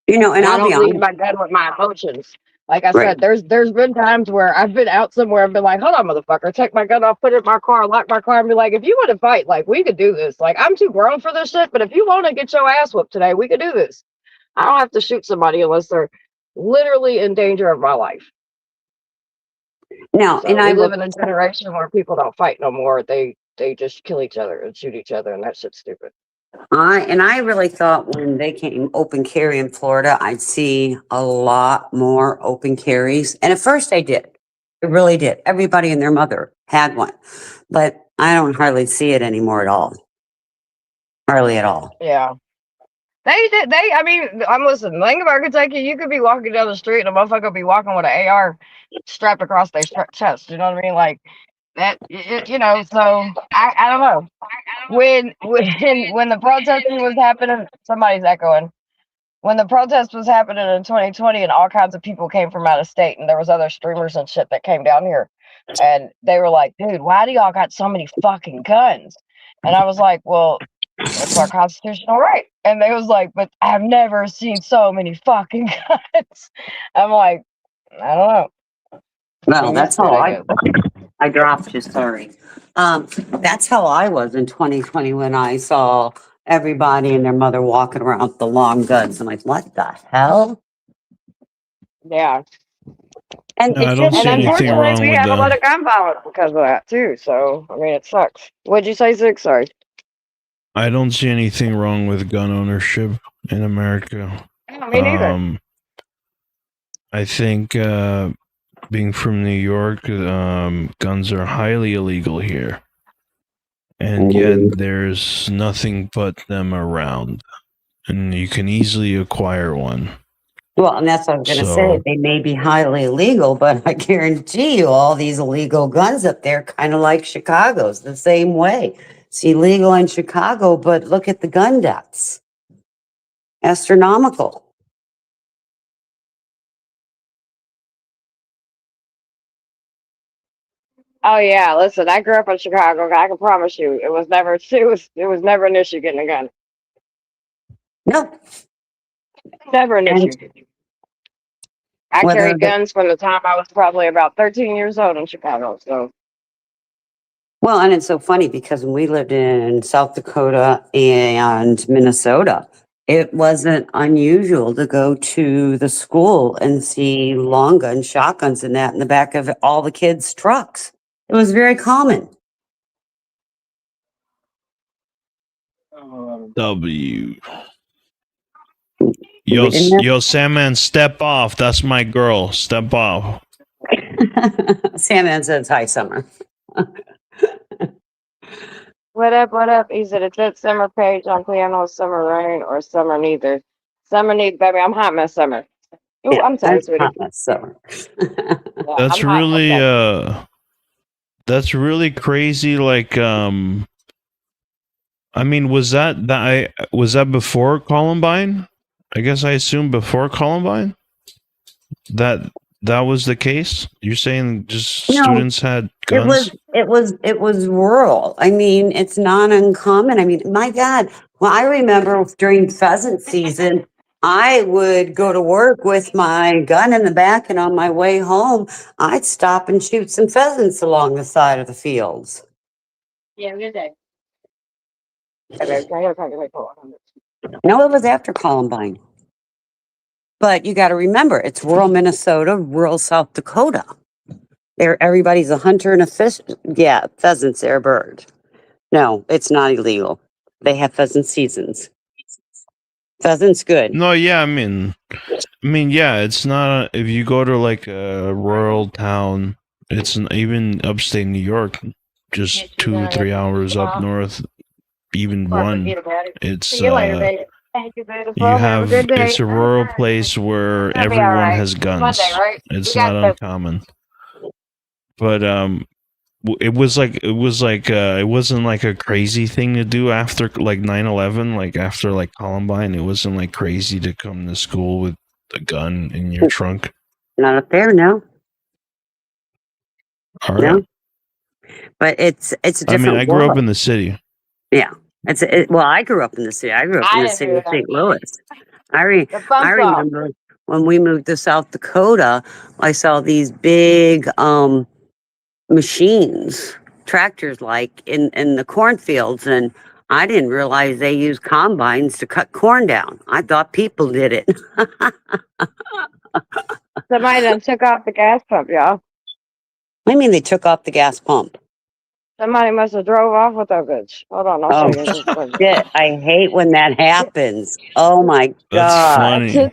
And And I I'll be don't leave honest. my gun with my emotions. Like I Right. said, there's been times where I've been out somewhere and been like, hold on, motherfucker, take my gun off, put it in my car, lock my car, and be like, if you want to fight, like we could do this. Like I'm too grown for this shit, but if you want to get your ass whooped today, we could do this. I don't have to shoot somebody unless they're literally in danger of my life. Now, and So I we live will in a generation where people don't fight no more. They just kill each other and shoot each other, and that shit's stupid. I really thought when they came open carry in Florida, I'd see a lot more open carries. And at first I did. I really did. Everybody and their mother had one. But I don't hardly see it anymore at all. Hardly at all. Yeah. I mean, I'm listening. The thing about Kentucky, you could be walking down the street and a motherfucker will be walking with an AR strapped across their chest. You know what I mean? Like that, you know. So I don't know. When the protesting was happening, somebody's echoing. When the protest was happening in 2020, and all kinds of people came from out of state, and there was other streamers and shit that came down here, and they were like, "Dude, why do y'all got so many fucking guns?" And I was like, "Well, it's our constitutional right." And they was like, "But I've never seen so many fucking guns." I'm like, I don't know. Well, You that's missed it, how I guess. I dropped you, sorry. That's how I was in 2020 when I saw everybody and their mother walking around with the long guns. I'm like, what the hell? Yeah. And I it don't shouldn't And see be that anything way. unfortunately, wrong we with have a lot that. of gun violence because of that too. So I mean, it sucks. What'd you say, Zig? Sorry. I don't see anything wrong with gun ownership in America. No, me neither. I think being from New York, guns are highly illegal here, and yet there's nothing but them around, and you can easily acquire one. Well, and that's what I'm going to say. So They may be highly illegal, but I guarantee you all these illegal guns up there, kind of like Chicago's the same way. It's illegal in Chicago, but look at the gun deaths. Astronomical. Oh yeah, listen, I grew up in Chicago. I can promise you, it was never an issue getting a gun. No. Never an And issue. I whether carried the, guns from the time I was probably about 13 years old in Chicago. So well, and it's so funny because when we lived in South Dakota and Minnesota, it wasn't unusual to go to the school and see long guns, shotguns, and that in the back of all the kids' trucks. It was very common. W. We didn't Yo, Sandman, step off. That's my girl. Step off. have Sandman says hi, Summer. what up? What up? Is it a good summer page on piano, summer rain, or summer neither? Summer neither, baby. I'm hot mess summer. Oh, Yeah, I'm sorry, that's sweetie. hot mess, Summer. Yeah, That's I'm hot really mess. that's really crazy. Like I mean, was that before Columbine? I guess I assume before Columbine that was the case. You're saying just No, students had it was guns? it was rural. I mean, it's not uncommon. I mean, my God, well, I remember during pheasant season, I would go to work with my gun in the back, and on my way home, I'd stop and shoot some pheasants along the side of the fields. Yeah, good day. Okay, I gotta talk to my phone. No, it was after Columbine. But you got to remember, it's rural Minnesota, rural South Dakota. There, everybody's a hunter and a fish. Yeah, pheasants, they're a bird. No, it's not illegal. They have pheasant seasons. Pheasant's good. No, yeah, yeah, it's not. If you go to like a rural town, even upstate New York, just 2-3 hours up north, even one. It's See you later, baby. Thank you, beautiful. you Have a good day. it's a rural place where It's gonna be all everyone right. has It's Monday, guns. right? It's We got not this. uncommon. But it wasn't like a crazy thing to do after like 9/11, like after like Columbine. It wasn't like crazy to come to school with a gun in your trunk. Not up there, no. All No. right. But it's a I different mean, I grew up world. in the city. Yeah. Well, I grew up in the city. I grew up in I the didn't city do of that. St. Louis. The fun I song. remember when we moved to South Dakota, I saw these big machines, tractors like in the cornfields, and I didn't realize they used combines to cut corn down. I thought people did it. Somebody done took off the gas pump, y'all. I mean, they took off the gas pump. Somebody must have drove off with that bitch. Hold on, I'll show Oh you. Just a second. shit! I hate when that happens. Oh my That's god! funny.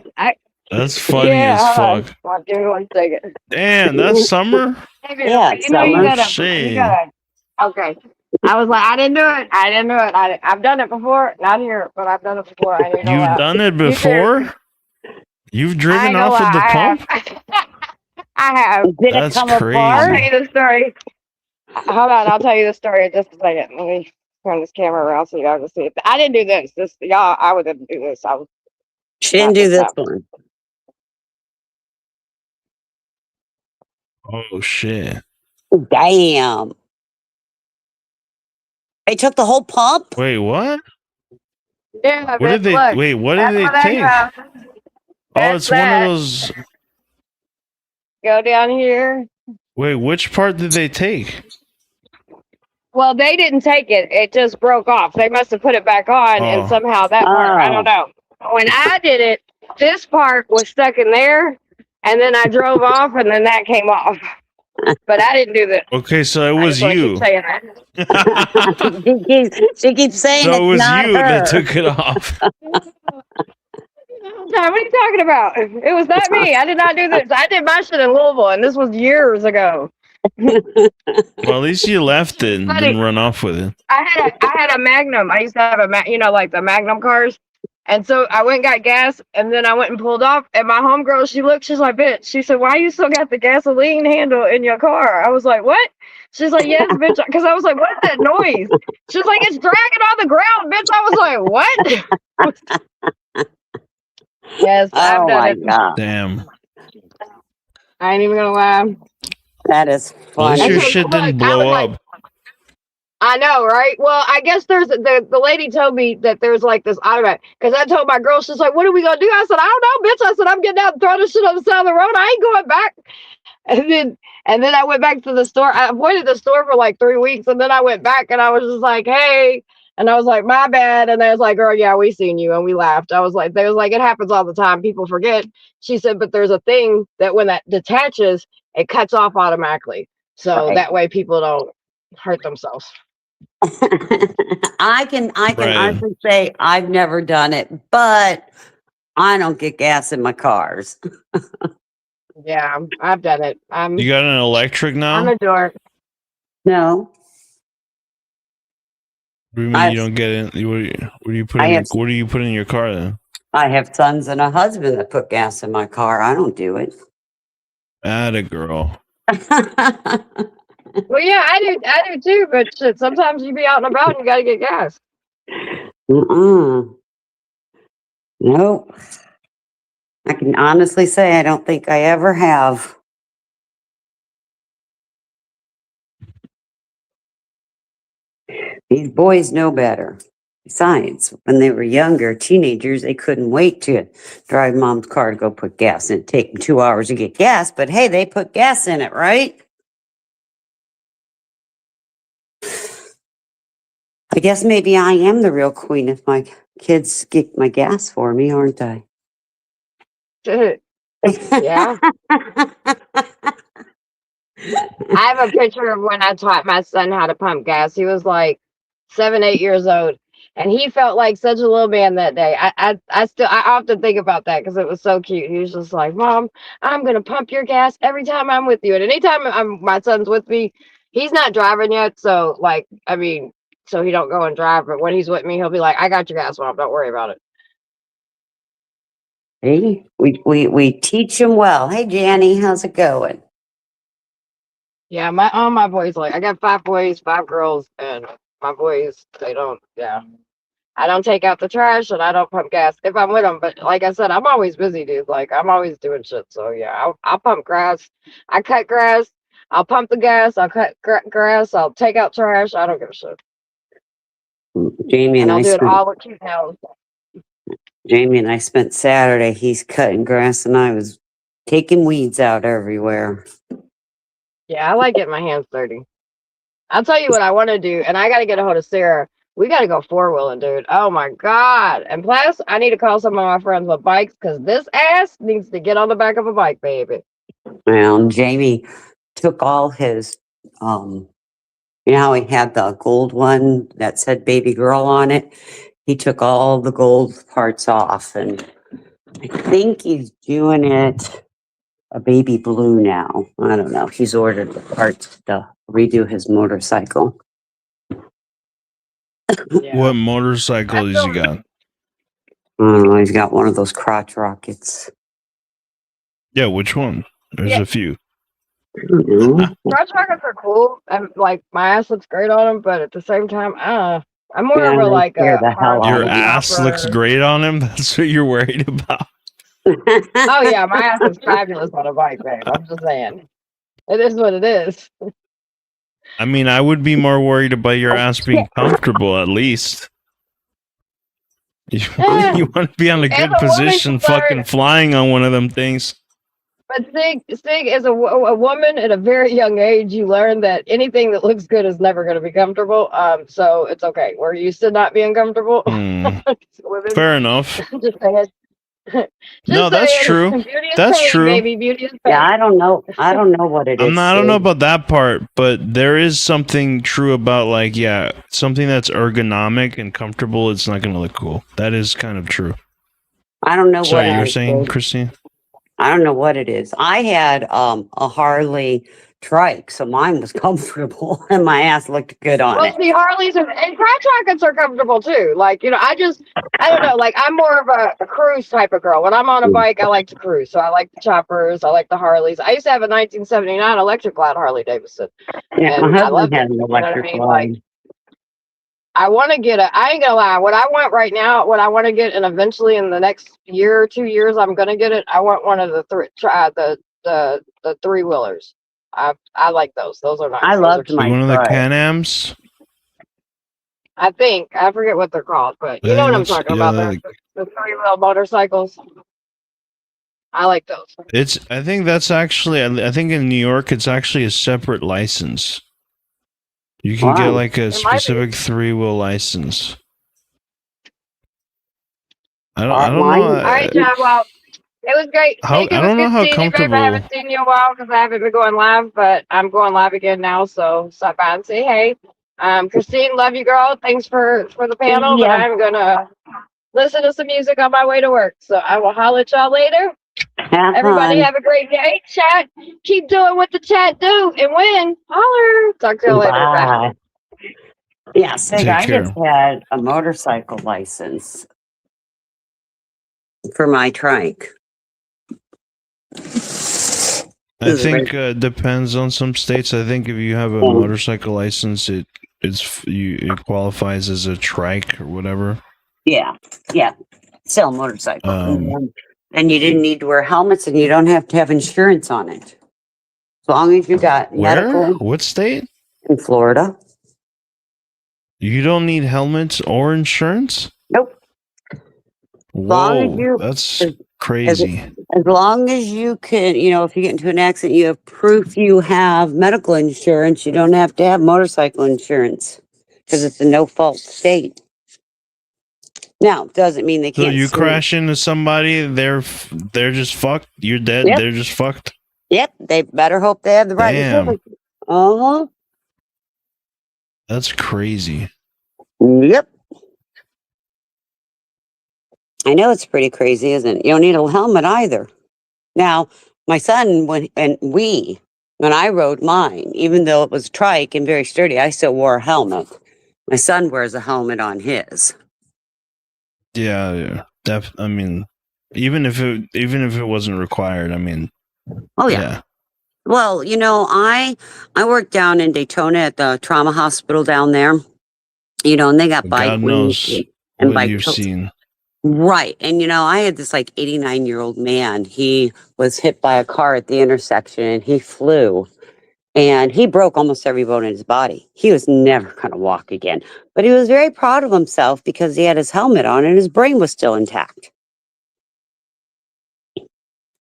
That's funny Yeah, as hold on. fuck. Well, give me 1 second. Damn, that's summer. Maybe, Yeah, you know, you summer. gotta, Shit. okay. I was like, I didn't do it. I've done it before, not here, but I've done it before. I ain't gonna You've lie. done it You did. before? You've I driven ain't gonna off with the lie. pump? I have. I have. Did it That's come I'll apart? tell crazy. you the story. Hold on, I'll tell you the story in just a second. Let me turn this camera around so y'all can see it. I didn't do this. This y'all, I wouldn't do this. I was She didn't not do this this time. one. Oh shit. Damn! They took the whole pump. Wait, what? Yeah, What did bitch, they look. wait, what did That's they what I take? got. Oh, That's it's one of that. those. Go down here. Wait, which part did they take? Well, they didn't take it. It just broke off. They must have put it back on, and Oh. somehow that part, I don't Oh, know. When I did it, this part was stuck in there, and then I drove off, and then that came off. But I didn't do this. Okay, so it I was just want to keep you. saying that. she keeps saying So it it's was not you that her. took it off. What are you talking about? It was not me. I did not do this. I did my shit in Louisville, and this was years ago. Well, at least you left it and Buddy, didn't run off with it. I had a Magnum. I used to have you know, like the Magnum cars. And so I went and got gas, and then I went and pulled off. And my homegirl, she looked, she's like, "Bitch," she said, "Why you still got the gasoline handle in your car?" I was like, "What?" She's like, "Yes, bitch," because I was like, "What's that noise?" She's like, "It's dragging on the ground, bitch." I was like, "What?" Yes, I've Oh done my it. god, Damn. I ain't even gonna lie. that is At least And funny. your so shit look, didn't I was blow like, up. I know, right? Well, I guess there's the lady told me that there's like this automatic, because I told my girl, she's like, "What are we gonna do?" I said, "I don't know, bitch." I said, "I'm getting out and throwing this shit on the side of the road. I ain't going back." And then I went back to the store. I avoided the store for like 3 weeks, and then I went back and I was just like, "Hey," and I was like, "My bad." And they was like, "Girl, yeah, we seen you," and we laughed. I was like, they was like, "It happens all the time. People forget." She said, "But there's a thing that when that detaches, it cuts off automatically, so Right. that way people don't hurt themselves." I can Right. honestly say I've never done it, but I don't get gas in my cars. Yeah, I've done it. You got an electric I'm now? a dork. No, What do you mean I you don't get it? What do you put I in your have what do you put in your car then? I have sons and a husband that put gas in my car. I don't do it. Atta girl. Well, yeah, I do too. But shit, sometimes you be out and about and you gotta get gas. Mm-mm. Nope. I can honestly say I don't think I ever have. These boys know better. Besides, when they were younger, teenagers, they couldn't wait to drive mom's car to go put gas in. It'd take them 2 hours to get gas, but hey, they put gas in it, right? I guess maybe I am the real queen if my kids get my gas for me, aren't I? Yeah. I have a picture of when I taught my son how to pump gas. He was like 7, 8 years old, and he felt like such a little man that day. I often think about that because it was so cute. He was just like, "Mom, I'm gonna pump your gas every time I'm with you." And anytime my son's with me, he's not driving yet, so like, I mean, so he don't go and drive. But when he's with me, he'll be like, "I got your gas, Mom. Don't worry about it." Hey, we teach them well. Hey, Janny, how's it going? Yeah, my boys, like, I got 5 boys, 5 girls, and my boys, they don't. Yeah. I don't take out the trash and I don't pump gas if I'm with them. But like I said, I'm always busy, dude. Like, I'm always doing shit. So yeah, I'll pump grass. I cut grass. I'll pump the gas. I'll cut grass. I'll take out trash. I don't give a shit. Jamie And and I'll I do it spent all with cute nails. Jamie and I spent Saturday. He's cutting grass, and I was taking weeds out everywhere. Yeah, I like getting my hands dirty. I'll tell you what I want to do, and I got to get a hold of Sarah. We got to go four-wheeling, dude. Oh my God. And plus, I need to call some of my friends with bikes because this ass needs to get on the back of a bike, baby. Well, Jamie took all his, you know how he had the gold one that said baby girl on it? He took all the gold parts off, and I think he's doing it a baby blue now. I don't know. He's ordered the parts to redo his motorcycle. Yeah. What motorcycle has he got? I don't know. He's got one of those crotch rockets. Yeah, which one? There's Yeah. a few. I don't know. Crotch rockets are cool, and like my ass looks great on them, but at the same time, I'm more Yeah, of a they like scare a the hell out Your of me. ass looks great on him. That's what you're worried about. Oh yeah, my ass is fabulous on a bike, babe. I'm just saying, it is what it is. I mean, I would be more worried about your ass being comfortable, at least. You, Yeah. you want to be on a As good a woman, position, you fucking learn- flying on one of them things. But Sig, as a woman at a very young age, you learn that anything that looks good is never going to be comfortable. So it's okay. We're used to not being comfortable. Women, Fair enough. just saying. Just No, that's saying. true. Beauty is That's pain, true. baby. Beauty is pain. Yeah, I don't know. I don't know what it is. I don't know Sid. about that part, but there is something true about, like, yeah, something that's ergonomic and comfortable. It's not going to look cool. That is kind of true. I don't know Sorry, what you were it saying, is. Christine? I don't know what it is. I had a Harley trike, so mine was comfortable and my ass looked good on Well, it. see, Harleys and crotch rockets are comfortable too. Like, I don't know. Like, I'm more of a cruise type of girl. When I'm on a bike, I like to cruise. So I like the choppers. I like the Harleys. I used to have a 1979 electric glide Harley Davidson. Yeah, And my I loved husband had it. an You know what I electric mean? line. Like, I want to get I ain't gonna lie. What I want right now, what I want to get, and eventually in the next year or 2 years, I'm gonna get it. I want one of the the three wheelers. I like those. Those are nice. I Those are loved cute. my One of the trike. Can-Ams? I think I forget what they're called, but you know what I'm talking about. The three-wheel motorcycles. I like those. I think that's actually, I think in New York, it's actually a separate license. You can get Wow. like a It might be. specific three-wheel license. I don't Mine- know. All right, John. Well, it was great. How- Nick, it I was don't know good how seeing you, babe. I comfortable- haven't seen you in a while because I haven't been going live, but I'm going live again now. So stop by and say hey. Christine, love you, girl. Thanks for the panel. Yeah. But I'm gonna listen to some music on my way to work. So I will holler at y'all later. Have Everybody fun. have a great day. Chat. Keep doing what the chat do and win. Holler. Talk to you later. Bye. Bye. Yeah, Sig, Take I care. just had a motorcycle license for my trike. I think depends on some states. I think if you have a motorcycle license, it qualifies as a trike or whatever. Yeah, still a motorcycle. Um, And you didn't need to wear helmets, and you don't have to have insurance on it. As long as you got Where? medical What state? in Florida. You don't need helmets or insurance? Nope. long as Whoa, you- that's as- crazy. As long as you can, if you get into an accident, you have proof you have medical insurance. You don't have to have motorcycle insurance because it's a no-fault state. Now, doesn't mean they So can't. you sue. crash into somebody, they're just fucked. You're dead. Yep. They're just fucked. Yep, they better hope they have the right Damn. insurance. Uh-huh. That's crazy. Yep. I know it's pretty crazy, isn't it? You don't need a helmet either. Now, my son, when I rode mine, even though it was trike and very sturdy, I still wore a helmet. My son wears a helmet on his. Yeah. I mean, even if it wasn't required, I mean, Oh yeah. Well, I worked down in Daytona at the trauma hospital down there. And they got bike God knows wings and what bike you've totes. seen. Right. And I had this 89-year-old man. He was hit by a car at the intersection and he flew and he broke almost every bone in his body. He was never going to walk again, but he was very proud of himself because he had his helmet on and his brain was still intact.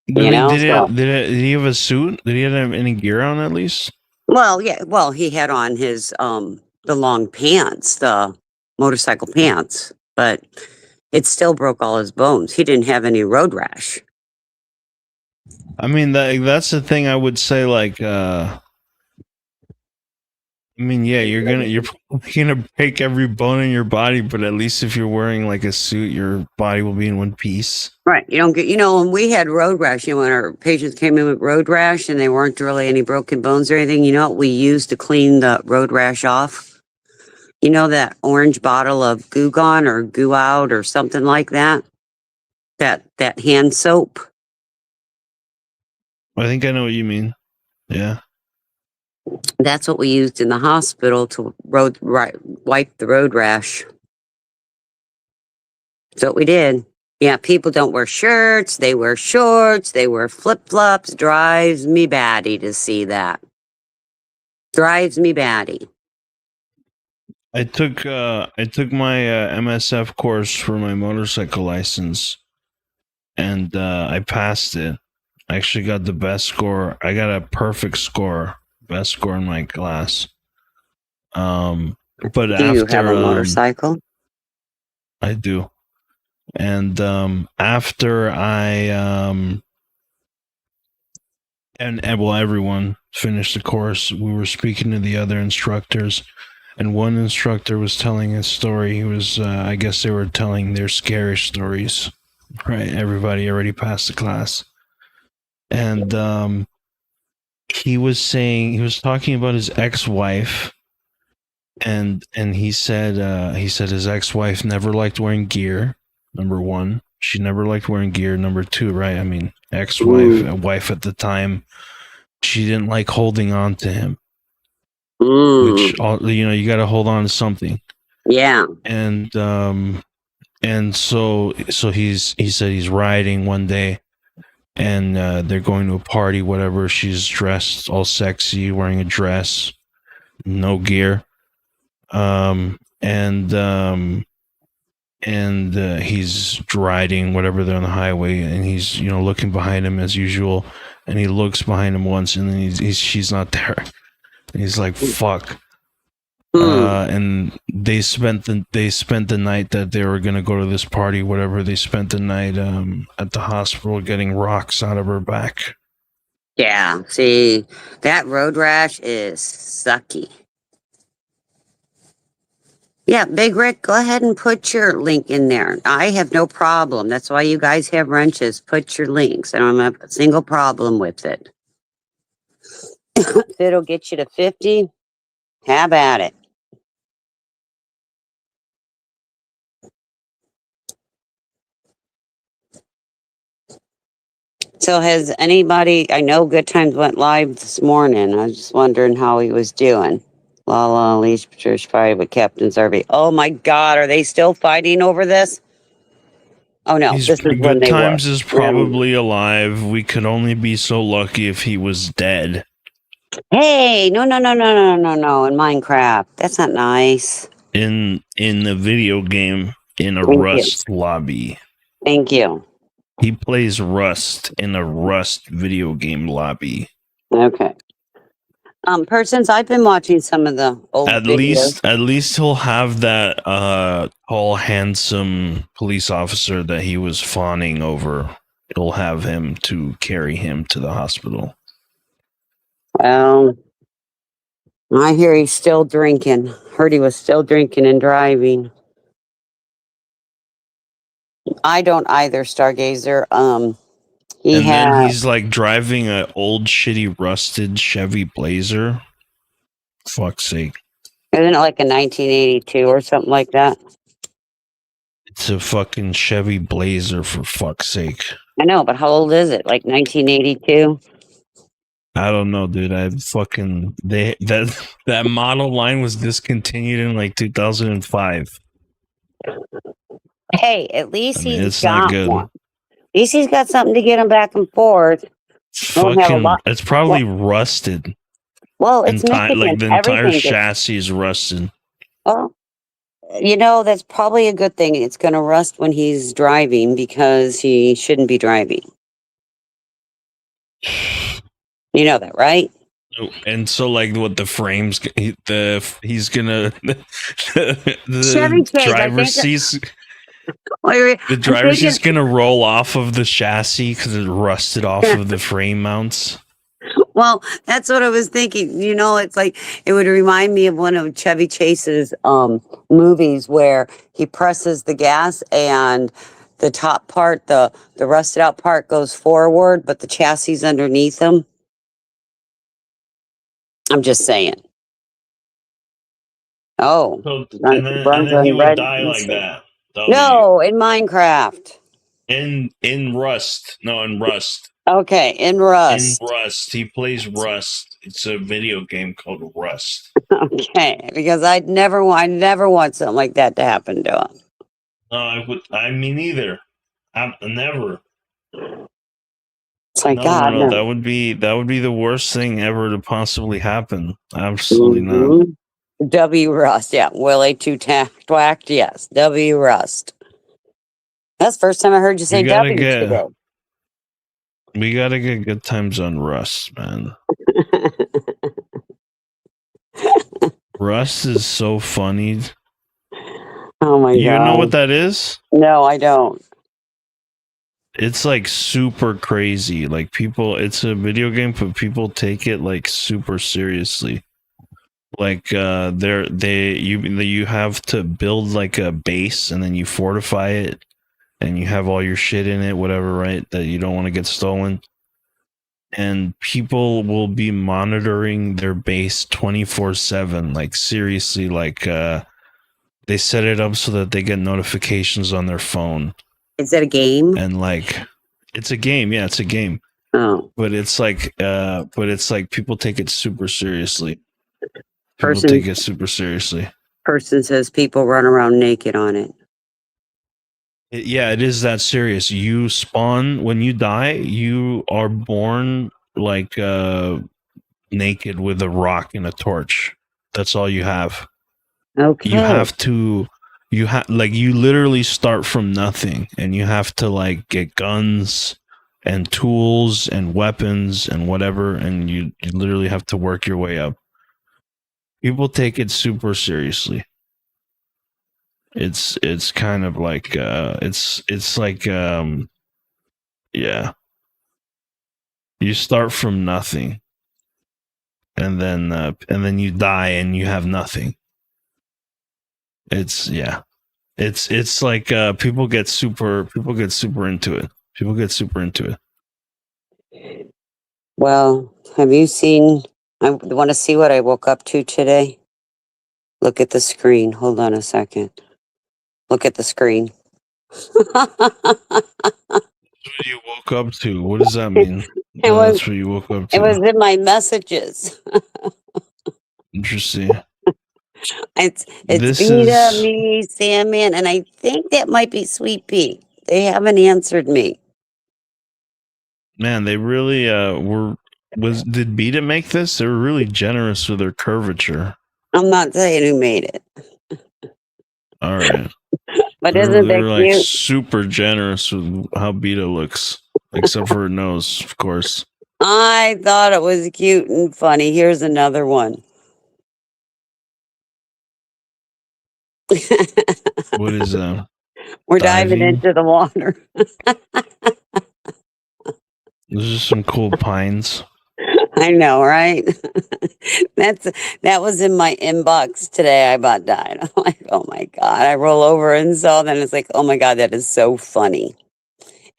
You know, so did he have a suit? Did he have any gear on at least? well, yeah, well, he had on his the long pants, the motorcycle pants, but it still broke all his bones. He didn't have any road rash. I mean, that's the thing I would say. Like, I mean, yeah, you're probably gonna break every bone in your body, but at least if you're wearing like a suit, your body will be in one piece. Right. You don't get, when we had road rash, when our patients came in with road rash and they weren't really any broken bones or anything, you know what we used to clean the road rash off? You know that orange bottle of Goo Gone or Goo Out or something like that? That hand soap. I think I know what you mean. Yeah. That's what we used in the hospital to wipe the road rash. That's what we did. Yeah, people don't wear shirts. They wear shorts. They wear flip-flops. Drives me batty to see that. Drives me batty. I took my MSF course for my motorcycle license, and I passed it. I actually got the best score. I got a perfect score, best score in my class. But Do you have a motorcycle? I do. And after I and well, everyone finished the course, we were speaking to the other instructors, and one instructor was telling his story. He was, I guess they were telling their scary stories, right? Everybody already passed the class, and he was talking about his ex-wife, and he said his ex-wife never liked wearing gear. Number one, she never liked wearing gear. Number two, right? I mean, ex-wife, wife at the time, she didn't like holding on to him. Which, you got to hold on to something. Yeah. And so he said he's riding one day, and they're going to a party, whatever. She's dressed all sexy, wearing a dress, no gear. And he's riding, whatever, they're on the highway, and he's looking behind him as usual, and he looks behind him once, and then she's not there, and he's like, fuck. And they spent the night that they were gonna go to this party, whatever. They spent the night at the hospital getting rocks out of her back. Yeah, see, that road rash is sucky. Yeah, Big Rick, go ahead and put your link in there. I have no problem. That's why you guys have wrenches. Put your links. I don't have a single problem with it. If it'll get you to 50, have at it. So has anybody, I know Good Times went live this morning. I was just wondering how he was doing. Lala, Leash, Patricia fighting with Captain Zarby. Oh my God, are they still fighting over this? Oh no, this is when Good they Times were. is probably alive. We could only be so lucky if he was dead. Hey, no. In Minecraft. That's not nice. In the video game, in a Rust lobby. Thank you. He plays Rust in a Rust video game lobby. Okay. Persons, I've been watching some of the old videos. At least he'll have that tall, handsome police officer that he was fawning over. It'll have him to carry him to the hospital. Well, I hear he's still drinking. Heard he was still drinking and driving. I don't either, Stargazer. Then he's like driving an old shitty rusted Chevy Blazer. Fuck's sake. Isn't it like a 1982 or something like that? It's a fucking Chevy Blazer, for fuck's sake. I know, but how old is it? Like 1982? I don't know, dude. That model line was discontinued in like 2005. Hey, at least he's not got good. one. At least he's got something to get him back and forth. It's probably rusted. Well, it's Michigan. Like the entire chassis is rusted. Well, that's probably a good thing. It's going to rust when he's driving because he shouldn't be driving. You know that, right? And so, like, what the frames, he's gonna Chevy the Chase, I driver think. seat's Wait, the I'm driver's thinking. seat's gonna roll off of the chassis because it rusted off of the frame mounts. Well, that's what I was thinking. You know, it's like it would remind me of one of Chevy Chase's movies where he presses the gas and the top part, the rusted out part goes forward, but the chassis underneath him. I'm just saying. Oh, So and runs then he on would red. die Let's like see. that. That'll be No, in Minecraft. in Rust. No, in Rust. Okay, in In Rust. Rust, he plays Rust. It's a video game called Rust. Okay, because I never want something like that to happen to him. No, I would. I mean, neither. I never. It's like No, no, God, no. no. That would be the worst thing ever to possibly happen. Absolutely not. Mhm. W Rust, yeah. Willie Twacked, yes. W Rust. That's the first time I heard you We say gotta W get today. we gotta get good times on Rust, man. Rust is so funny. Oh my You know what God. that is? No, I don't. It's like super crazy. Like people, it's a video game, but people take it like super seriously. Like you have to build like a base and then you fortify it and you have all your shit in it, whatever, right? That you don't want to get stolen. And people will be monitoring their base 24/7. Like seriously, like they set it up so that they get notifications on their phone. Is that a game? And like it's a game, yeah, it's a game. Oh. But it's like people take it super seriously. People Person take it super seriously. person says people run around naked on it. Yeah, it is that serious. You spawn when you die, you are born like naked with a rock and a torch. That's all you have. Okay. You literally start from nothing and you have to like get guns and tools and weapons and whatever, and you literally have to work your way up. People take it super seriously. It's kind of like it's like yeah. You start from nothing and then you die and you have nothing. It's yeah. It's like people get super into it. People get super into it. Well, have you seen? I want to see what I woke up to today. Look at the screen. Hold on a second. Look at the screen. What you woke up to? What does that mean? It was That's what you woke up it was to. in my messages. Interesting. It's This Vita, is me, Sandman, and I think that might be Sweet Pea. They haven't answered me. man. They really did Beta make this? They were really generous with their curvature. I'm not saying who made it, All right. but They're, isn't they're that like cute? super generous with how Beta looks, except for her nose, of course. I thought it was cute and funny. Here's another one. What is We're diving diving? into the water. Those are some cool pines. I know, right? That was in my inbox today. I about died. I'm like, oh my God. I roll over and saw that. It's like, oh my God, that is so funny.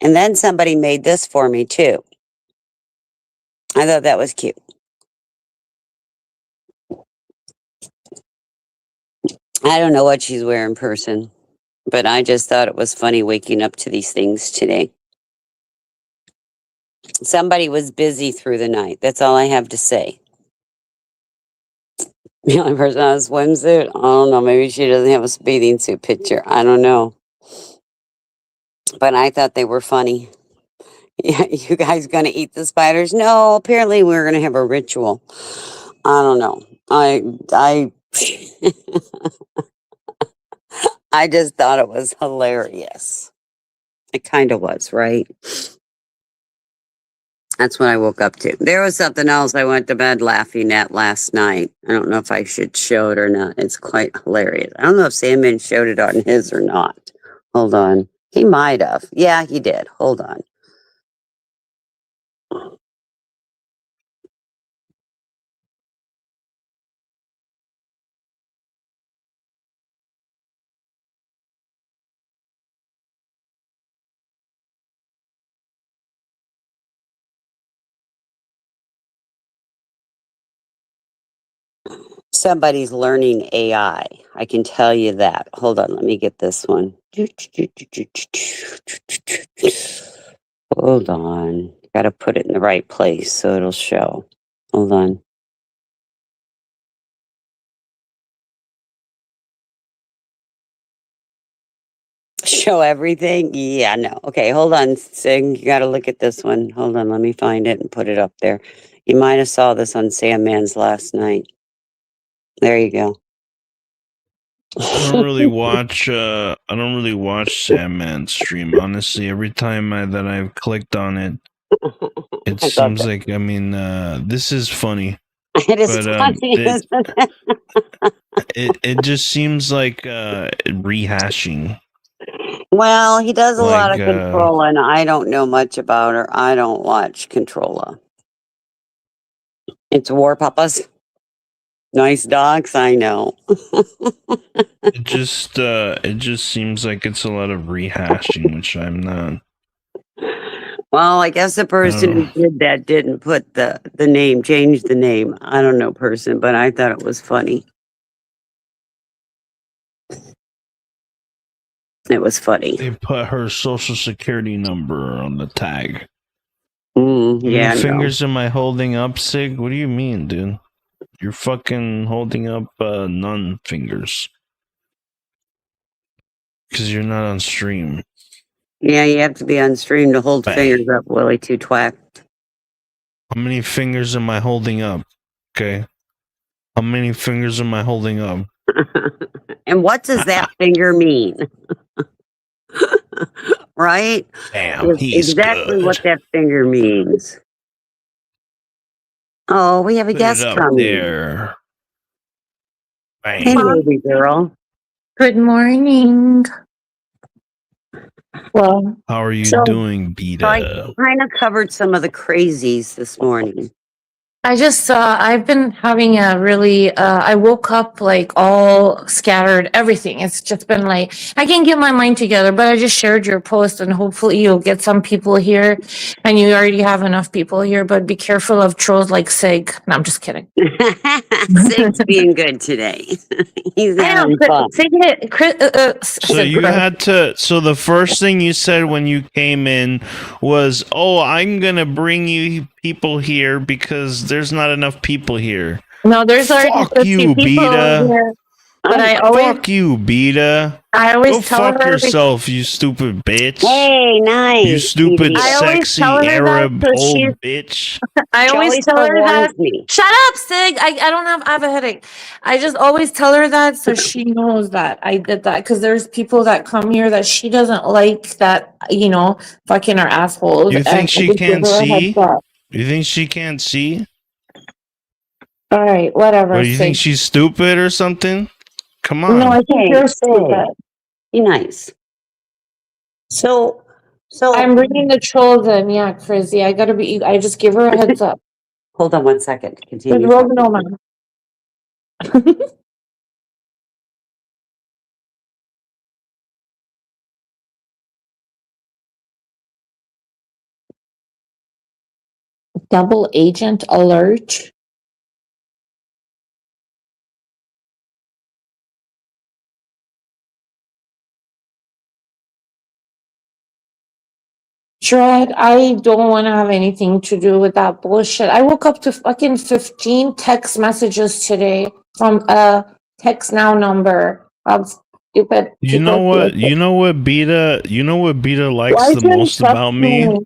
And then somebody made this for me too. I thought that was cute. I don't know what she's wearing in person, but I just thought it was funny waking up to these things today. Somebody was busy through the night. That's all I have to say. The only person on a swimsuit, I don't know. Maybe she doesn't have a bathing suit picture. I don't know. But I thought they were funny. Yeah, you guys gonna eat the spiders? No, apparently we're gonna have a ritual. I don't know. I I just thought it was hilarious. It kind of was, right? That's what I woke up to. There was something else I went to bed laughing at last night. I don't know if I should show it or not. It's quite hilarious. I don't know if Sandman showed it on his or not. Hold on. He might have. Yeah, he did. Hold on. Somebody's learning AI. I can tell you that. Hold on, let me get this one. Hold on. Got to put it in the right place so it'll show. Hold on. Show everything? Yeah, no. Okay, hold on, Sig. You got to look at this one. Hold on, let me find it and put it up there. You might have saw this on Sandman's last night. There you go. I don't really watch. I don't really watch Sandman's stream. Honestly, every time that I've clicked on it, it I thought seems that. like. I mean, this is funny, It is but funny, isn't it? it just seems like rehashing. Well, he does a lot Like, of control, and I don't know much about her. I don't watch Controlla. It's War Papas. Nice dogs, I know. it just seems like it's a lot of rehashing, which I'm not. Well, I guess the person who did that didn't put the name, change the name. I don't know person, but I thought it was funny. It was funny. They put her social security number on the tag. Yeah, How many no. fingers am I holding up, Sig? What do you mean, dude? You're fucking holding up none fingers. Because you're not on stream. Yeah, you have to be on stream to hold Bang. fingers up, Willie, too twack. How many fingers am I holding up? Okay. How many fingers am I holding up? And what does that finger mean? Right? Damn, It's he's exactly good. what that finger means. Oh, we have a Put guest it up coming. there. Bang. Hey, baby girl. Good morning. Well, How are you so doing, So I Beta? kind of covered some of the crazies this morning. I've been having a really, I woke up like all scattered, everything. It's just been like, I can't get my mind together, but I just shared your post and hopefully you'll get some people here. And you already have enough people here, but be careful of trolls like Sig. No, I'm just kidding. Sig's being good today. He's I know, having fun. Sig hit, So you had to. So the first thing you said when you came in was, "Oh, I'm gonna bring you people here because there's not enough people here." no, there's already Fuck 50 you, people Beta. here. But Fuck you, Beta. I always Go tell fuck her yourself, you stupid bitch. Hey, nice. You stupid, I always sexy tell her that Arab 'cause old she's- bitch. I She always tell her that. forewarns me. Shut up, Sig. I have a headache. I just always tell her that so she knows that I did that because there's people that come here that she doesn't like that, fucking are assholes. You think and she just give can't her a heads see? up. You think she can't see? All right, whatever. Or do you think Sig. she's stupid or something? Come on. No, I think Hey, you're Sig. stupid. Be nice. So I'm bringing the trolls in. Yeah, Frizzy. I just give her a heads up. hold on one second. With Continue. Rogan talking. Oman. Double agent alert. Dread, I don't want to have anything to do with that bullshit. I woke up to fucking 15 text messages today from a text now number of stupid You people. know what? You know what Beta likes Why the didn't most you about me? text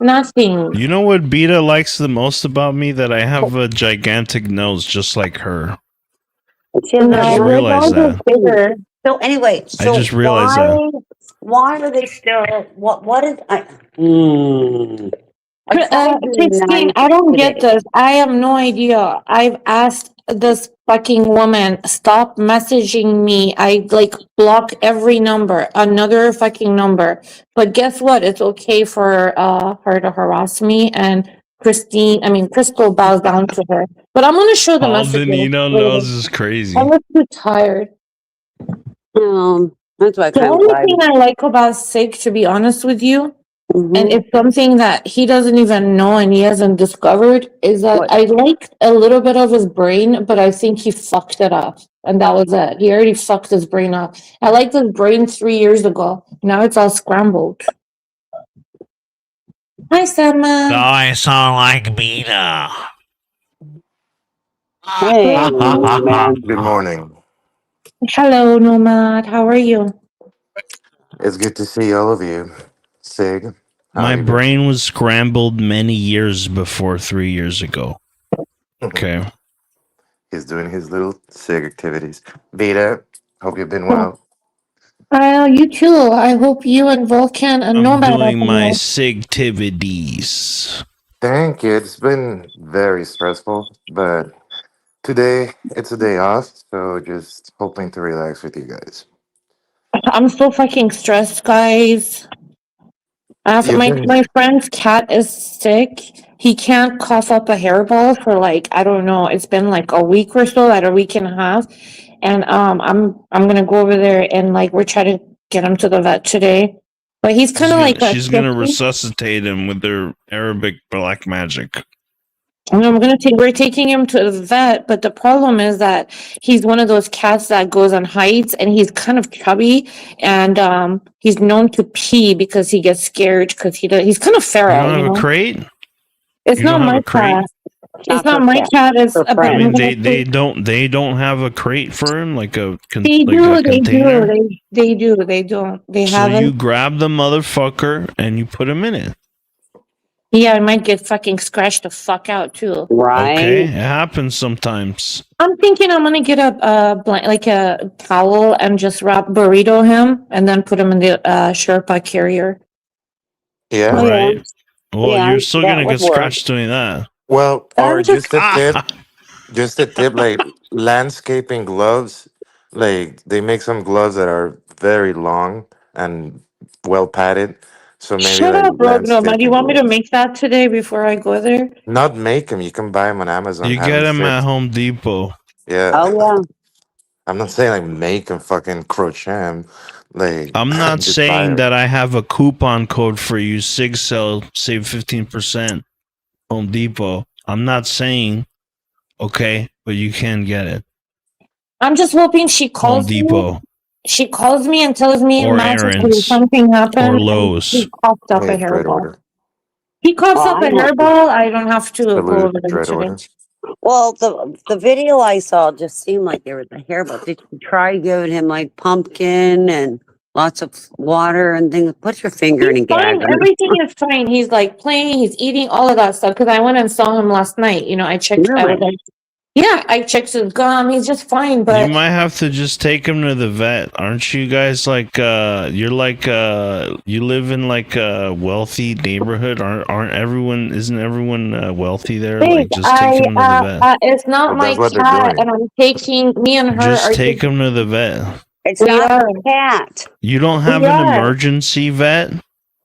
Nothing. You know what Beta likes the most about me? That I have a gigantic nose just like her. She has No, a I just your realized nose is that. bigger. So anyway, I just realized that. why are they still what is I I tried doing Christine, 9 I don't get today. this. I have no idea. I've asked this fucking woman, stop messaging me. I like block every number, another fucking number. But guess what? It's okay for her to harass me, and Crystal bows down to her. But I'm gonna show the All messages Danilo later. knows is I'm crazy. just too tired. That's why I The kind of only glad. thing I like about Sig, to be honest with you, and Mhm. it's something that he doesn't even know and he hasn't discovered, is that What? I like a little bit of his brain, but I think he fucked it up. And that was it. He already fucked his brain up. I liked his brain 3 years ago. Now it's all scrambled. Hi, Sama. I sound like Beta. Hey, man. Good morning. Hello, Nomad. How are you? It's good to see all of you. Sig, how My you been? brain was scrambled many years before 3 years ago. Okay. He's doing his little Sig activities. Vita, hope you've been Yeah. well. You too. I hope you and Vulcan and I'm Nomad are doing my well. sigtivities. Thank you. It's been very stressful, but today it's a day off, so just hoping to relax with you guys. I'm so fucking stressed, guys. You've been, My friend's cat is sick. He can't cough up a hairball for like, I don't know, it's been like a week or so, like a week and a half. And I'm gonna go over there and like we're trying to get him to the vet today. But he's kind of like a She's gonna resuscitate him with her Arabic black magic. and we're taking him to the vet, but the problem is that he's one of those cats that goes on heights and he's kind of chubby and he's known to pee because he gets scared because he's kind of You feral, don't you have a know. crate? It's You not don't have my a crate? cat. It's Not her not my cat. cat. It's Her but I friend. I'm mean, gonna say they don't have a crate for him, like a they like do, a container. they do, they don't. They So you haven't. grab the motherfucker and you put him in it. Yeah, I might get fucking scratched the fuck out too. Okay, Right? it happens sometimes. I'm thinking I'm gonna get like a towel and just wrap burrito him and then put him in the Sherpa carrier. Oh, yeah. yeah. Right. Well, Yeah, you're still that gonna would get work. scratched doing that. Well, or I'm just Ah, just a tip, like landscaping gloves. Like they make some gloves that are very long and well padded. So maybe shut like up, Rogno. Do you landscaping want me to gloves. make that today before I go there? Not make them. You can buy them on Amazon. you Have get them him at shipped. Home Depot. Yeah, Oh, yeah. I'm not saying like make them fucking crochet 'em. Like I'm not just buy saying 'em. that I have a coupon code for you. Sig Sell save 15%. Home Depot. I'm not saying okay, but you can get it. I'm just hoping Home Depot she calls me and tells me or magically Aaron's something happened or and he Lowe's. coughs up Hey, a it's dread hairball. order. He coughs Well, up I a know. hairball. I don't have to go Salute over there dread today. order. Well, the video I saw just seemed like there was a hairball. Did you try giving him like pumpkin and lots of water and things? Put your finger in He's and fine. gag him. Everything is fine. He's like playing. He's eating all of that stuff. Because I went and saw him last night. You know, I checked. I was Really? like, yeah, I checked his gum. He's just fine. You But might have to just take him to the vet. Aren't you guys like you're like you live in like a wealthy neighborhood? Aren't everyone isn't everyone wealthy there? babe, Like just take him to the vet. it's not Well, my that's what they're cat, and doing. I'm taking me and her Just are. take him to the vet. It's We not are. the cat. You don't have We an are. emergency vet?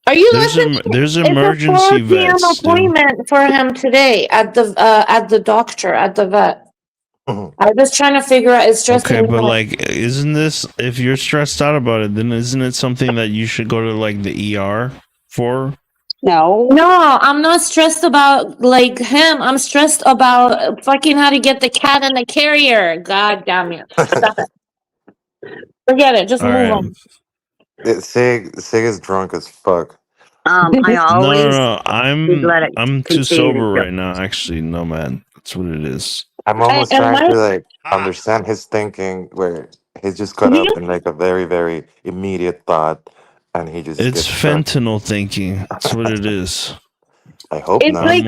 Are you listening? There's It's a 4 emergency p.m. vets, dude. appointment for him today at the doctor at the vet. I was trying to figure out. It's stressing Okay, me but out. like isn't this if you're stressed out about it, then isn't it something that you should go to like the ER for? No. No, I'm not stressed about like him. I'm stressed about fucking how to get the cat in the carrier. God damn it! Stop it. Forget it. Just All move right. on. Sig is drunk as fuck. I No, always let it I'm too continue to sober go. right now. Actually, no, man. That's what it is. I'm almost And trying my to like understand his thinking where he's just caught you up in like a very, very immediate thought and he just It's gets drunk. fentanyl thinking. That's what it is. I hope it's not. like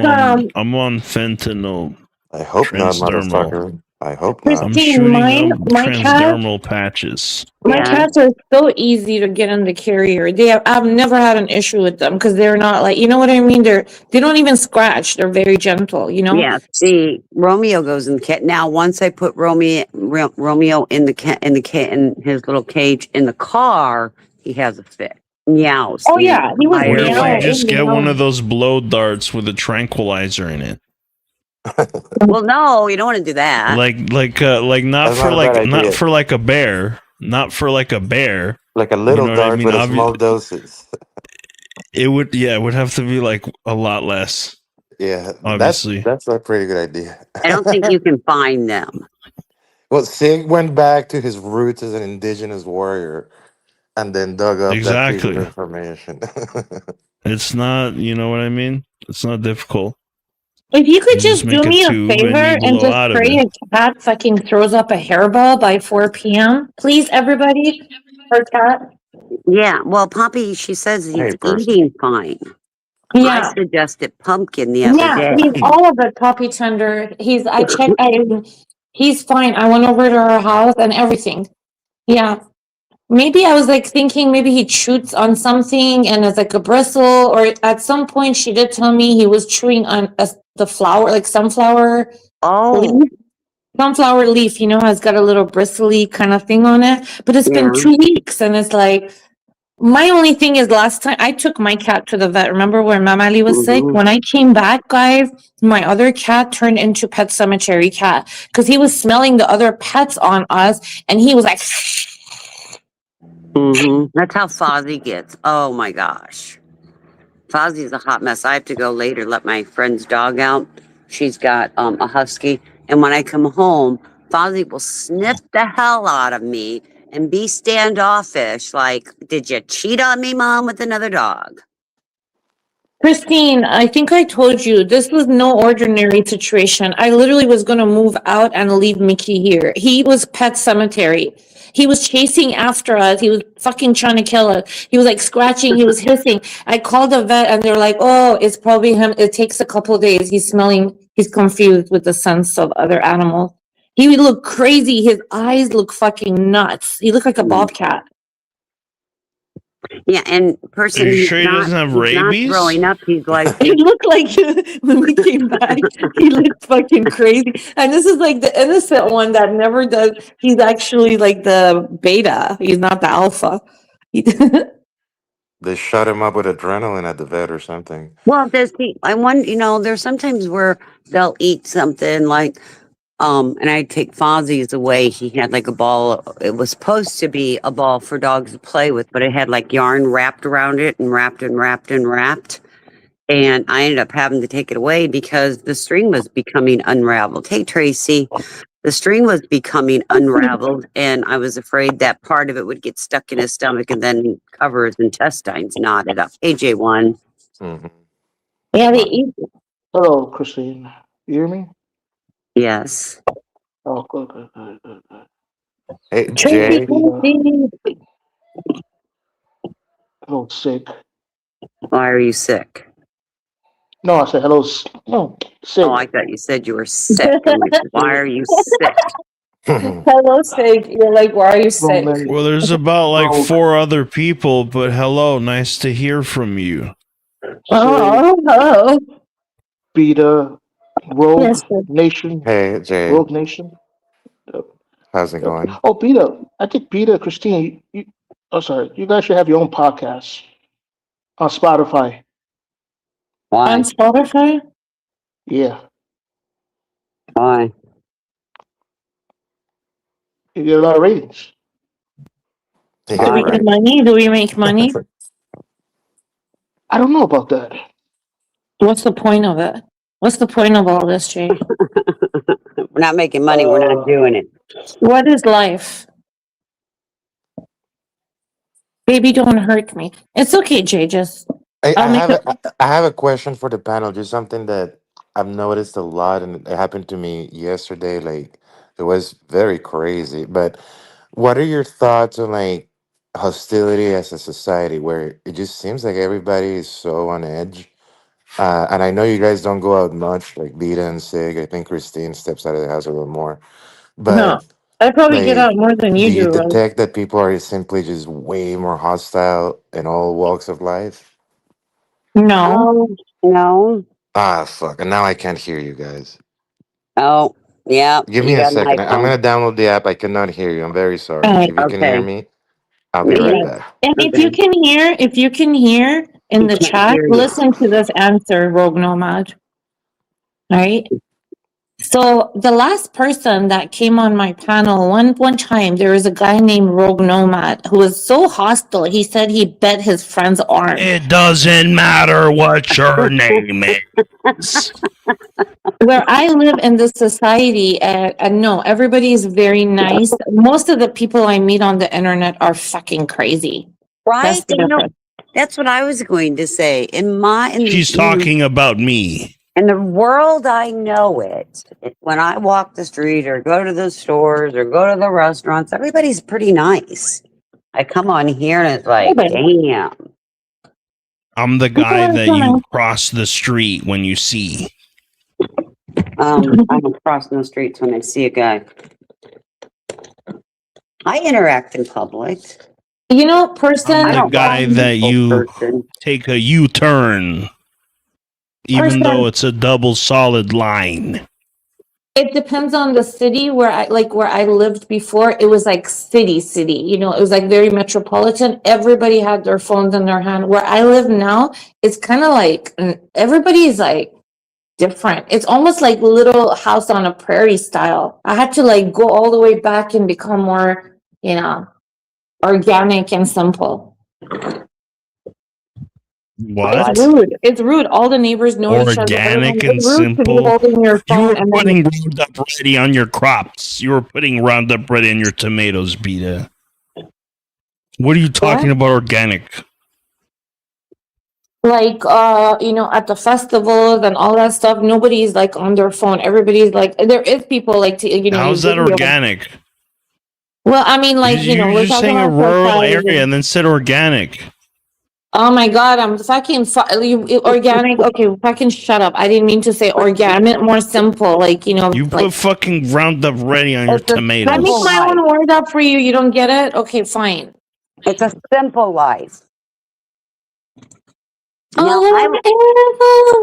I'm on fentanyl I hope not, transdermal. motherfucker. I hope not. I'm Christine, shooting up my cat, transdermal patches. my Yeah. cats are so easy to get in the carrier. I've never had an issue with them because they're not like, you know what I mean? They don't even scratch. They're very gentle, you know? Yeah. See, Romeo goes in the cat. Now, once I put Romeo in the in his little cage in the car, he has a fit. Meows Oh the yeah, he was What entire if you way. just get one of meowing. those blow darts with a tranquilizer in it? Well, no, you don't want to do that. Like not That's for not a bad not idea. for like a bear, not for like a bear. Like a You little know what I dart mean? with a small doses. It would, yeah, it would have to be like a lot less, Yeah, obviously. that's a pretty good idea. I don't think you can find them. Well, Sig went back to his roots as an indigenous warrior and then dug up that piece of Exactly. information. It's not, you know what I mean? It's not difficult. If you could You just just do make a me a tube and favor you and blow just out of pray it. a cat fucking throws up a hairball by 4 p.m. Please, everybody. Her cat. Yeah. Well, Poppy, she says he's Hey, person. eating fine. I Yeah. suggested pumpkin the other Yeah, day. he's all of it, puppy tender. He's fine. I went over to her house and everything. Yeah. Maybe I was like thinking maybe he chews on something and it's like a bristle, or at some point she did tell me he was chewing on the flower, like Oh, leaf. Sunflower leaf, you know, has got a little bristly kind of thing on it. But it's been yeah. 2 weeks and it's like, my only thing is last time I took my cat to the vet, remember when Mamali was sick? Hmm. When I came back, guys, my other cat turned into Pet Cemetery cat because he was smelling the other pets on us and he was like, Hmm. That's how Fozzie gets. Oh my gosh. Fozzie's a hot mess. I have to go later, let my friend's dog out. She's got a husky. And when I come home, Fozzie will sniff the hell out of me and be standoffish. Like, did you cheat on me, Mom, with another dog? Christine, I think I told you this was no ordinary situation. I literally was going to move out and leave Mickey here. He was Pet Cemetery. He was chasing after us. He was fucking trying to kill us. He was like scratching. He was hissing. I called the vet and they're like, oh, it's probably him. It takes a couple of days. He's confused with the sense of other animals. He would look crazy. His eyes look fucking nuts. He looked like a bobcat. Yeah, and Are person, you sure he doesn't have he's not rabies? growing up. He's like, He looked like when we came back, he looked fucking crazy. And this is like the innocent one that never does. He's actually like the beta. He's not the alpha. They shut him up with adrenaline at the vet or something. well, does he? I wonder, there's sometimes where they'll eat something like, and I take Fozzie's away. He had like a ball. It was supposed to be a ball for dogs to play with, but it had like yarn wrapped around it and wrapped and wrapped and wrapped. And I ended up having to take it away because the string was becoming unraveled. Hey, Tracy, the string was becoming unraveled, and I was afraid that part of it would get stuck in his stomach and then cover his intestines knotted up. Hey, J1. Hmm. Yeah, they eat. Hello, Christine. You hear me? Yes. Oh, good, good, good, good, good. Hey, Tracy, Jay. Tracy. Hello, sick. Why are you sick? No, I said hello. No, sick. Oh, I thought you said you were sick. I'm like, why are you sick? Hello, sick. You're like, why are you sick? Roman, Well, there's about like Rogue, 4 other people, but hello, nice to hear from you. Sig, Oh, hello. Beta, Rogue Yes, sir. Nation, Hey, Jay. Rogue Nation. Uh, How's it going? Oh, Beta. I think Beta, Christine. Oh, sorry. You guys should have your own podcast on Spotify. On Why? Spotify? Yeah, Why? you get a lot of ratings. Do Yeah, we Why? get right. money? Do we make money? I don't know about that. What's the point of it? What's the point of all this, Jay? We're not making money. We're not Uh, doing it. What is life? Baby, don't hurt me. It's okay, Jay. Just I, I'll I make have it. I have a question for the panel. Just something that I've noticed a lot, and it happened to me yesterday. Like it was very crazy. But what are your thoughts on like hostility as a society, where it just seems like everybody is so on edge, And I know you guys don't go out much, like Beta and Sig. I think Christine steps out of the house a little more. No, But I probably get like, out more than you do you do, right? detect that people are simply just way more hostile in all walks of life? No. No. Ah, fuck. And now I can't hear you guys. Oh, yeah. Give me You a got my second. I'm phone. going to download the app. I cannot hear you. I'm very All sorry. right. If you can hear Okay. me, I'll be right Yes. Me. back. And Okay. if you can hear in He the can't chat, hear you. listen to this answer, Rogue Nomad. All right. So the last person that came on my panel, one time, there was a guy named Rogue Nomad who was so hostile. He said he bet his friend's arm. It doesn't matter what your name is. Where I live in this society, and no, everybody is very nice. Most of the people I meet on the internet are fucking crazy. That's Right? the You know, difference. that's what I was going to say. She's talking about me. In the world I know when I walk the street or go to the stores or go to the restaurants, everybody's pretty nice. I come on here and it's like, Nobody. damn. I'm the People guy are that so you nice. cross the street when you see. I'm crossing the streets when I see a guy. I interact in public. You know, I'm person, the guy that you Person. take a U-turn, even though it's a double solid line. it depends on the city where I lived before. It was like city, you know, it was like very metropolitan. Everybody had their phones in their hand. Where I live now, it's kind of like everybody's like different. It's almost like Little House on a Prairie style. I had to like go all the way back and become more, you know, organic and simple. What? It's rude. It's rude. All the neighbors know each other. Organic and It's rude to be simple. holding your You phone were and then putting Roundup Ready on your crops. You were putting Roundup Ready on your tomatoes, Beta. What are you talking about organic? like you know, at the festivals and all that stuff, nobody's like on their phone. Everybody's like, there is people like to, you know, How's you that video. organic? Well, I mean, like, you know, You're we're just talking saying a about rural society. area and then said organic. Oh my god, I'm fucking organic. Okay, fucking shut up. I didn't mean to say organic. I meant more simple, like, you know, You like put fucking Roundup Ready on your It's a I make tomatoes. my own word up for you. You don't get it? Okay, fine. It's a simple life. Now, All I ever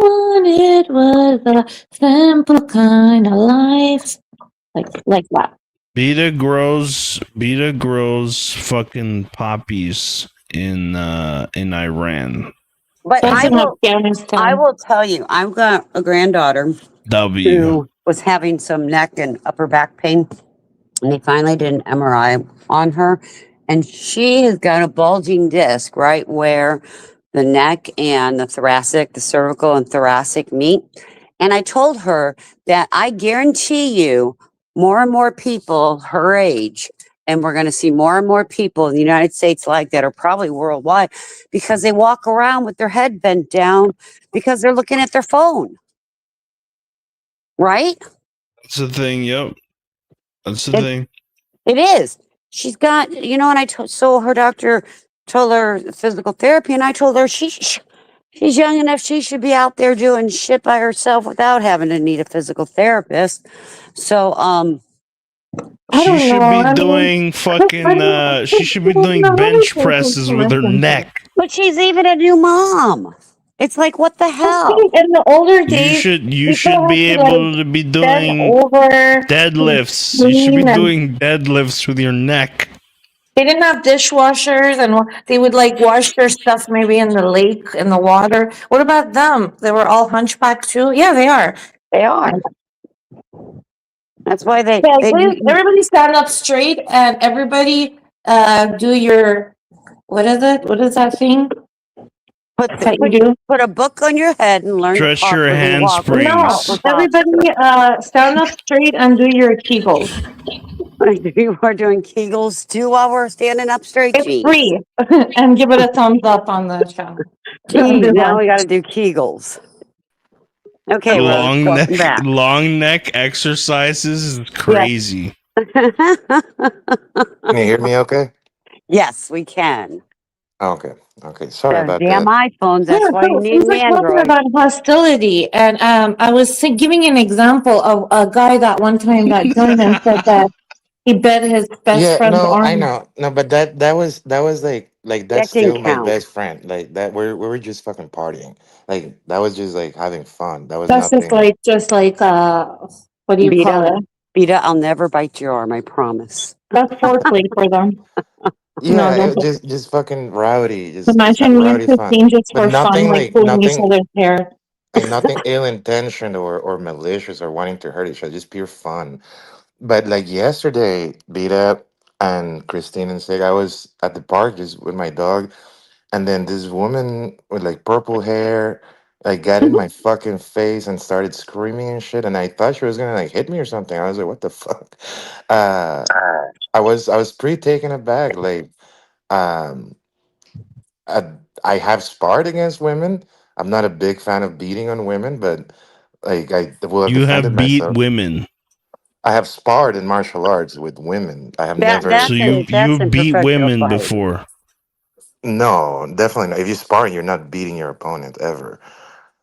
wanted was a simple kind of life. Like that. Beta grows fucking poppies in Iran. but That's I in will Afghanistan. tell you, I've got a granddaughter W. who was having some neck and upper back pain, and they finally did an MRI on her, and she has got a bulging disc right where the neck and the cervical and thoracic meet. And I told her that I guarantee you more and more people her age, and we're going to see more and more people in the United States like that, or probably worldwide, because they walk around with their head bent down because they're looking at their phone. Right? That's the thing. Yep. That's the thing. It is. She's got, you know, and so her doctor told her physical therapy, and I told her she's young enough, she should be out there doing shit by herself without having to need a physical therapist. So, She should be doing fucking. She should be doing bench presses with her neck. but she's even a new mom. It's like, what the hell? In the older You days, should people be had to, able to be bend doing over, deadlifts. You should be clean, and doing deadlifts with your neck. they didn't have dishwashers, and they would like wash their stuff maybe in the lake, in the water. What about them? They were all hunchbacked too? Yeah, they are. They are. That's why they Everybody stand up straight, and everybody do your, what is it? What is that thing that you do? put a book on your head and learn to Stretch your properly walk. handsprings. No, everybody stand up straight and do your Kegels. You are doing Kegels too while we're standing up straight. It's free. And give it a thumbs up on the channel. Jeez, now we got to do Kegels. Okay, long Rose, neck, welcome back. long neck exercises is crazy. Can you hear me okay? Yes, we can. Okay. Okay, sorry The about damn that. iPhones. Yeah, That's why you so need we an were talking Android. about hostility, and I was giving an example of a guy that one time that joined and said that he bet his best Yeah, friend's no, I arm. know. No, but that was like that's That didn't still my count. best friend. Like that we were just fucking partying. Like that was just like having fun. That was That's nothing. just like what do you call Beta, it? Beta, I'll never bite your arm. I promise. That's foreplay for them. No, Yeah, it don't. just fucking rowdy, just Imagine me and rowdy fun. Christine just But for fun, nothing like like pulling each nothing other's hair. and nothing ill intentioned or malicious or wanting to hurt each other, just pure fun. But like yesterday, beat up and Christine and Sig, I was at the park just with my dog. And then this woman with like purple hair like got in my fucking face and started screaming and shit. And I thought she was gonna like hit me or something. I was like, what the fuck? Uh I was pretty taken aback. Like um I, I have sparred against women. I'm not a big fan of beating on women, but like I will have You defended have beat myself. women. I have sparred in martial arts with women. I have never. So That's you in beat professional women fighting. before. No, definitely not. If you spar, you're not beating your opponent ever.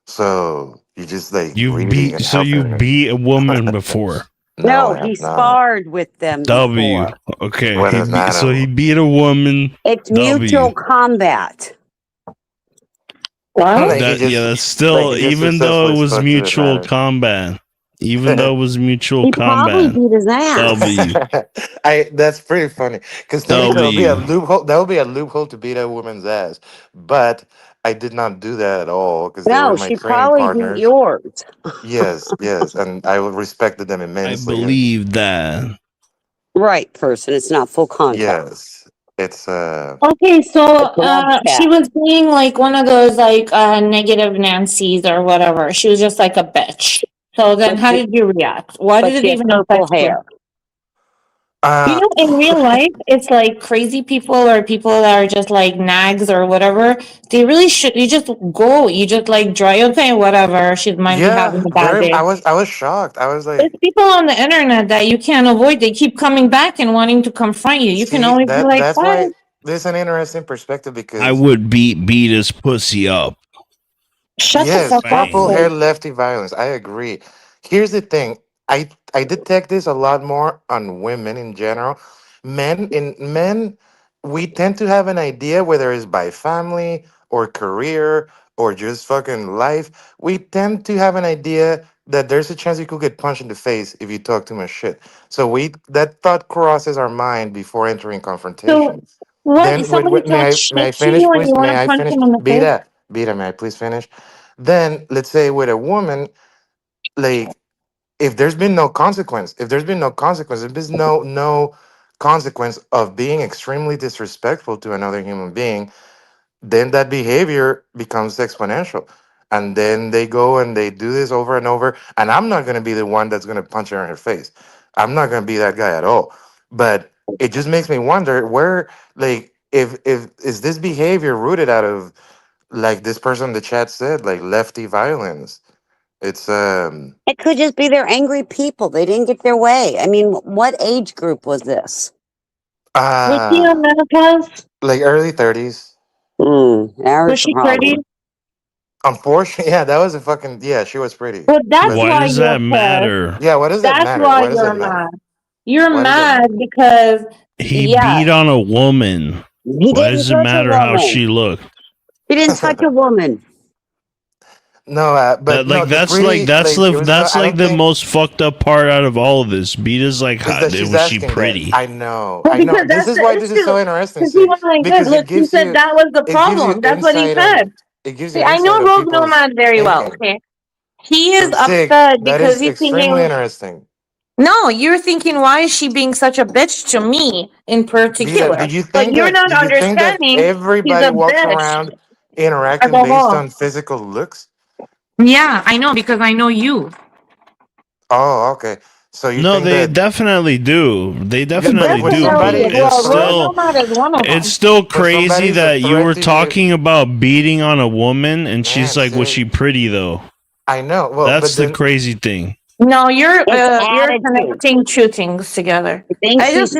So you just like reading and You helping them. beat a woman before. No, No, I he have not. sparred with them W. before. Okay. What does that? So he beat a woman. It's W. mutual combat. What? Like he Yeah, just that's like still, he just even though successfully it was spoke to the mutual matter. combat. Even though it was mutual He probably combat. beat his ass. W. I that's pretty funny because technically it'll be a W. loophole. That would be a loophole to beat a woman's ass, but I did not do that at all because they were No, my she training probably beat partners. yours. Yes, yes, and I respected them I immensely. And believe that. Right, person. It's not full contact. yes, it's Okay, so A glove she tap. was being like one of those like negative Nancy's or whatever. She was just like a bitch. So then, But how she, did you react? Why but did it she had even purple affect you? hair. You uh know, in real life, it's like crazy people or people that are just like nags or whatever. They really should. You just go. You just like dry. Okay, whatever. She might be having yeah, a bad very. day. I was shocked. I was There's like, people on the internet that you can't avoid. They keep coming back and wanting to confront you. You can see always be that like, that's "Bye, why this is an interesting perspective I because would beat his pussy up. shut the yes, fuck up." purple Bang. hair lefty violence. I agree. Here's the thing. I detect this a lot more on women in general. Men, we tend to have an idea whether it's by family or career or just fucking life. We tend to have an idea that there's a chance you could get punched in the face if you talk too much shit. So we that thought crosses our mind before entering So confrontation. what? Then If somebody talks may shit I to finish, you and you please? want May to I punch finish? him in the face, Beta, may I please finish? Then let's say with a woman, like if there's been no consequence, if there's no consequence of being extremely disrespectful to another human being, then that behavior becomes exponential. And then they go and they do this over and over. And I'm not gonna be the one that's gonna punch her in her face. I'm not gonna be that guy at all. But it just makes me wonder where, like, if is this behavior rooted out of, like this person in the chat said, like lefty violence? It's It could just be they're angry people. They didn't get their way. I mean, what age group was this? was she uh on menopause? like early 30s. There's Was the she pretty? problem. Unfortunately, yeah, that was a fucking yeah, she was pretty. Well, that's But Why why does you're that pissed. matter? yeah, what does that That's matter? why Why does that you're matter? mad. You're Why does that mad matter? because He yeah, beat on a woman. He Why didn't does it touch a matter how woman. she looked? He didn't touch a woman. No, but That no, like the that's like pretty that's like the it was no. that's I like don't the think most fucked up part out of all of this. Beat is like, is that she's was she asking that. pretty? I know, well, I know. because This that's is the why this is issue. so interesting, Because he Sig, was like, "Good, because look," he said that was the it gives you problem. That's what he insight on said. it gives you See, I know insight on Rogue people's Nomad very well. thinking. Okay, he is So, Sig, upset that because is he's extremely thinking, interesting. no, you're thinking, why is she being such a bitch to me in Vita, particular? But you're not do you think that understanding he's everybody a walks bitch around as interacting a based whole. on physical looks? Yeah, I know because I know you. Oh, okay. So you No, think they that definitely do. They yeah, but definitely when do. Definitely. somebody But is a Well, Rogue threat, Nomad is one of it's them. still when crazy somebody's a that you threat were to you, talking about beating on a woman and she's man, like, was she Sig, pretty though? I know. Well, but That's the then crazy thing. No, It's you're attitude. connecting two things together. I think I she's just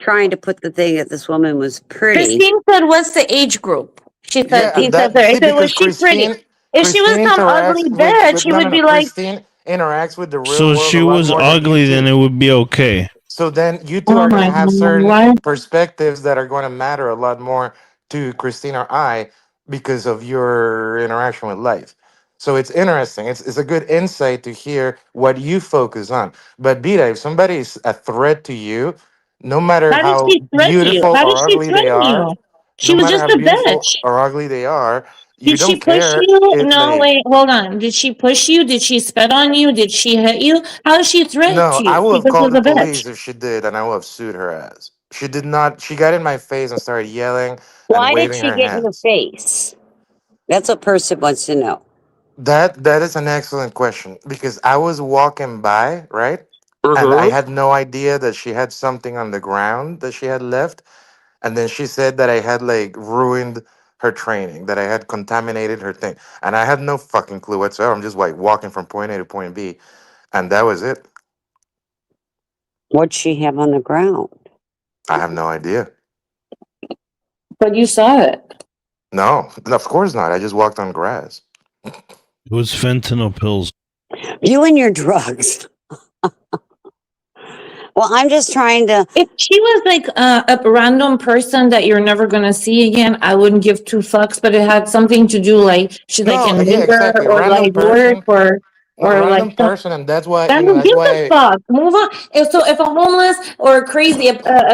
trying to put the thing that this woman was pretty. Christine said, "What's the age group?" She said, Yeah, he and said that there. I see said, was because she pretty? If she was Christine some ugly interacts bitch, with he no would no no be like, Christine interacts with the real So world she a lot was more than you ugly, then do. it would be okay. So then you two oh are going my to have god, certain what? perspectives that are going to matter a lot more to Christine or I because of your interaction with life. So it's interesting. It's a good insight to hear what you focus on. But Beta, if somebody is a threat to you, no matter How did how she threaten you? beautiful How did or she ugly they threaten are, you? no She was matter just how a beautiful bitch. or ugly they are, you Did she don't push care. you? It No, like wait, hold on. Did she push you? Did she spit on you? Did she hit you? How did she threaten no, I you? will She have just called was the a bitch. police if she did, and I will have sued her ass. She did not. She got in my face and started yelling and Why did waving she her get in your hands. face? That's what person wants to know. That is an excellent question because I was walking by, right? Uh And I huh. had no idea that she had something on the ground that she had left. And then she said that I had like ruined her training, that I had contaminated her thing. And I had no fucking clue whatsoever. I'm just like walking from point A to point B. And that was it. What'd she have on the ground? I have no idea. But you saw it. No, of course not. I just walked on grass. It was fentanyl pills. You and your drugs. Well, I'm just trying to. If she was like a random person that you're never gonna see again, I wouldn't give two fucks. But it had something to do like she's like No, in yeah, labor exactly. or Random like work person. No, or like random person. And that's why, then who that's gives a why fuck? Move on. If a homeless or a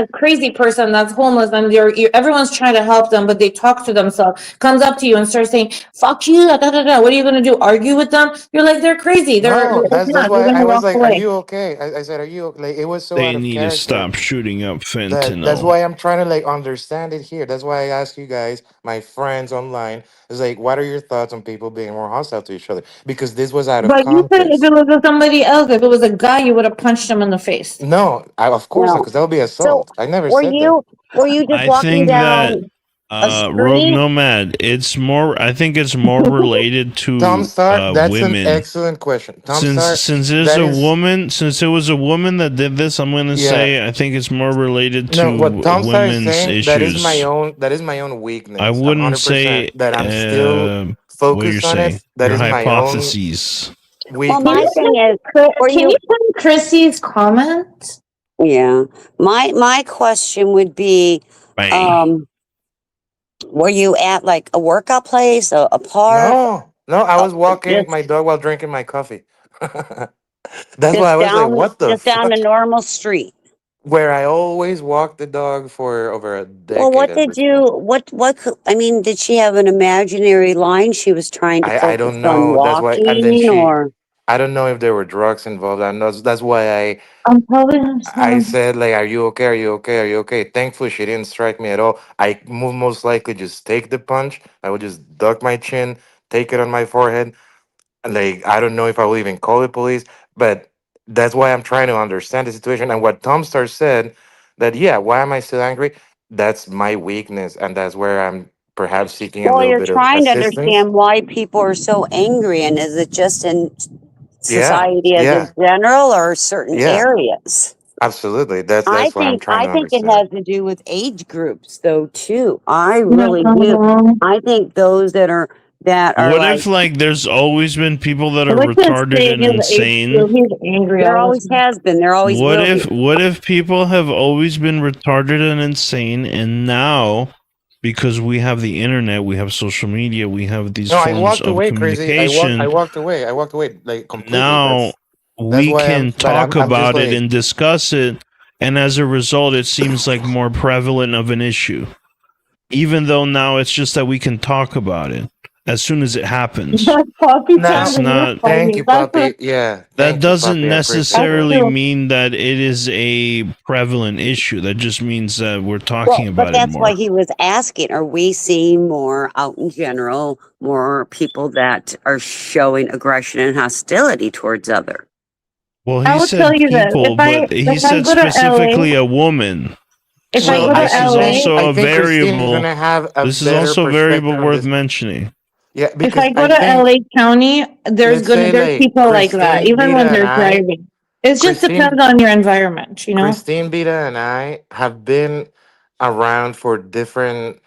crazy person that's homeless and everyone's trying to help them, but they talk to themselves, comes up to you and starts saying "fuck you," da, da, da, da. What are you gonna do? Argue with them? You're like they're crazy. no, They're that's not. They're why I gonna was walk like, "Are away. you okay?" I said, "Are you okay?" Like it was so They out of need to character stop shooting up that's fentanyl. why I'm trying to like understand it here. That's why I ask you guys, my friends online, is like, what are your thoughts on people being more hostile to each other? Because this was out of But you said if context. it was somebody else, if it was a guy, you would have punched him in the face. No, of course not, No. because that would be So, assault. I never were said that. you were you just I walking think that down a Rogue street? Nomad, it's more I think it's more related Tom to Star, that's an women. excellent question. Tom Since Star, since there's that a is, woman, since it was a woman that did this, I'm gonna yeah. say I think it's more related No, what to Tom Star is women's saying, that is my issues. own, that is my own I weakness. A wouldn't hundred say percent. That I'm still what you're focused on it. saying. That Your is my own hypotheses. Well, Can my you weakness. thing is, were can you? you find Chrissy's comment? Yeah. My question would be, Bang. um, were you at like a workout place, a park, No, no, I uh, was walking just my dog while drinking my coffee. That's why I was like, what the just down a fuck? normal street? Where I always walk the dog for over a Well, decade what at did this point. you? I mean, did she have an imaginary line she was trying to I focus don't on know. That's why, and then walking, she, or? I don't know if there were drugs involved. I know that's why I'm probably I said like, "Are you okay? Are you okay? Are you okay?" Thankfully, she didn't strike me at all. I most likely just take the punch. I would just duck my chin, take it on my forehead. Like I don't know if I will even call the police, but that's why I'm trying to understand the situation. And what Tom Star said, that yeah, why am I still angry? That's my weakness, and that's where I'm perhaps seeking a Well, little you're bit of trying to assistance. understand why people are so angry, and is it just in Yeah, society as a yeah, general or certain yeah, areas? absolutely. That's what I'm trying I to think it understand. has to do with age groups though too. I no really do. problem. I think those that are What like if like there's always been people that are Look at retarded say and his age insane? too. He's angry there all the always time. has been, there always will be. What if people have always been retarded and insane and now because we have the internet, we have social media, we have these No, I forms walked of away, crazy. I communication, walked away. I walked away like completely. now That's we why I'm. can But talk I'm just about it like and discuss it, and as a result it seems like more prevalent of an issue. Even though now it's just that we can talk about it as soon as it happens. That's Poppy now. It's Town and you're not Thank funny. you, Poppy. Yeah, that thank you, doesn't Poppy. I appreciate That's that. necessarily true. mean that it is a prevalent issue. That just means that we're talking Well, but about it that's why more. he was asking, are we seeing more out in general, more people that are showing aggression and hostility towards other? Well, I he will tell said you this. people, but he If I said go to LA, specifically a woman. if I Well, go So to this is LA, I also a think Christine is variable. gonna have a This is better also a variable perspective on worth this. mentioning. Yeah, if because I go I to think, LA County, let's say there's like people like that, Christine, even Beta, when and they're I, driving. It just Christine, depends on your environment, you know? Christine, Beta, and I have been around for different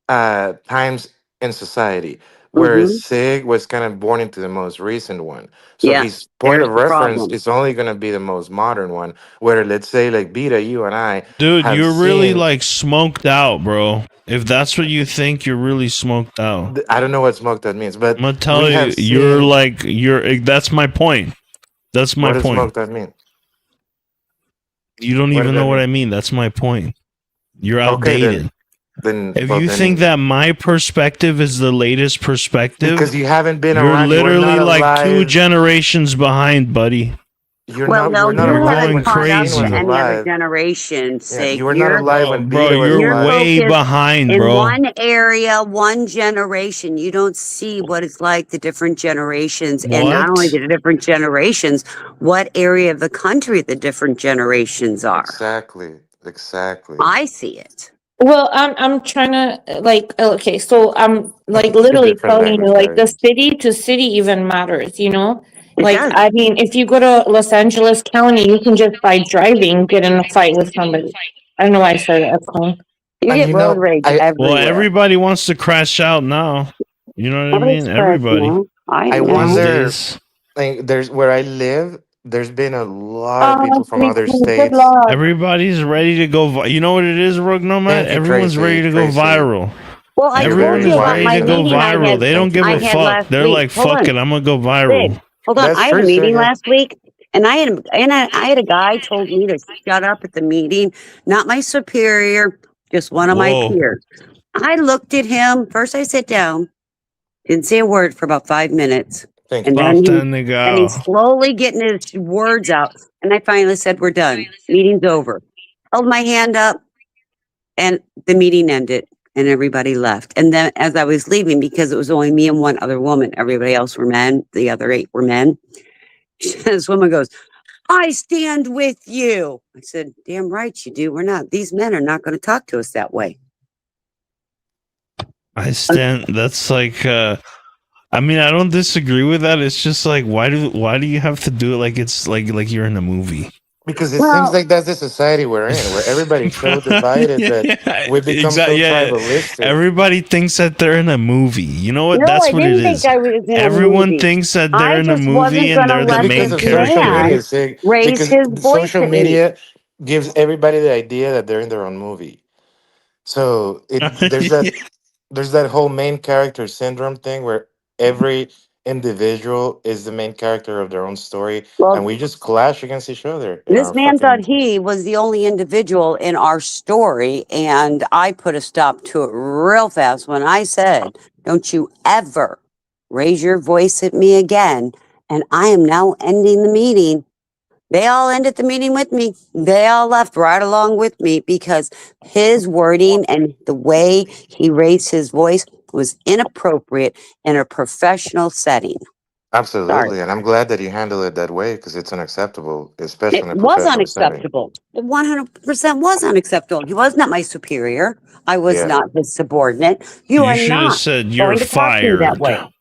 times in society, whereas Mm-hmm. Sig was kind of born into the most recent one. So Yeah, his point there's of the reference problem. is only going to be the most modern one. Where let's say like Beta, you and I Dude, have you're really seen. like smoked out, bro. If that's what you think, you're really smoked out. I don't know what smoke that means, but I'm gonna we tell have you, you're seen. like you're. That's my point. That's my What does point. smoke that mean? You don't What does even know that what I mean? mean. That's my point. You're Okay, outdated. then, If well, you think then, that my perspective is the latest perspective, because you haven't been you're around, you were not literally like 2 alive. generations behind, buddy. Well, You no, were not you You're alive haven't going when caught up Christine to was crazy. any other alive. generation, Yeah, you Sig. were not alive when Bro, Beta was you're You're alive. way focused behind, in bro. one area, one generation. You don't see what it's like the different generations, and not only What? the different generations, what area of the country the different generations are. Exactly, exactly. I see it. Well, I'm trying to like okay, so I'm like literally Different telling you language like the barriers. city to city even matters, you know? It Like does. I mean, if you go to Los Angeles County, you can just by driving get in a fight with somebody. I don't know why I said that. That's You And get you road know, rage I Well, everywhere. everybody wants to crash out now. You know what I Nobody's mean? fresh Everybody now. I I these know. wonder. days. Like, there's where I live. There's been a lot of Oh, people from sweet, other sweet. Good states. luck. Everybody's ready to go. You know what it is, Rogue Nomad? Thank you, Everyone's Tracy. ready to go Tracy, viral. Well, I you're told very Everyone you is about ready wise my to and go meeting viral. They don't thank you, give I a had Tracy. fuck. last They're week. like, Hold fuck on. it, I'm gonna go Big. viral. Hold on. That's I had a true, Sig. meeting Yeah. last week, and I had a guy told me to shut up at the meeting. Not my superior, just one of my Whoa. peers. I looked at him. First, I sat down, didn't say a word for about 5 minutes, Thank and you. Pop that nigga then he's out. slowly getting his words out. And I finally said, "We're done. Meeting's over." Held my hand up, and the meeting ended. And everybody left. And then, as I was leaving, because it was only me and one other woman, everybody else were men. The other 8 were men. This woman goes, "I stand with you." I said, "Damn right you do. We're not. These men are not going to talk to us that way." I stand. That's like. I mean, I don't disagree with that. It's just like, why do you have to do it like it's like you're in a movie? Because it seems Well, like that's the society we're in, where everybody's so divided that Yeah, we become exactly. so Yeah, tribalistic. everybody thinks that they're in a movie. You know what? No, That's I what it didn't think is. I was in a Everyone movie. thinks that they're I in a just movie wasn't and going to they're the It's let because main of this social character. man media, Sig. raise Because his voice social at me. media gives everybody the idea that they're in their own movie. So there's that whole main character syndrome thing where every individual is the main character of their own story, and Well, we just clash against each other in this our man thought fucking. he was the only individual in our story, and I put a stop to it real fast when I said, "Don't you ever raise your voice at me again." And I am now ending the meeting. They all ended the meeting with me. They all left right along with me because his wording and the way he raised his voice was inappropriate in a professional setting. Sorry. Absolutely, and I'm glad that you handle it that way because it's unacceptable, It especially in a was professional setting. unacceptable. It 100% was unacceptable. He was not my superior. I was Yeah, not his subordinate. You You are should have not said you're going to talk to me that fired. way.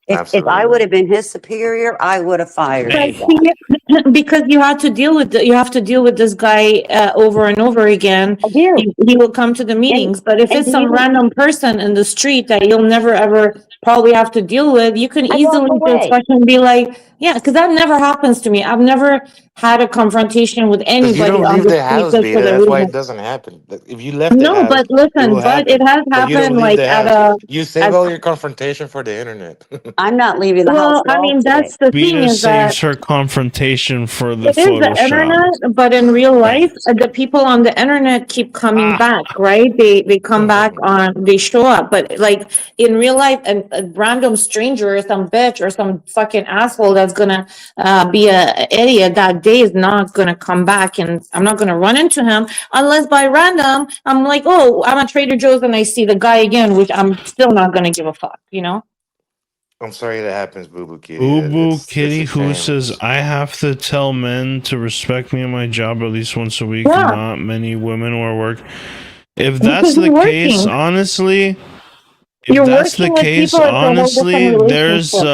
If I would absolutely. have been his superior, I would have fired but his Hey, ass. see, because you had to deal with you have to deal with this guy over and over again. I do. He will come to the And meetings, but if and it's do some you random person in the street that you'll never ever probably have to deal with, you can I walk easily just away. fucking be like, yeah, because that never happens to me. I've never had a confrontation with Because you anybody don't on leave the the street house, just for Beta. the That's why reason. it doesn't happen. Like, if you left the No, house, but it will listen, but it happen. has But you don't happened leave like the at house. a You save at all your confrontation for the internet. I'm not leaving the house well, at I all mean today. that's the thing Beta is that saves her confrontation for the it is the Photoshop. internet, but in real life, the people on the internet keep coming Ah, back, right? They come back on, they show up, but like in real life, a random stranger or some bitch or some fucking asshole that's gonna be a idiot that day is not gonna come back, and I'm not gonna run into him unless by random I'm like, oh, I'm at Trader Joe's and I see the guy again, which I'm still not gonna give a fuck, you know? I'm sorry that happens, Boo Boo Kitty. Boo Boo It's Kitty, a who shame. says I have to tell men to respect me and my job at least once a week. Yeah, Not many women or work. If that's because the you're case, working. honestly, if You're that's the working with case, people, it's a whole different honestly, there's relationship.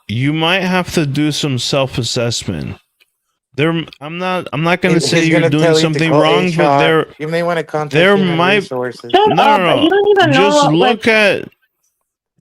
you might have to do some self-assessment I'm not gonna say He's you're gonna doing tell you to something call wrong, but HR. You may want to contact there human might resources. Shut no up. no You no. don't even know Just what, look at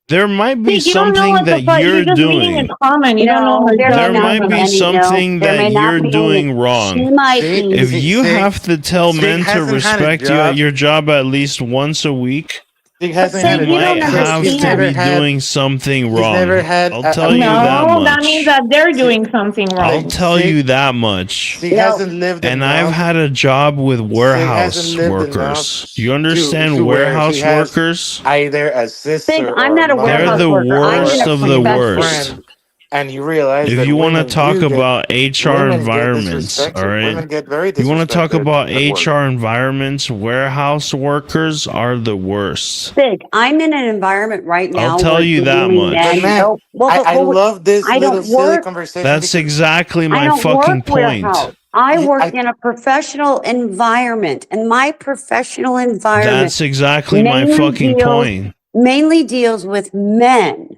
there might be you don't know something what the that fuck. You're you're just reading a doing. comment. You don't know No, her there may There job. You not don't might even be be know. any. No, something there that may not you're be any. doing She wrong. might See, be. If see, you Sig, have to tell Sig men to hasn't had a respect you at job. your job at least once a week, Sig But hasn't you had say a you job. don't might Chris, have he's to understand. never be had. doing something He's never wrong. had I'll tell a you that No, that means much. that they're Sig, doing something I'll wrong. like tell Sig, you that much. Sig No, hasn't lived And I've enough. had a job with Sig hasn't warehouse lived enough workers. You to understand where he warehouse has workers? either a Big. sister I'm or a not a They're warehouse mother the worker. I'm or in worst a a of the female profession. worst. friend, and you realize If that you want to women talk do get about HR women get environments, all disrespected. right? Women get very You want to talk disrespected about at work. HR environments, warehouse workers are the worst. Big. I'm in an environment right I'll now tell where you it's that mainly But much. men. man, No, well, I love this I don't little silly work. conversation That's because exactly I my don't work fucking point. warehouse. I you, work I in a professional environment, and my professional environment That's exactly my mainly fucking deals point. mainly deals with men.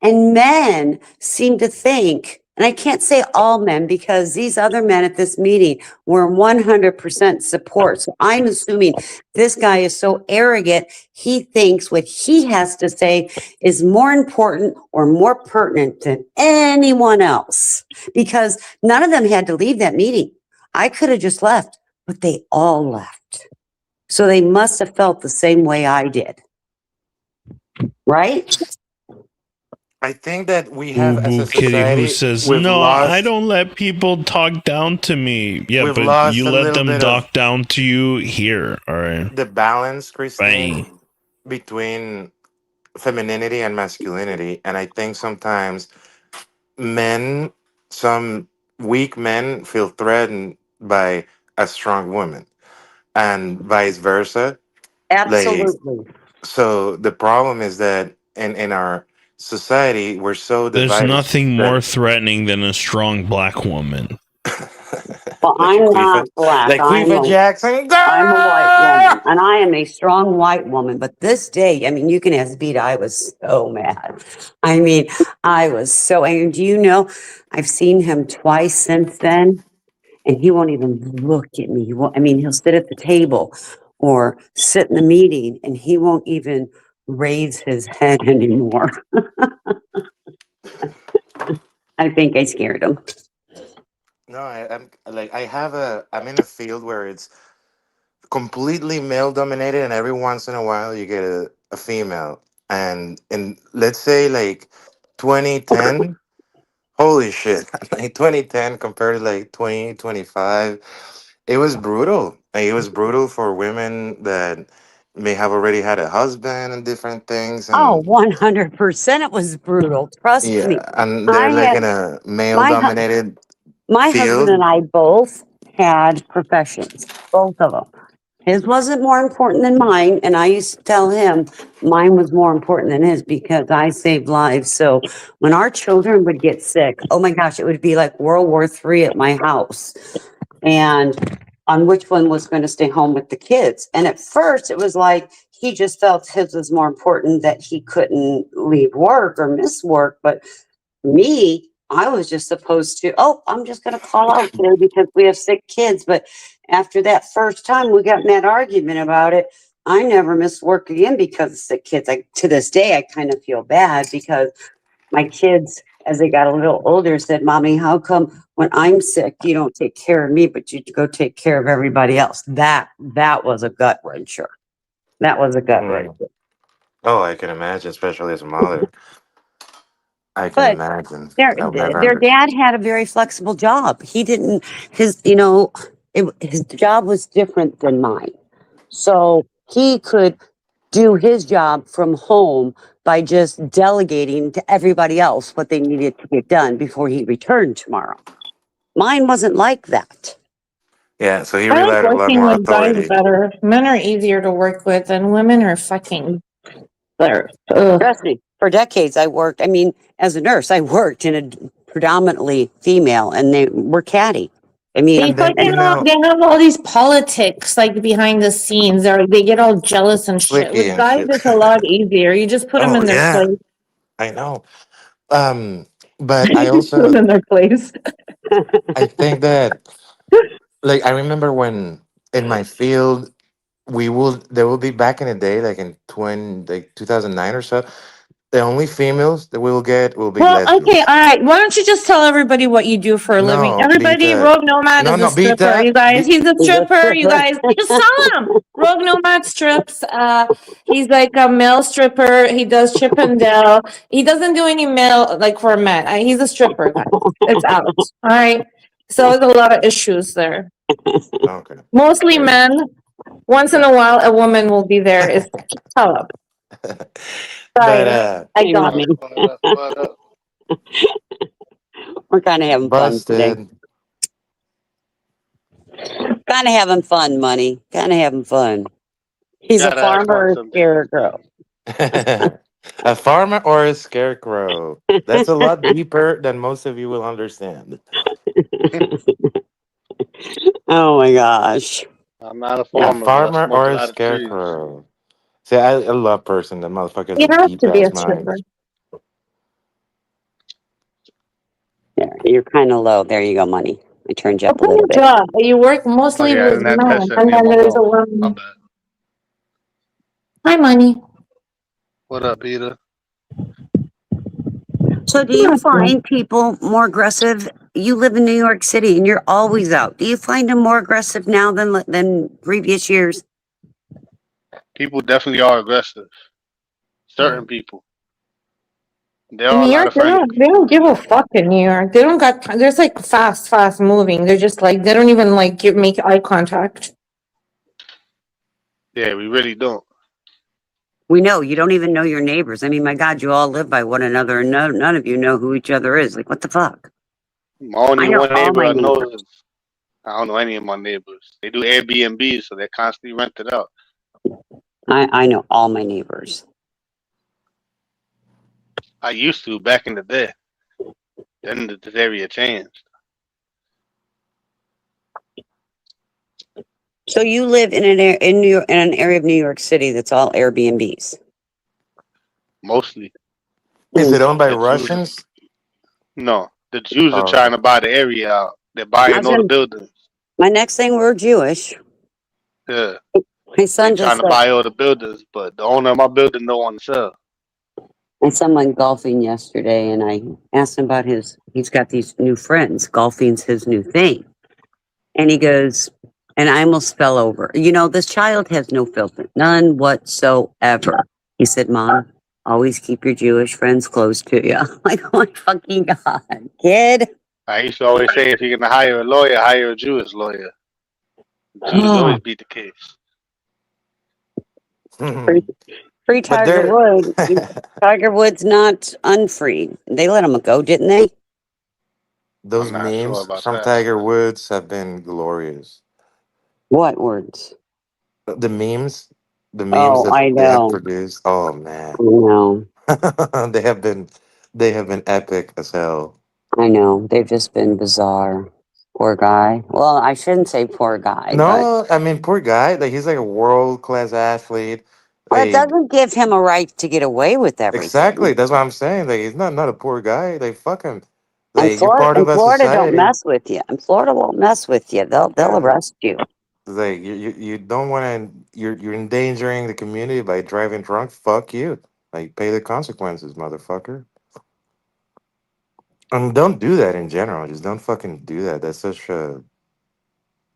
And men seem to think, and I can't say all men because these other men at this meeting were 100% support. So I'm assuming this guy is so arrogant, he thinks what he has to say is more important or more pertinent than anyone else because none of them had to leave that meeting. I could have just left, but they all left. So they must have felt the same way I did. Right? I think that we have Boo as a boo kitty who society says, no, I don't let people talk down to me. Yeah, we've but lost you a let little them bit of talk down to you here. All right. the balance, Bang. Christine, between femininity and masculinity, and I think sometimes men, some weak men, feel threatened by a strong woman, and vice versa. Like, Absolutely. so the problem is that in our society we're so There's divided nothing that more threatening than a strong black woman. Well, like I'm not black. Queefa Jackson, I'm a white woman, girl. and I am a strong white woman. But this day, I mean, you can ask Vita. I was so mad. I mean, I was so angry. Do you know? I've seen him twice since then, and he won't even look at me. He won't, I mean, he'll sit at the table or sit in the meeting, and he won't even raise his head anymore. I think I scared him. No, I'm like I'm in a field where it's completely male dominated, and every once in a while you get a female. And in, let's say, like 2010, holy shit, like 2010 compared to like 2025, it was brutal. Like, it was brutal for women that may have already had a husband and different things. Oh, And 100%. It was brutal. Trust me. yeah, and they're I like had in a male my dominated My husband field. and I both had professions, both of them. His wasn't more important than mine, and I used to tell him mine was more important than his because I saved lives. So when our children would get sick, oh my gosh, it would be like World War III at my house. And on which one was going to stay home with the kids. And at first, it was like he just felt his was more important that he couldn't leave work or miss work. But me, I was just supposed to, oh, I'm just going to call out today because we have sick kids. But after that first time we got in that argument about it, I never missed work again because of sick kids. To this day, I kind of feel bad because my kids, as they got a little older, said, Mommy, how come when I'm sick, you don't take care of me, but you go take care of everybody else? That was a gut wrencher. That was a gut Mm. wrencher. Oh, I can imagine, especially as a mother. I can But imagine. Their I've never their understood. dad had a very flexible job. He didn't his job was different than mine. So he could do his job from home by just delegating to everybody else what they needed to get done before he returned tomorrow. Mine wasn't like that. Yeah, so he I like relied a lot working more with guys authority. better. Men are easier to work with, and women are fucking better. Ugh. Trust me, for decades I worked, I mean, as a nurse, I worked in a predominantly female and they were catty. I They And mean, then, fucking they have all these politics like behind the scenes. They get all jealous and shit. clicky With and guys, shit. it's a lot easier. You just put them Oh in their yeah, place. I know. But I You just put also them in their place. I think that, like, I remember when in my field, there will be back in the day, like in 2009 or so, the only females that we will get will be Well, okay, lesbians. all right. Why don't you just tell everybody what you do for a living? No, Everybody, Beta. Rogue Nomad No, is a no, stripper, Beta. you guys. He's a He's a stripper, you stripper. guys. Just tell him. Rogue Nomad strips. He's like a male stripper. He does Chip and Dale. He doesn't do any male like for men. He's a stripper, guys. It's out. All right. So there's a lot of issues there. Okay. Mostly Fair men. Once in a while, a woman will be there. It's tell him. but Sorry, I Hey, got mommy. it. What up? We're kind of having fun today. busted. Kind of having fun, money. Kind of having fun. He's a Gotta have farmer fun or someday. scarecrow. A farmer or a scarecrow? That's a lot deeper than most of you will understand. Oh my gosh. I'm not a A farmer, but I farmer smoke or a a lot of trees. scarecrow? See, I love person. The motherfucker has You a have deep to be a ass stripper. mind. There, you're kind of low. There you go, money. I turned you up a Open little your bit. job. You work Oh mostly yeah, with and that men, set and me on then my there's a phone. My woman. bad. Hi, money. What up, Peter? So, do you find people more aggressive? You live in New York City, and you're always out. Do you find them more aggressive now than previous years? People definitely are aggressive. Certain people. There In are New a lot York, of friendly they people don't in give New a York. fuck in New York. They don't got. There's like fast moving. They're just like they don't even like make eye contact. Yeah, we really don't. We know you don't even know your neighbors. I mean, my God, you all live by one another, and none of you know who each other is. Like, what the fuck? My only I know one all neighbor my I know neighbors. is I don't know any of my neighbors. They do Airbnb, so they're constantly rented out. I know all my neighbors. I used to back in the day. Then this area changed. So you live in in New York, in an area of New York City that's all Airbnbs. Mostly. Is Mm. it owned by The Jews are, Russians? no. The Jews are Oh, trying okay. to buy the area out. They're I buying was all the gonna, buildings. my next thing, we're Jewish. Yeah. My They son trying just to said, buy all the buildings, but the owner of my building don't want to sell. my son went golfing yesterday, and I asked him about he's got these new friends. Golfing's his new thing. And he goes, and I almost fell over. You know, this child has no filter, none whatsoever. He said, Mom, always keep your Jewish friends close to you. I'm like, oh my fucking God, kid. I used to always say if you're gonna hire a lawyer, hire a Jewish lawyer. Jews always beat the case. free, free But Tiger they're Wood. Tiger Wood's not unfree. They let him go, didn't they? I'm those not sure memes about from that. Tiger Woods have been glorious. What words? The memes, the memes Oh, that I they have know. produced. Oh man, I know. they have been epic as hell. I know. They've just been bizarre. Poor guy. Well, I shouldn't say poor guy, but No, I mean poor guy. Like he's like a world class athlete. well, it Like doesn't give him a right to get away with everything. exactly. That's what I'm saying. Like he's not a poor guy. Like fuck him. And Like you're part In of a Florida don't society. mess with you. And Florida won't mess with you. They'll Yeah. arrest you. Like you don't want to. You're endangering the community by driving drunk. Fuck you. Like pay the consequences, motherfucker. Don't do that in general. Just don't fucking do that. That's such a.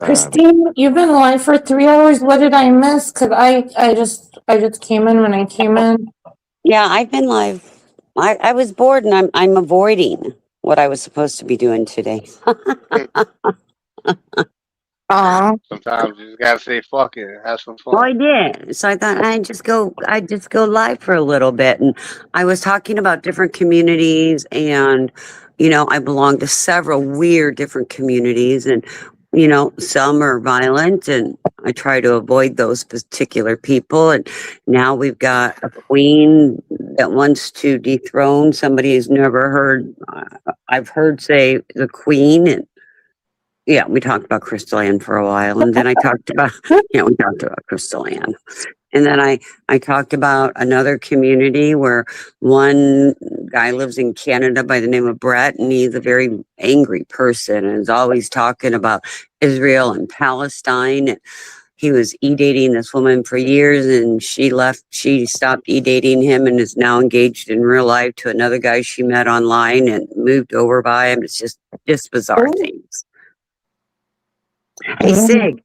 Um, Christine, you've been live for 3 hours. What did I miss? Cause I just came in when I came in. Yeah, I've been live. I was bored and I'm avoiding what I was supposed to be doing today. Aw. Sometimes you just gotta say fuck it and have some Well, fun. I did. So I thought I'd just go live for a little bit. And I was talking about different communities and, I belong to several weird different communities and, some are violent and I try to avoid those particular people. And now we've got a queen that wants to dethrone somebody who's never heard, I've heard say the queen. And yeah, we talked about Crystal Ann for a while. And then I talked about, we talked about Crystal Ann. And then I talked about another community where one guy lives in Canada by the name of Brett, and he's a very angry person and is always talking about Israel and Palestine. He was e-dating this woman for years, and she stopped e-dating him and is now engaged in real life to another guy she met online and moved over by him. It's just bizarre things. Hey, Sig,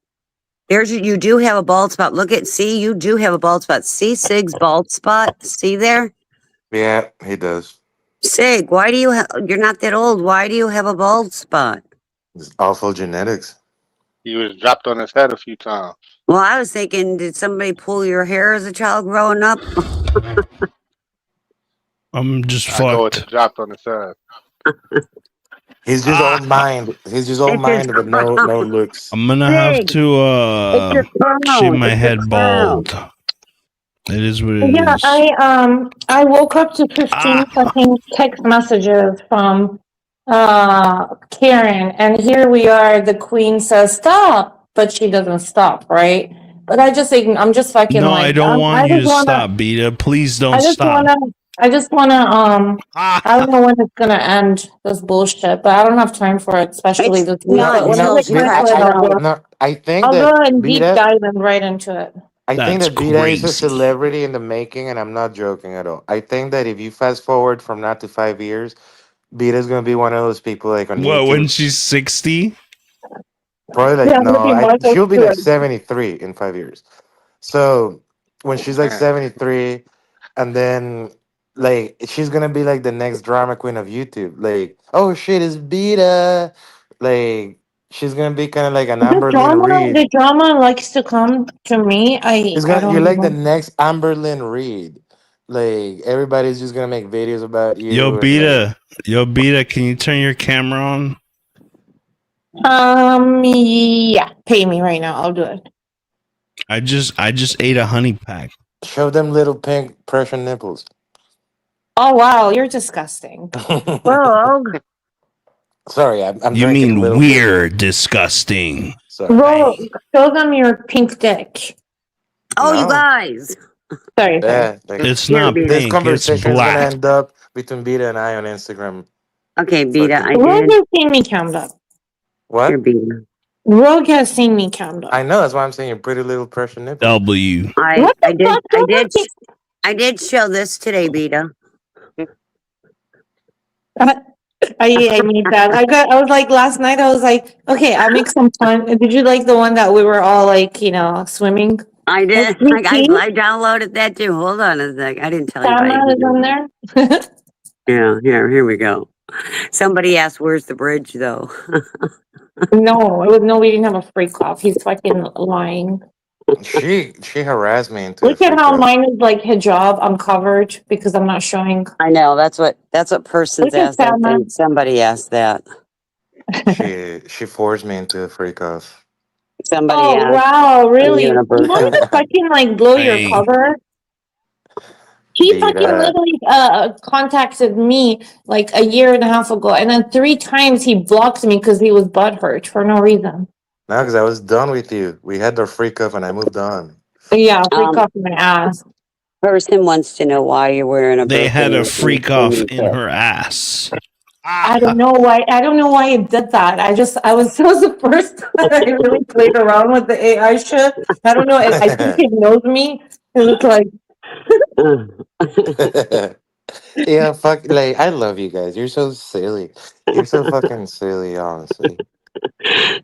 you do have a bald spot. You do have a bald spot. See Sig's bald spot? See there? Yeah, he does. Sig, why do you're not that old. Why do you have a bald spot? It's awful genetics. He was dropped on his head a few times. Well, I was thinking, did somebody pull your hair as a child growing up? I'm just I go with the fucked. dropped on his head. He's just old mind. He's just old It's just- mind, but no looks. I'm gonna have Sig, to it's your crown. shave my It's head your crown. bald. It is what it is. Yeah, I woke up to 15 fucking text messages from Karen, and here we are. The queen says stop, but she doesn't stop, right? But I'm just fucking No, like, I don't want you to wanna, stop, Beta. Please don't I just stop. I don't know when it's gonna end this bullshit, but I don't have time for it, especially It's this week. not But when I until get she time cracks for it, out. No, I think I'll go that and deep Beta. dive and right into it. I think That's that Beta is a crazy. celebrity in the making, and I'm not joking at all. I think that if you fast forward from now to 5 years, Beta's gonna be one of those people like on What, when YouTube. she's 60? Probably like Yeah, I'm gonna be Michael she'll be like Stewart. 73 in 5 years. So when she's like Man. 73, and then like she's gonna be like the next drama queen of YouTube. Like, oh shit, it's Beta. Like she's gonna be kind of like an Amberlyn Reed. The drama likes to come to me. I don't You're like the know. next Amberlyn Reed. Like everybody's just gonna make videos about Yo, you and like Beta, can you turn your camera on? Yeah, pay me right now. I'll do it. I just ate a honey pack. show them little pink Prussian nipples. Oh wow, you're disgusting. Rogue. Sorry, I'm You drinking mean little we're disgusting. Sorry. Rogue, show them your pink dick. Oh, you No. guys. Sorry. Yeah, like, It's Here, not Beta. this pink, it's conversation is gonna black. end up between Beta and I on Instagram. Okay, Beta, I Rogue did. has seen me cammed up. What? Here, Beta. Rogue has seen me cammed up. I know, that's why I'm saying your pretty little Prussian nipples. W. What the fuck? I did show this today, Beta. I need that. I was like last night. I was like, okay, I'll make some fun. Did you like the one that we were all like, swimming? I did. I downloaded that too. Hold on a sec. I didn't tell you. Sama is on there. Yeah, here we go. Somebody asked, "Where's the bridge?" Though. No, we didn't have a freak off. He's fucking lying. She harassed me into Look at how mine is like hijab uncovered because I'm not showing. I know that's what person's Look at asked. I Sama. think somebody asked that. she forced me into a freak off. Somebody Oh asked. wow, really? You Universal. want me to fucking like blow Hey. your cover? He fucking literally contacted me like a year and a half ago, and then 3 times he blocked me because he was butthurt for no reason. No, because I was done with you. We had our freak off and I moved on. Yeah, freak off my ass. Person wants to know why you're wearing a. They had a birthday freak off suit. in her ass. I don't know why. I don't know why it did that. That was the first time I really played around with the AI shit. I don't know. I think it knows me. It looks like. Yeah, fuck. Like, I love you guys. You're so silly. You're so fucking silly, honestly.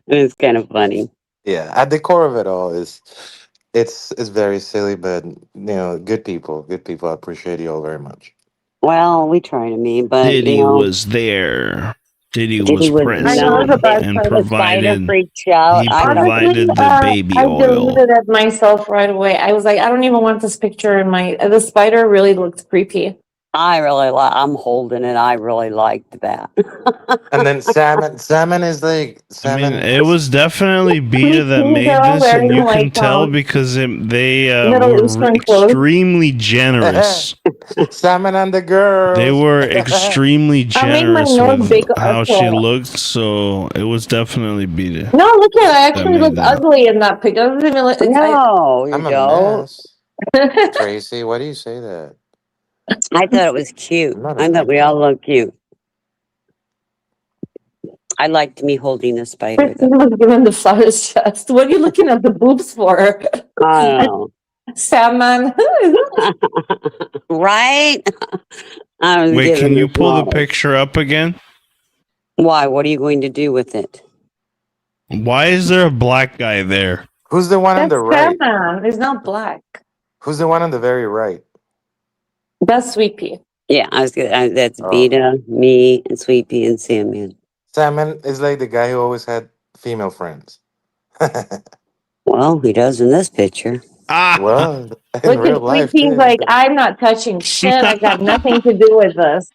It's kind of funny. Yeah, at the core of it all is, it's very silly, but good people. Good people. I appreciate you all very much. Well, we try to be, but Diddy was there. Diddy was present and provided. He provided the baby I oil. deleted it myself right away. I was like, I don't even want this picture in my. The spider really looked creepy. I'm holding it. I really liked that. And then salmon is like salmon. I mean, it was definitely Beta that made this, and you can tell because they were extremely generous. Salmon and the girl. They were extremely generous with how she looked, so it was definitely Beta. No, look at it. I actually look ugly in that pic. I don't even look. No, you I'm a don't. mess. Tracy, why do you say that? I thought it was cute. I'm not a I thought bad we all guy. look cute. I liked me holding a spider, though. Christine was given the flowers chest. What are you looking at the boobs for? I don't Salmon. know. Right? I was Wait, giving can her you pull the flowers. picture up again? Why? What are you going to do with it? Why is there a black guy there? Who's the one on That's the right? salmon. It's not black. Who's the one on the very right? That's sweet pea. Yeah, that's Oh, Vita, me, and Sweet Pea and Sandman. Salmon is like the guy who always had female friends. Well, he does in this picture. Ah! Well, in Look real at sweet life pea's too. like, I'm not touching shit. I got nothing to do with this.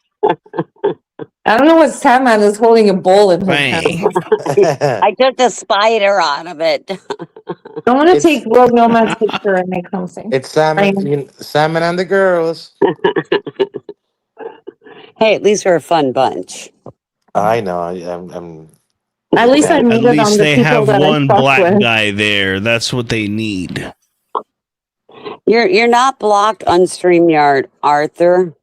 I don't know what salmon is holding a bowl in his hand. Bang. I took the spider out of it. I want to it's take World Nomad's picture and make something. it's salmon, salmon and the girls. Hey, at least we're a fun bunch. I know. I'm At least I bad. At made it least on the they people have that I one fuck black with. guy there. That's what they need. You're not blocked on StreamYard, Arthur.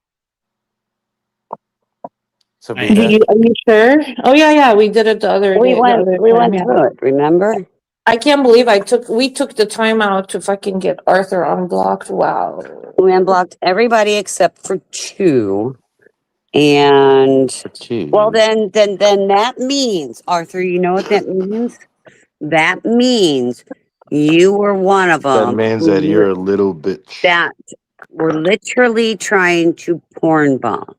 So I be that. Are you sure? Oh yeah, we did it the other We day. went Time, yeah. through it, remember? I can't believe we took the time out to fucking get Arthur unblocked. Wow. We unblocked everybody except for 2. And well, then that means, Arthur, you know what that means? That means you were one of That them means that you're a little bitch. that were literally trying to porn bomb.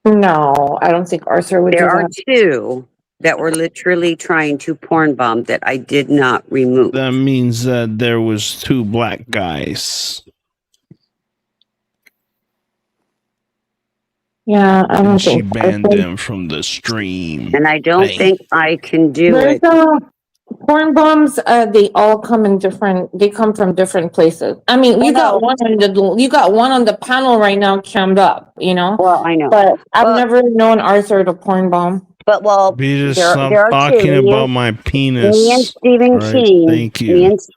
No, I don't think Arthur would There do are that. 2 that were literally trying to porn bomb that I did not remove. That means that there was 2 black guys. Yeah, I don't And she think. banned them from the stream. And I don't Hey. think I can do There's it. porn bombs. They all come in different. They come from different places. I mean, I you got know. one on the panel right now, cammed up. You know, Well, I know. but I've Well- never known Arthur to porn bomb. But well, Be just there stop are 2. talking about my Me and penis. Stephen All right, King. thank you.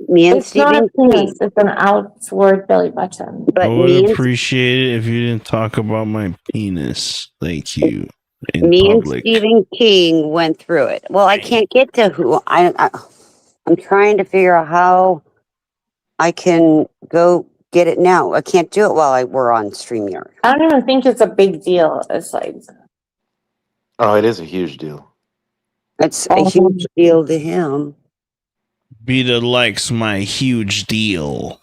Me and It's not a Stephen King. penis. It's an outward belly button. I But would me and appreciate it if you didn't talk about my penis. Thank you. In me and public. Stephen King went through it. Well, I can't get to who I'm trying to figure out how I can go get it now. I can't do it while we're on StreamYard. I don't even think it's a big deal. It's like, Oh, it is a huge deal. It's a huge deal to him. Beta likes my huge deal.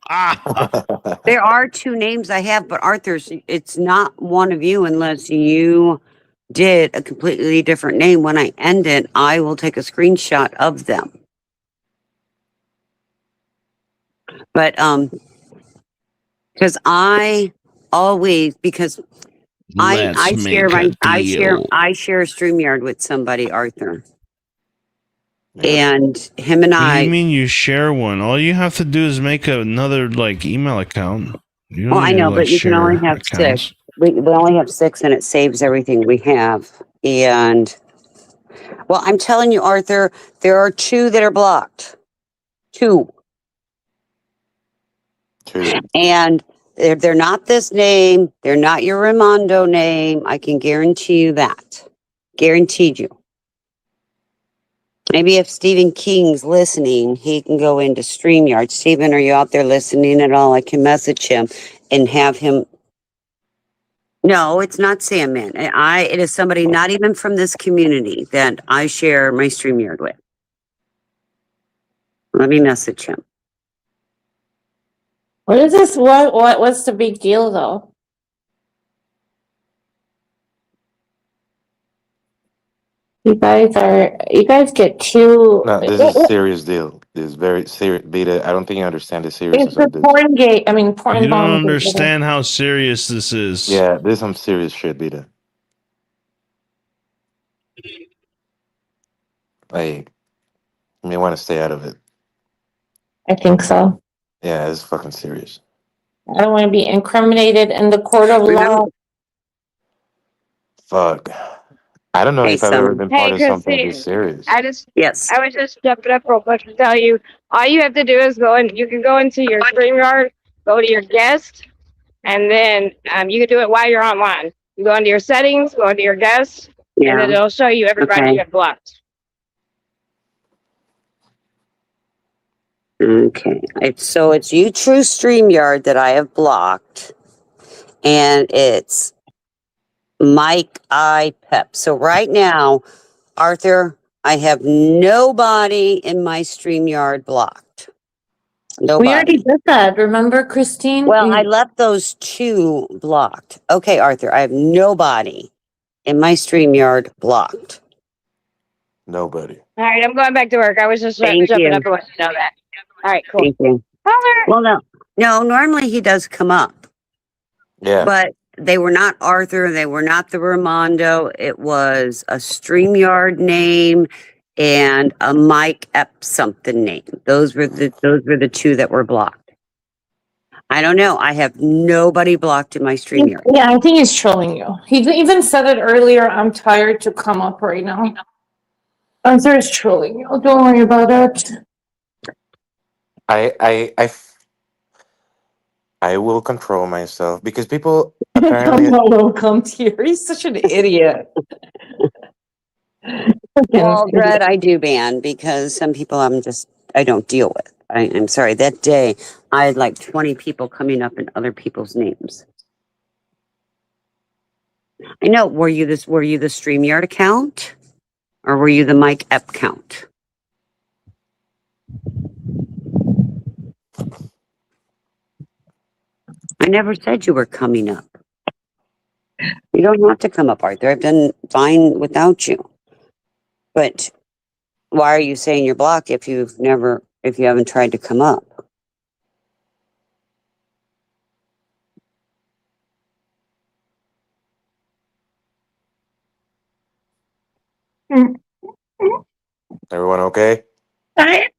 Ah, There are 2 names I have, but Arthur's, it's not one of you unless you did a completely different name. When I end it, I will take a screenshot of them. But because I always let's I make share a deal. I share StreamYard with somebody, Arthur. Yeah. And him and What do I you mean you share one? All you have to do is make another like email account. You don't well, I need to, know, like, but you can only share have accounts. 6. We only have 6 and it saves everything we have. And well, I'm telling you, Arthur, there are 2 that are blocked. 2. True. And they're not this name. They're not your Raimondo name. I can guarantee you that. Guaranteed you. Maybe if Stephen King's listening, he can go into StreamYard. Stephen, are you out there listening at all? I can message him and have him. No, it's not Sandman. It is somebody not even from this community that I share my StreamYard with. Let me message him. what is this? What's the big deal though? You guys get too. No, this is a serious deal. This is very serious. Beta, I don't think you understand the It's seriousness the of this. porn gate. I mean, porn You don't bomb. understand how serious this is. Yeah, this is some serious shit, Beta. Like, you may want to stay out of it. I think so. Yeah, it's fucking serious. I don't want to be incriminated in the court of law. Fuck. I don't know Hey, if I've ever son. been part Hey, of something this Christine. serious. Yes. I was just jumping up real quick to tell you. All you have to do is go in. You can go into your StreamYard, go to your guest, and then you can do it while you're online. You go into your settings, go into your guest, and then Yeah. it'll show you everybody Okay. you have blocked. Okay. So it's you, True StreamYard, that I have blocked, and it's Mike I Pep. So right now, Arthur, I have nobody in my StreamYard blocked. We already Nobody. did that. Remember, Christine? Well, I left those two blocked. Okay, Arthur, I have nobody in my StreamYard blocked. Nobody. All right, I'm going back to work. I was just Thank jumping up you. and letting you know that. All right, cool. Thank you. Holler. Well, no, normally he does come up, Yeah. but they were not Arthur. They were not the Ramondo. It was a StreamYard name and a Mike Ep something name. Those were the two that were blocked. I don't know. I have nobody blocked in my StreamYard. Yeah, I think he's trolling you. He even said it earlier. I'm tired to come up right now. Arthur is trolling you. Don't worry about it. I will control myself because people Come apparently. welcome here. He's such an idiot. Well, Dread, I do ban because some people I don't deal with. I'm sorry. That day, I had like 20 people coming up in other people's names. I know. Were you the StreamYard account, or were you the Mike Ep count? I never said you were coming up. You don't have to come up, Arthur. I've done fine without you. But why are you saying you're blocked if you haven't tried to come up? Everyone okay? I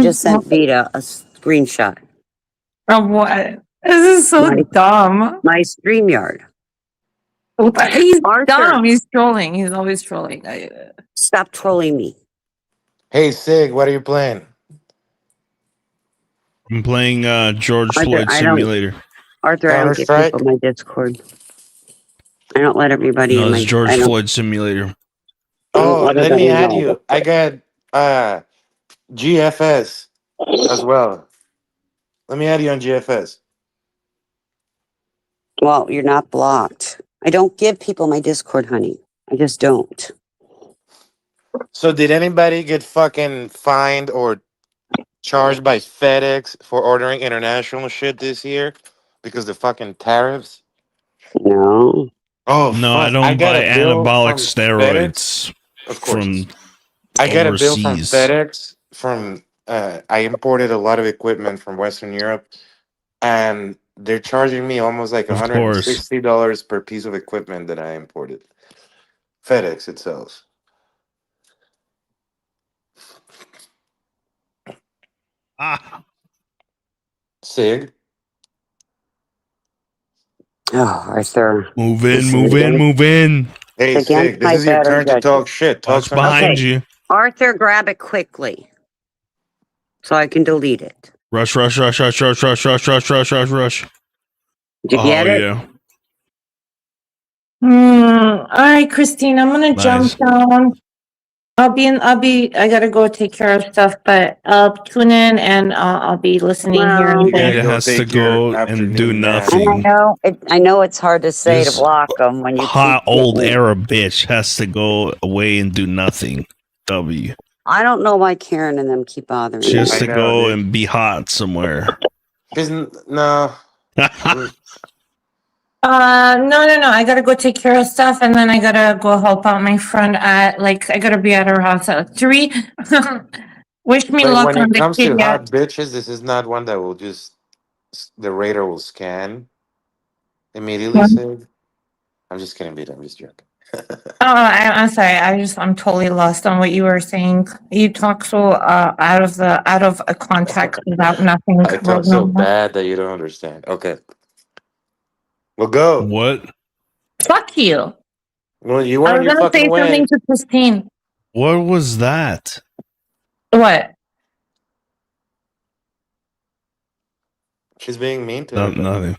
just sent Vita a screenshot. Of what? This is so dumb. My StreamYard. He's Arthur. dumb. He's trolling. He's always trolling. Stop trolling me. Hey Sig, what are you playing? I'm playing George Arthur, Floyd I don't- Simulator. Arthur, I don't give Counter-Strike? people my Discord. I don't let everybody No, in it's my. George I don't- Floyd Simulator. I don't Oh, let me everybody add know. you. I got GFS as well. Let me add you on GFS. Well, you're not blocked. I don't give people my Discord, honey. I just don't. So did anybody get fucking fined or charged by FedEx for ordering international shit this year because the fucking tariffs? No. Oh No, I fuck! I don't got buy a bill anabolic from FedEx. steroids Of course, from I got a bill from overseas. FedEx from. I imported a lot of equipment from Western Europe, and they're charging me almost like Of course. $160 per piece of equipment that I imported. FedEx itself. Ah, Sig. Oh, Arthur. move in, This move is in, move in. Hey against Sig, this my is your better turn to judgment. talk shit. Talk Watch some behind shit. you. Arthur, grab it quickly so I can delete it. Rush, rush, rush, rush, rush, rush, rush, rush, rush, rush, rush. Did you Oh get it? yeah. All right, Christine, I'm gonna Nice. jump down. I gotta go take care of stuff, but I'll tune in and I'll be listening here. Well, And You gotta Vita go has to take your go and do afternoon nap. and nothing. I know it's hard to say to This block them when you hot keep old getting- Arab bitch has to go away and do nothing. W. I don't know why Karen and them keep bothering She me. has I to know, go dude. and be hot somewhere. No. no. I gotta go take care of stuff, and then I gotta go help out my friend at I gotta be at her house at 3. Wish me But luck when on it the comes kid to yet. hot bitches, this is not one that will just the radar will scan immediately. Say, I'm just kidding, Vito. I'm just joking. I'm sorry. I'm totally lost on what you were saying. You talk so out of a context without nothing. I talk so bad that you don't understand. Okay, we'll go. What? Fuck you. Well, you I won. was You gonna fucking say something win. to Christine. What was that? What? She's being mean to No, everybody. nothing.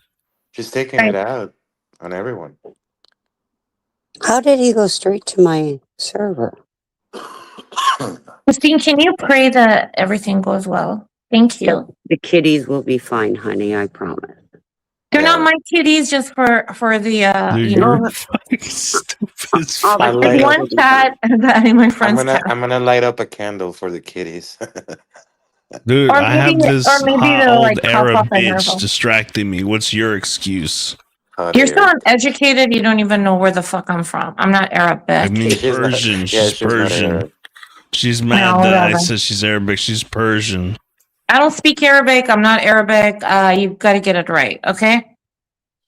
She's taking Right. it out on everyone. How did he go straight to my server? Christine, can you pray that everything goes well? Thank you. The kitties will be fine, honey. I promise. They're not Yeah, my kitties, just for the Dude, you you're know, fucking stupid as All the fuck. I like light kitties up. one will be fine. cat and that my friend's cat. I'm gonna light up a candle for the kitties. Dude, Or I have or this maybe hot they'll old like hop Arab off a hair bitch ball. distracting me. What's your excuse? Hot You're so air. uneducated, you don't even know where the fuck I'm from. I'm not I Arabic. mean She's not. Persian. Yeah, She's she's not Persian. Arab. She's No, mad that I whatever. said she's Arabic. She's Persian. I don't speak Arabic. I'm not Arabic. You gotta get it right, okay?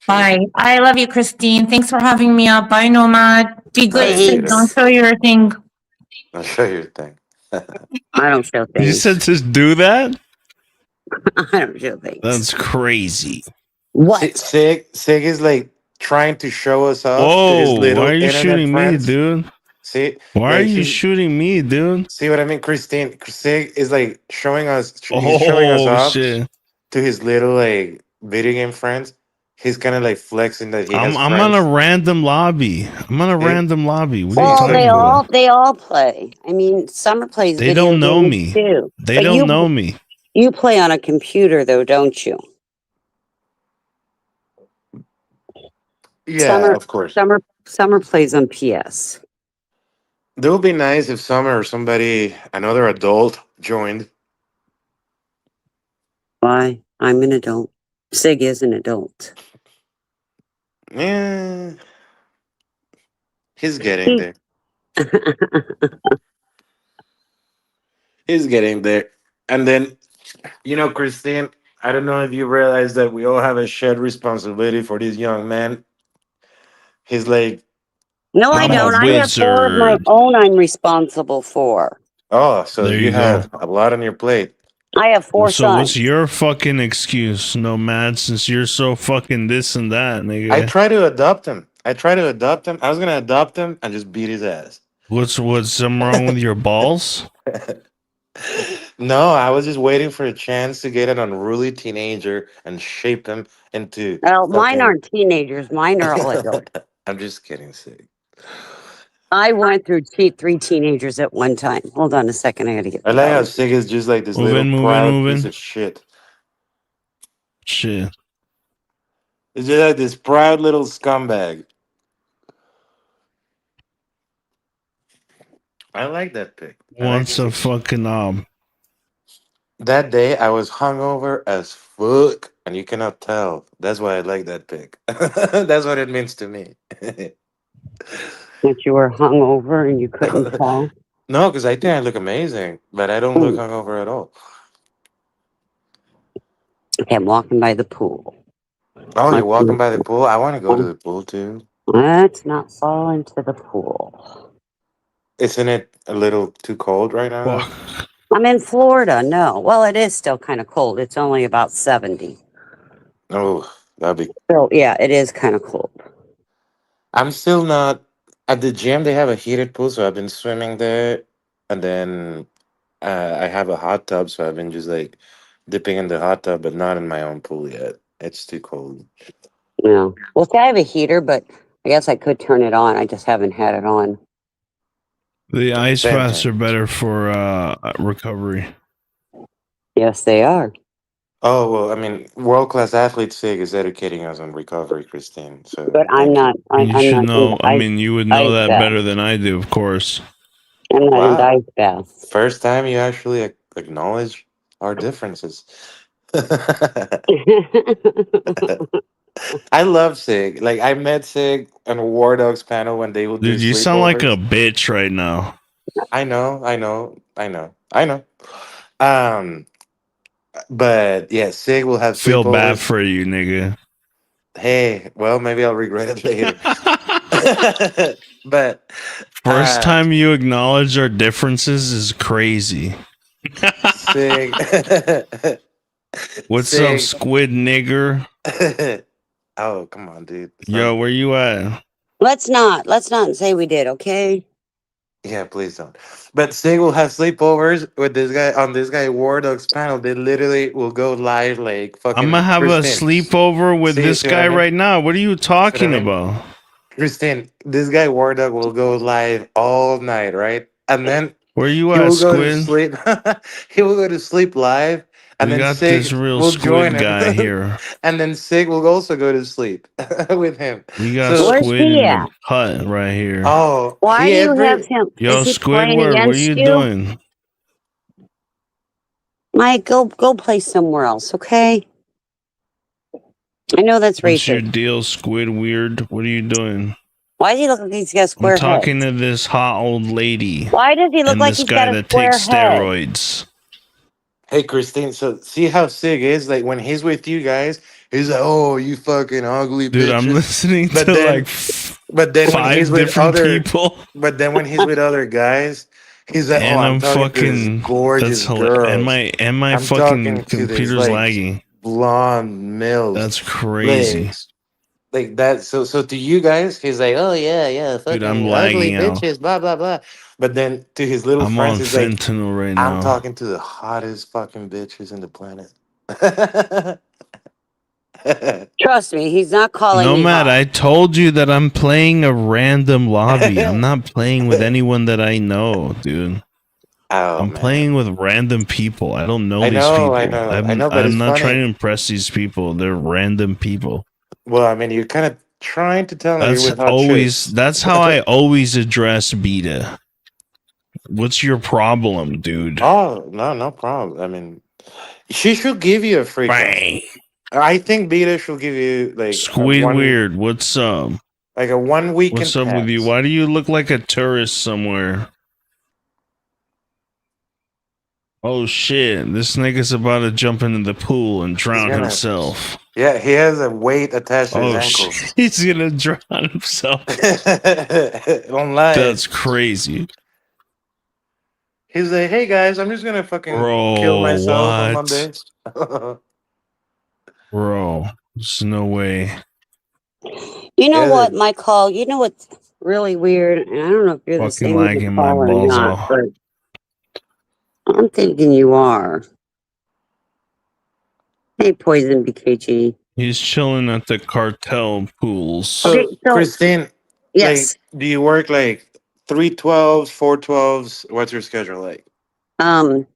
Bye. I love you, Christine. Thanks for having me up. Bye, Nomad. Be All good, right, Sid. sweetheart. Don't Thanks. show your thing. I'll show you a thing. I don't show You said things. to do that? I don't show things. That's crazy. What? Sig is like trying to show us off to his Whoa, why little are you internet shooting me, friends. dude? See, Why are like you he's shooting me, dude? see what I mean. Christine Sig is like showing us. He's showing us Oh off shit. to his little like video game friends. He's kind of like flexing that he has I'm on a friends. random lobby. I'm on a He, random lobby. What are you he's Well, like, talking about? they all play. I mean, Summer plays They video don't know games me. too. They But don't know me. you play on a computer though, don't you? yeah, Summer of course. Summer plays on PS. It would be nice if Summer or somebody, another adult, joined. Why? I'm an adult. Sig is an adult. Yeah, he's getting He- there. He's getting there. And then, Christine, I don't know if you realize that we all have a shared responsibility for this young man. He's like, no, I I'm a don't. I have 4 of my wizard. own I'm responsible for. oh, so There you you go. have a lot on your plate. I have 4 So what's sons. your fucking excuse, Nomad, since you're so fucking this and that, I nigga? try to adopt him. I was gonna adopt him and just beat his ass. What's something wrong with your balls? No, I was just waiting for a chance to get an unruly teenager and shape him into Well, mine fucking. aren't teenagers. Mine are all adults. I'm just kidding, Sig. I went through 3 teenagers at one time. Hold on a second. I got to get I the like how dog. Sig is just like this Move little in, move in, proud move piece in. of shit. Shit. It's just like this proud little scumbag. I like that pic. I like Wants this. a fucking That day I was hungover as fuck, and you cannot tell. That's why I like that pic. That's what it means to me. That you were hungover and you couldn't tell. No, because I think I look amazing, but I don't look Mm. hungover at all. Okay, I'm walking by the pool. Oh, you're Let's walking not, by the pool? I want to go to the pool too. let's not fall into the pool. Isn't it a little too cold right now? fuck. I'm in Florida. No. Well, it is still kind of cold. It's only about 70. Oh, that'd be. So, yeah, it is kind of cold. I'm still not at the gym. They have a heated pool, so I've been swimming there, and then I have a hot tub, so I've been just like dipping in the hot tub, but not in my own pool yet. It's too cold. Yeah. Well, see, I have a heater, but I guess I could turn it on. I just haven't had it on. The ice Same baths here. are better for recovery. Yes, they are. Oh well, I mean, world class athlete Sig is educating us on recovery, Christine. So But I'm thank you. not. You I'm should not know. into I mean, you would know ice that bath. better than I do, of course. I'm not into Wow, ice baths. first time you actually acknowledge our differences. I love Sig. Like I met Sig on a War Dogs panel when they would do Dude, you sound like a sleepovers. bitch right now. I know, I know, I know, I know. Um, but yeah, Sig will have Feel bad sleepovers. for you, nigga. Hey, well, maybe I'll regret it later. But First uh time you acknowledge our differences is crazy. Sig What's up, Sig squid nigger? oh come on, dude. It's not Yo, where you at? Let's not say we did, okay? Yeah, please don't. But Sig will have sleepovers with this guy on this guy War Dogs panel. They literally will go live like I'm gonna fucking have a Christine. sleepover with See, this see what I guy mean? right now. What are you See what I talking mean? about? Christine, this guy War Dog will go live all night, right? And then Where you he at, will go to Squid? sleep. He will go to sleep live, and We then got this Sig real will join squid him, guy here. and then Sig will also go to sleep with him. We got So, Where's squid he in at? the hut right here. oh, Why he do you have every him? Yo, Is he playing Squidward, what are against you you? doing? Mike, go play somewhere else, okay? I know that's What's your racist. deal, Squid Weird? What are you doing? Why does he look like he's got a I'm square head? talking to this hot old lady Why does he look and like this he's guy got a that square takes head? steroids. Hey Christine, so see how Sig is like when he's with you guys, he's like, "Oh, you fucking ugly Dude, I'm bitches," listening but to like then, but then when he's five with different other, people. but then when he's with other guys, he's like, "Oh, And I'm I'm talking to these fucking that's gorgeous hilarious. girls. And my I'm fucking talking to these computer's like lagging. blonde milfs, That's crazy. like like that." So to you guys, he's like, "Oh yeah, yeah, Dude, I'm fucking ugly lagging out. bitches, blah blah blah." But then to his little I'm friends, on he's like, fentanyl right I'm now. talking to the hottest fucking bitches in the planet. Trust me, he's not calling me Nomad, hot. I told you that I'm playing a random lobby. I'm not playing with anyone that I know, dude. Oh I'm man, playing with random people. I don't know I these know, I people. know, I I'm know, but I'm it's not trying funny. to impress these people. They're random people. Well, I mean, you're kind of trying to tell me you're with hot chicks. That's how I always address beta. What's your problem, dude? Oh no, no problem. I mean, she should give you a frequency. Bang. I think Beta should give you Squidward, what's up? like a 1 weekend What's up with you? pass. Why do you look like a tourist somewhere? Oh shit, this nigga's about to jump into the pool and He's drown gonna, himself. yeah, he has a weight attached to his Oh ankle. shit, he's gonna drown himself. On live. That's crazy. He's like, hey guys, I'm just gonna fucking kill Bro, myself on what? Monday. Bro, there's no way. You know Yeah, what, my call? You know what's really weird? And I don't know if you're the Fucking same as the lagging my call or balls not, off. but I'm thinking you are. Hey, Poison BKG. He's chilling at the cartel pools. Okay, so so Christine, like, yes, do you work like 312s, 412s? What's your schedule like? um,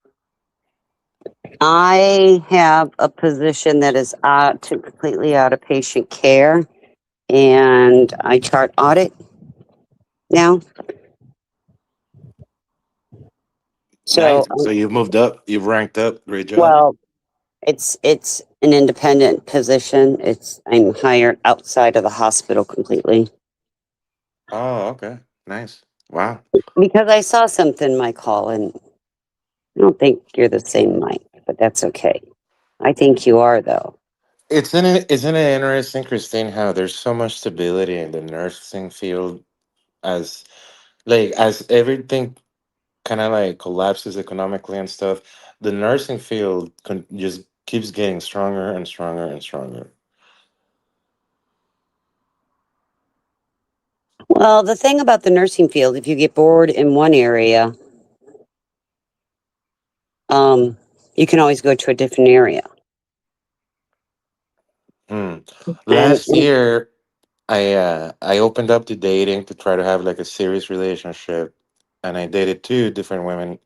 I have a position that is completely out of patient care, and I chart audit now. So, Nice. So you've moved up, you've ranked up. Great job. well, it's an independent position. I'm hired outside of the hospital completely Oh, okay. Nice. Wow. because I saw something, Mike Hall, and I don't think you're the same Mike, but that's okay. I think you are though. Isn't it interesting, Christine, how there's so much stability in the nursing field as as everything kind of like collapses economically and stuff, the nursing field just keeps getting stronger and stronger and stronger. Well, the thing about the nursing field, if you get bored in one area, um, you can always go to a different area. Hmm. And, Last year, I opened up to dating to try to have like a serious relationship, and I dated two different women,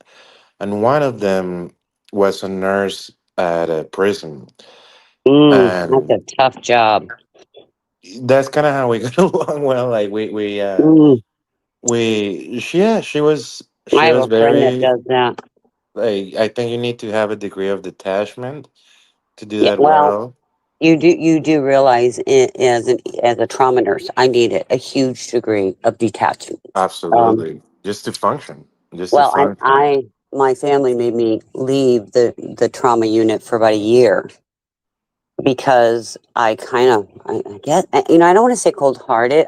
and one of them was a nurse at a prison, that's and a tough job. that's kind of how we got along well. Like Mm, I she have was a friend that very does that. like, I think you need to have a degree of detachment to do Yeah, that well, well. you do realize as a trauma nurse, I needed a huge degree of detachment. Um, Absolutely, just to function, just to well, and function. my family made me leave the trauma unit for about a year because I kind of, I guess, I don't want to say cold hearted.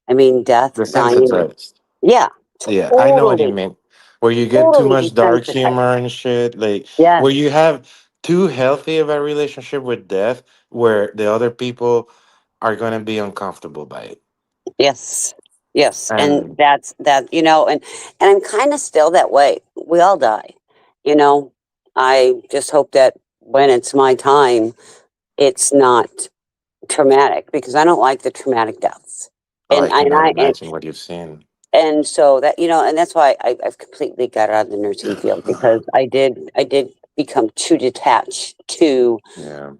I mean, death, dying. Desensitized. Yeah, Yeah, I know what you totally, mean. Where you get too totally much dark desensitized. humor and shit, like Yes. where you have too healthy of a relationship with death, where the other people are gonna be uncomfortable by it. Yes. Yes. And And that's that, and I'm kind of still that way. We all die, you know. I just hope that when it's my time, it's not traumatic because I don't like the traumatic deaths. oh, I And cannot I imagine what you've seen. and so that and that's why I've completely got out of the nursing field because I did become too detached to Yeah.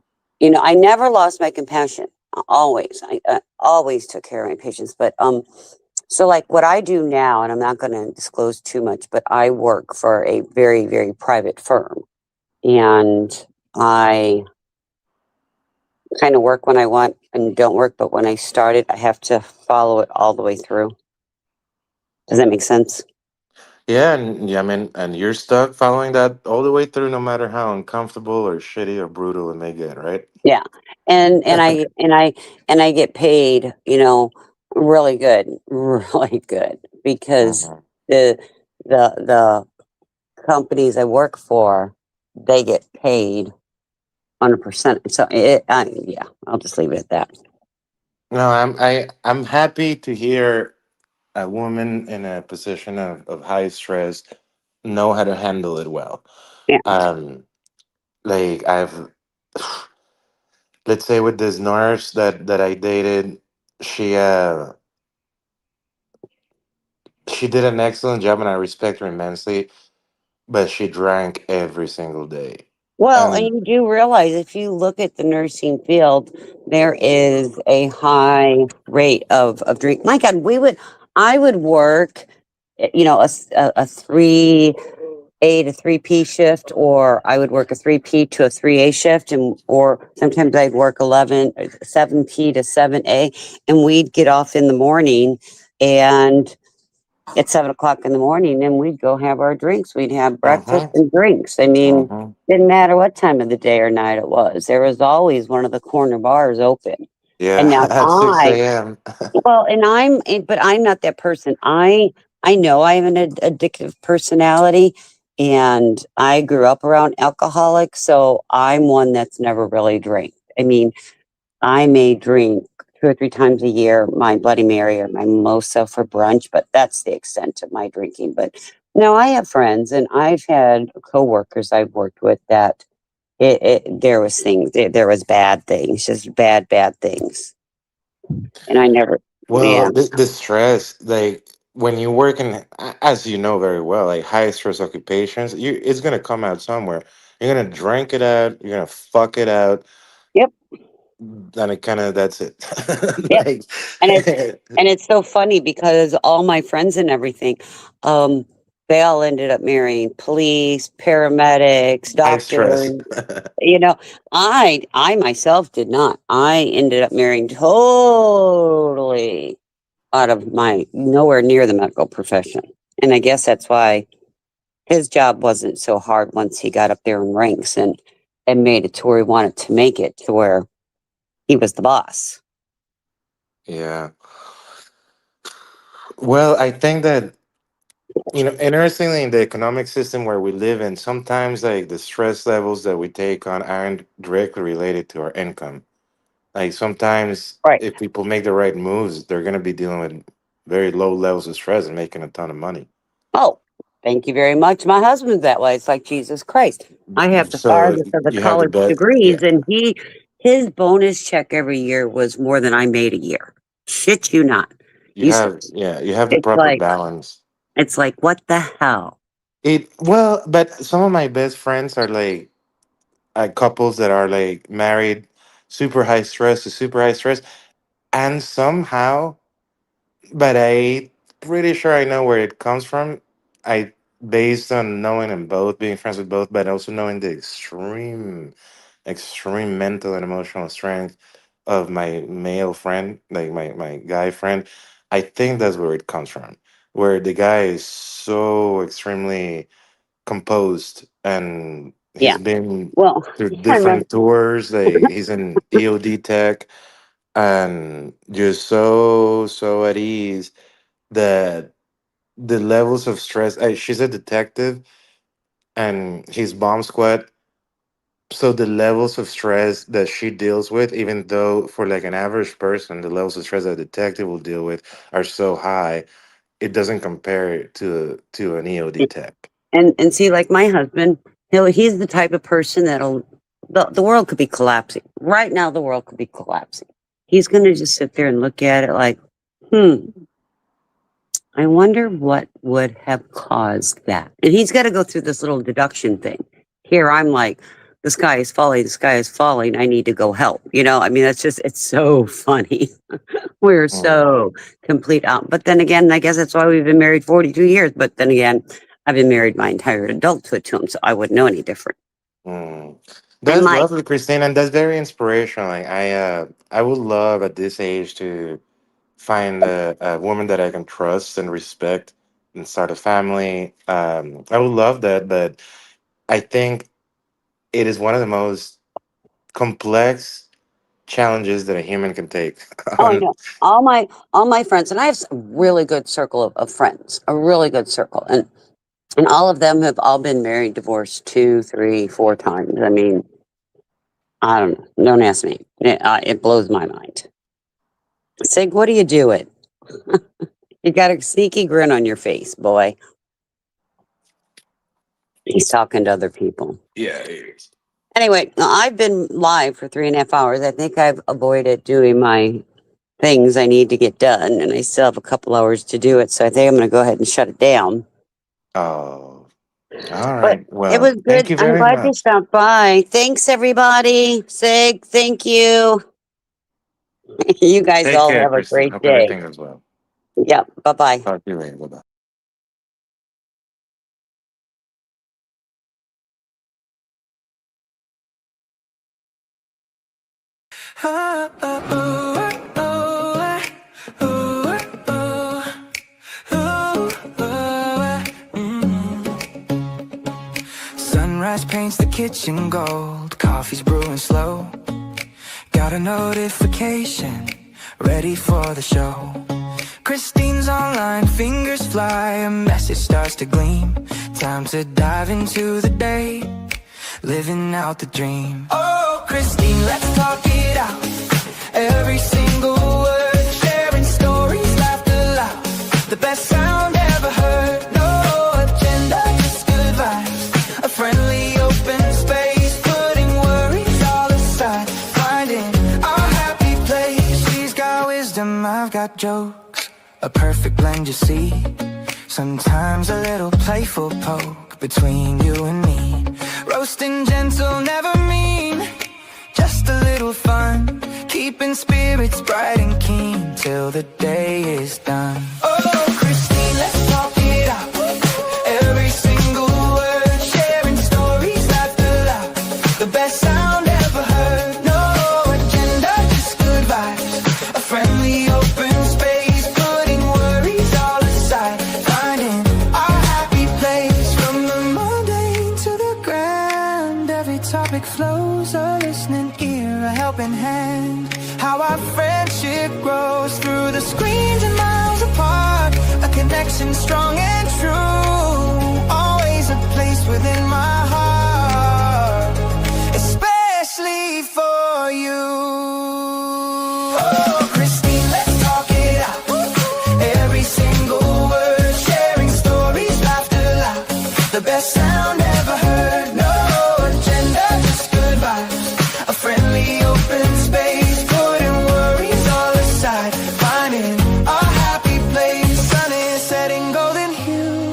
I never lost my compassion. Always, I always took care of my patients. But so like what I do now, and I'm not going to disclose too much, but I work for a very very private firm, and I kind of work when I want and don't work. But when I started, I have to follow it all the way through. Does that make sense? Yeah, and yeah, I mean, and you're stuck following that all the way through, no matter how uncomfortable or shitty or brutal it may get, right? Yeah, and I get paid, really good, really good because Mhm. the the companies I work for, they get paid on a percent. So yeah, I'll just leave it at that. No, I'm happy to hear a woman in a position of high stress know how to handle it well. Yeah. Um, like I've let's say with this nurse that I dated, she uh she did an excellent job and I respect her immensely, but she drank every single day. Well, and And you do realize if you look at the nursing field, there is a high rate of drink. My God, I would work, a 3A to 3P shift, or I would work a 3P to a 3A shift, or sometimes I'd work 7P to 7A, and we'd get off in the morning and at 7 o'clock in the morning, and we'd go have our drinks. We'd have breakfast uh-huh, and drinks. I mean, uh-huh. didn't matter what time of the day or night it was. There was always one of the corner bars open. And Yeah, now at 6 a.m. but I'm not that person. I know I have an addictive personality, and I grew up around alcoholics, so I'm one that's never really drank. I mean, I may drink 2 or 3 times a year my Bloody Mary or my mimosa for brunch, but that's the extent of my drinking. But no, I have friends and I've had coworkers I've worked with that there was there was bad things, just bad things, and I never, yeah, Well, the stress, like when you work in, as you know very well, like high stress occupations, it's gonna come out somewhere. You're gonna drink it out. You're gonna fuck it out, yep, and it kind of that's it. yep. Like And it's so funny because all my friends and everything, um, they all ended up marrying police, paramedics, high stress. doctors. You know, I myself did not. I ended up marrying totally out of my nowhere near the medical profession. And I guess that's why his job wasn't so hard once he got up there in ranks and made it to where he wanted to make it to where he was the boss. Yeah. Well, I think that interestingly, in the economic system where we live in, sometimes like the stress levels that we take on aren't directly related to our income. Like sometimes, Right. if people make the right moves, they're going to be dealing with very low levels of stress and making a ton of money. Oh, thank you very much. My husband's that way. It's like Jesus Christ. I have the So farthest of the you have the college best, degrees, yeah. and his bonus check every year was more than I made a year. Shit you not. You, s- You have the it's proper like balance. what the hell? But some of my best friends are like couples that are like married, super high stress to super high stress, and somehow, but I pretty sure I know where it comes from. I based on knowing them both, being friends with both, but also knowing the extreme mental and emotional strength of my male friend, like my guy friend. I think that's where it comes from, where the guy is so extremely composed and Yeah. he's been Well, through I remember. different tours. Like he's in EOD tech and just so at ease that the levels of stress. She's a detective and he's bomb squad, So the levels of stress that she deals with, even though for like an average person, the levels of stress that a detective will deal with are so high, it doesn't compare to an EOD tech. And see, like my husband, he's the type of person that'll the world could be collapsing right now. The world could be collapsing. He's going to just sit there and look at it like, hmm, I wonder what would have caused that. And he's got to go through this little deduction thing. Here, I'm like, the sky is falling. The sky is falling. I need to go help. You know, I mean, it's so funny. We're Mm, so complete out. But then again, I guess that's why we've been married 42 years. But then again, I've been married my entire adulthood to him, so I wouldn't know any different. mm. And That's like, lovely, Christine, and that's very inspirational. Like I would love at this age to find a woman that I can trust and respect and start a family. I would love that, but I think it is one of the most complex challenges that a human can take oh, I on. know all my friends, and I have a really good circle of friends, a really good circle, and all of them have all been married, divorced 2, 3, 4 times. I mean, I don't know. Don't ask me. It blows my mind. Sig, what are you doing? You got a sneaky grin on your face, boy. He's talking to other people. Yeah, it is. Anyway, I've been live for 3.5 hours. I think I've avoided doing my things I need to get done, and I still have a couple hours to do it. So I think I'm going to go ahead and shut it down. Oh, all But right. it Well, was thank good. you I'm very glad you much. stopped by. Thanks, everybody. Sig, thank you. You guys Take all care, have a Christine. great Hope day. everything goes well. Yep. Bye bye. Talk to you later. Bye. Sunrise paints the kitchen gold, coffee's brewing slow. Got a notification, ready for the show. Christine's online, fingers fly, a message starts to gleam. Time to dive into the day, living out the dream. Oh, Christine, let's talk it out. Every single word, sharing stories, laughter loud. The best sound ever heard, no agenda, just good vibes. A friendly open space, putting worries all aside. Finding our happy place. She's got wisdom, I've got jokes. A perfect blend, you see. Sometimes a little playful poke between you and me. Roasting gentle, never mean. Just a little fun, keeping spirits bright and keen till the day is done. Oh, Christine, let's talk it out. Every single word, sharing stories, laughter loud. The best sound ever heard, no agenda, just good vibes. A friendly open space, putting worries all aside. Finding our happy place, from the mundane to the grand. Every topic flows, a listening ear, a helping hand. How our friendship grows through the screens and miles apart. A connection strong and true, always a place within my heart, especially for you. Oh, Christine, let's talk it out. Every single word, sharing stories, laughter loud. The best sound ever heard, no agenda, just good vibes. A friendly open space, putting worries all aside. Finding our happy place, sun is setting golden hue.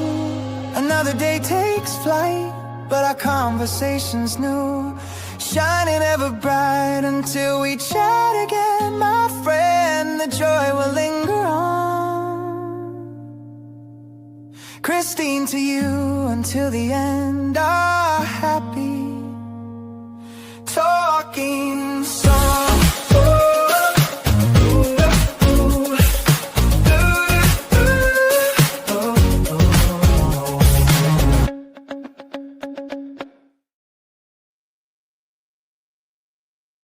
Another day takes flight, but our conversation's new. Shining ever bright until we chat again, my friend. The joy will linger on. Christine, to you until the end, our happy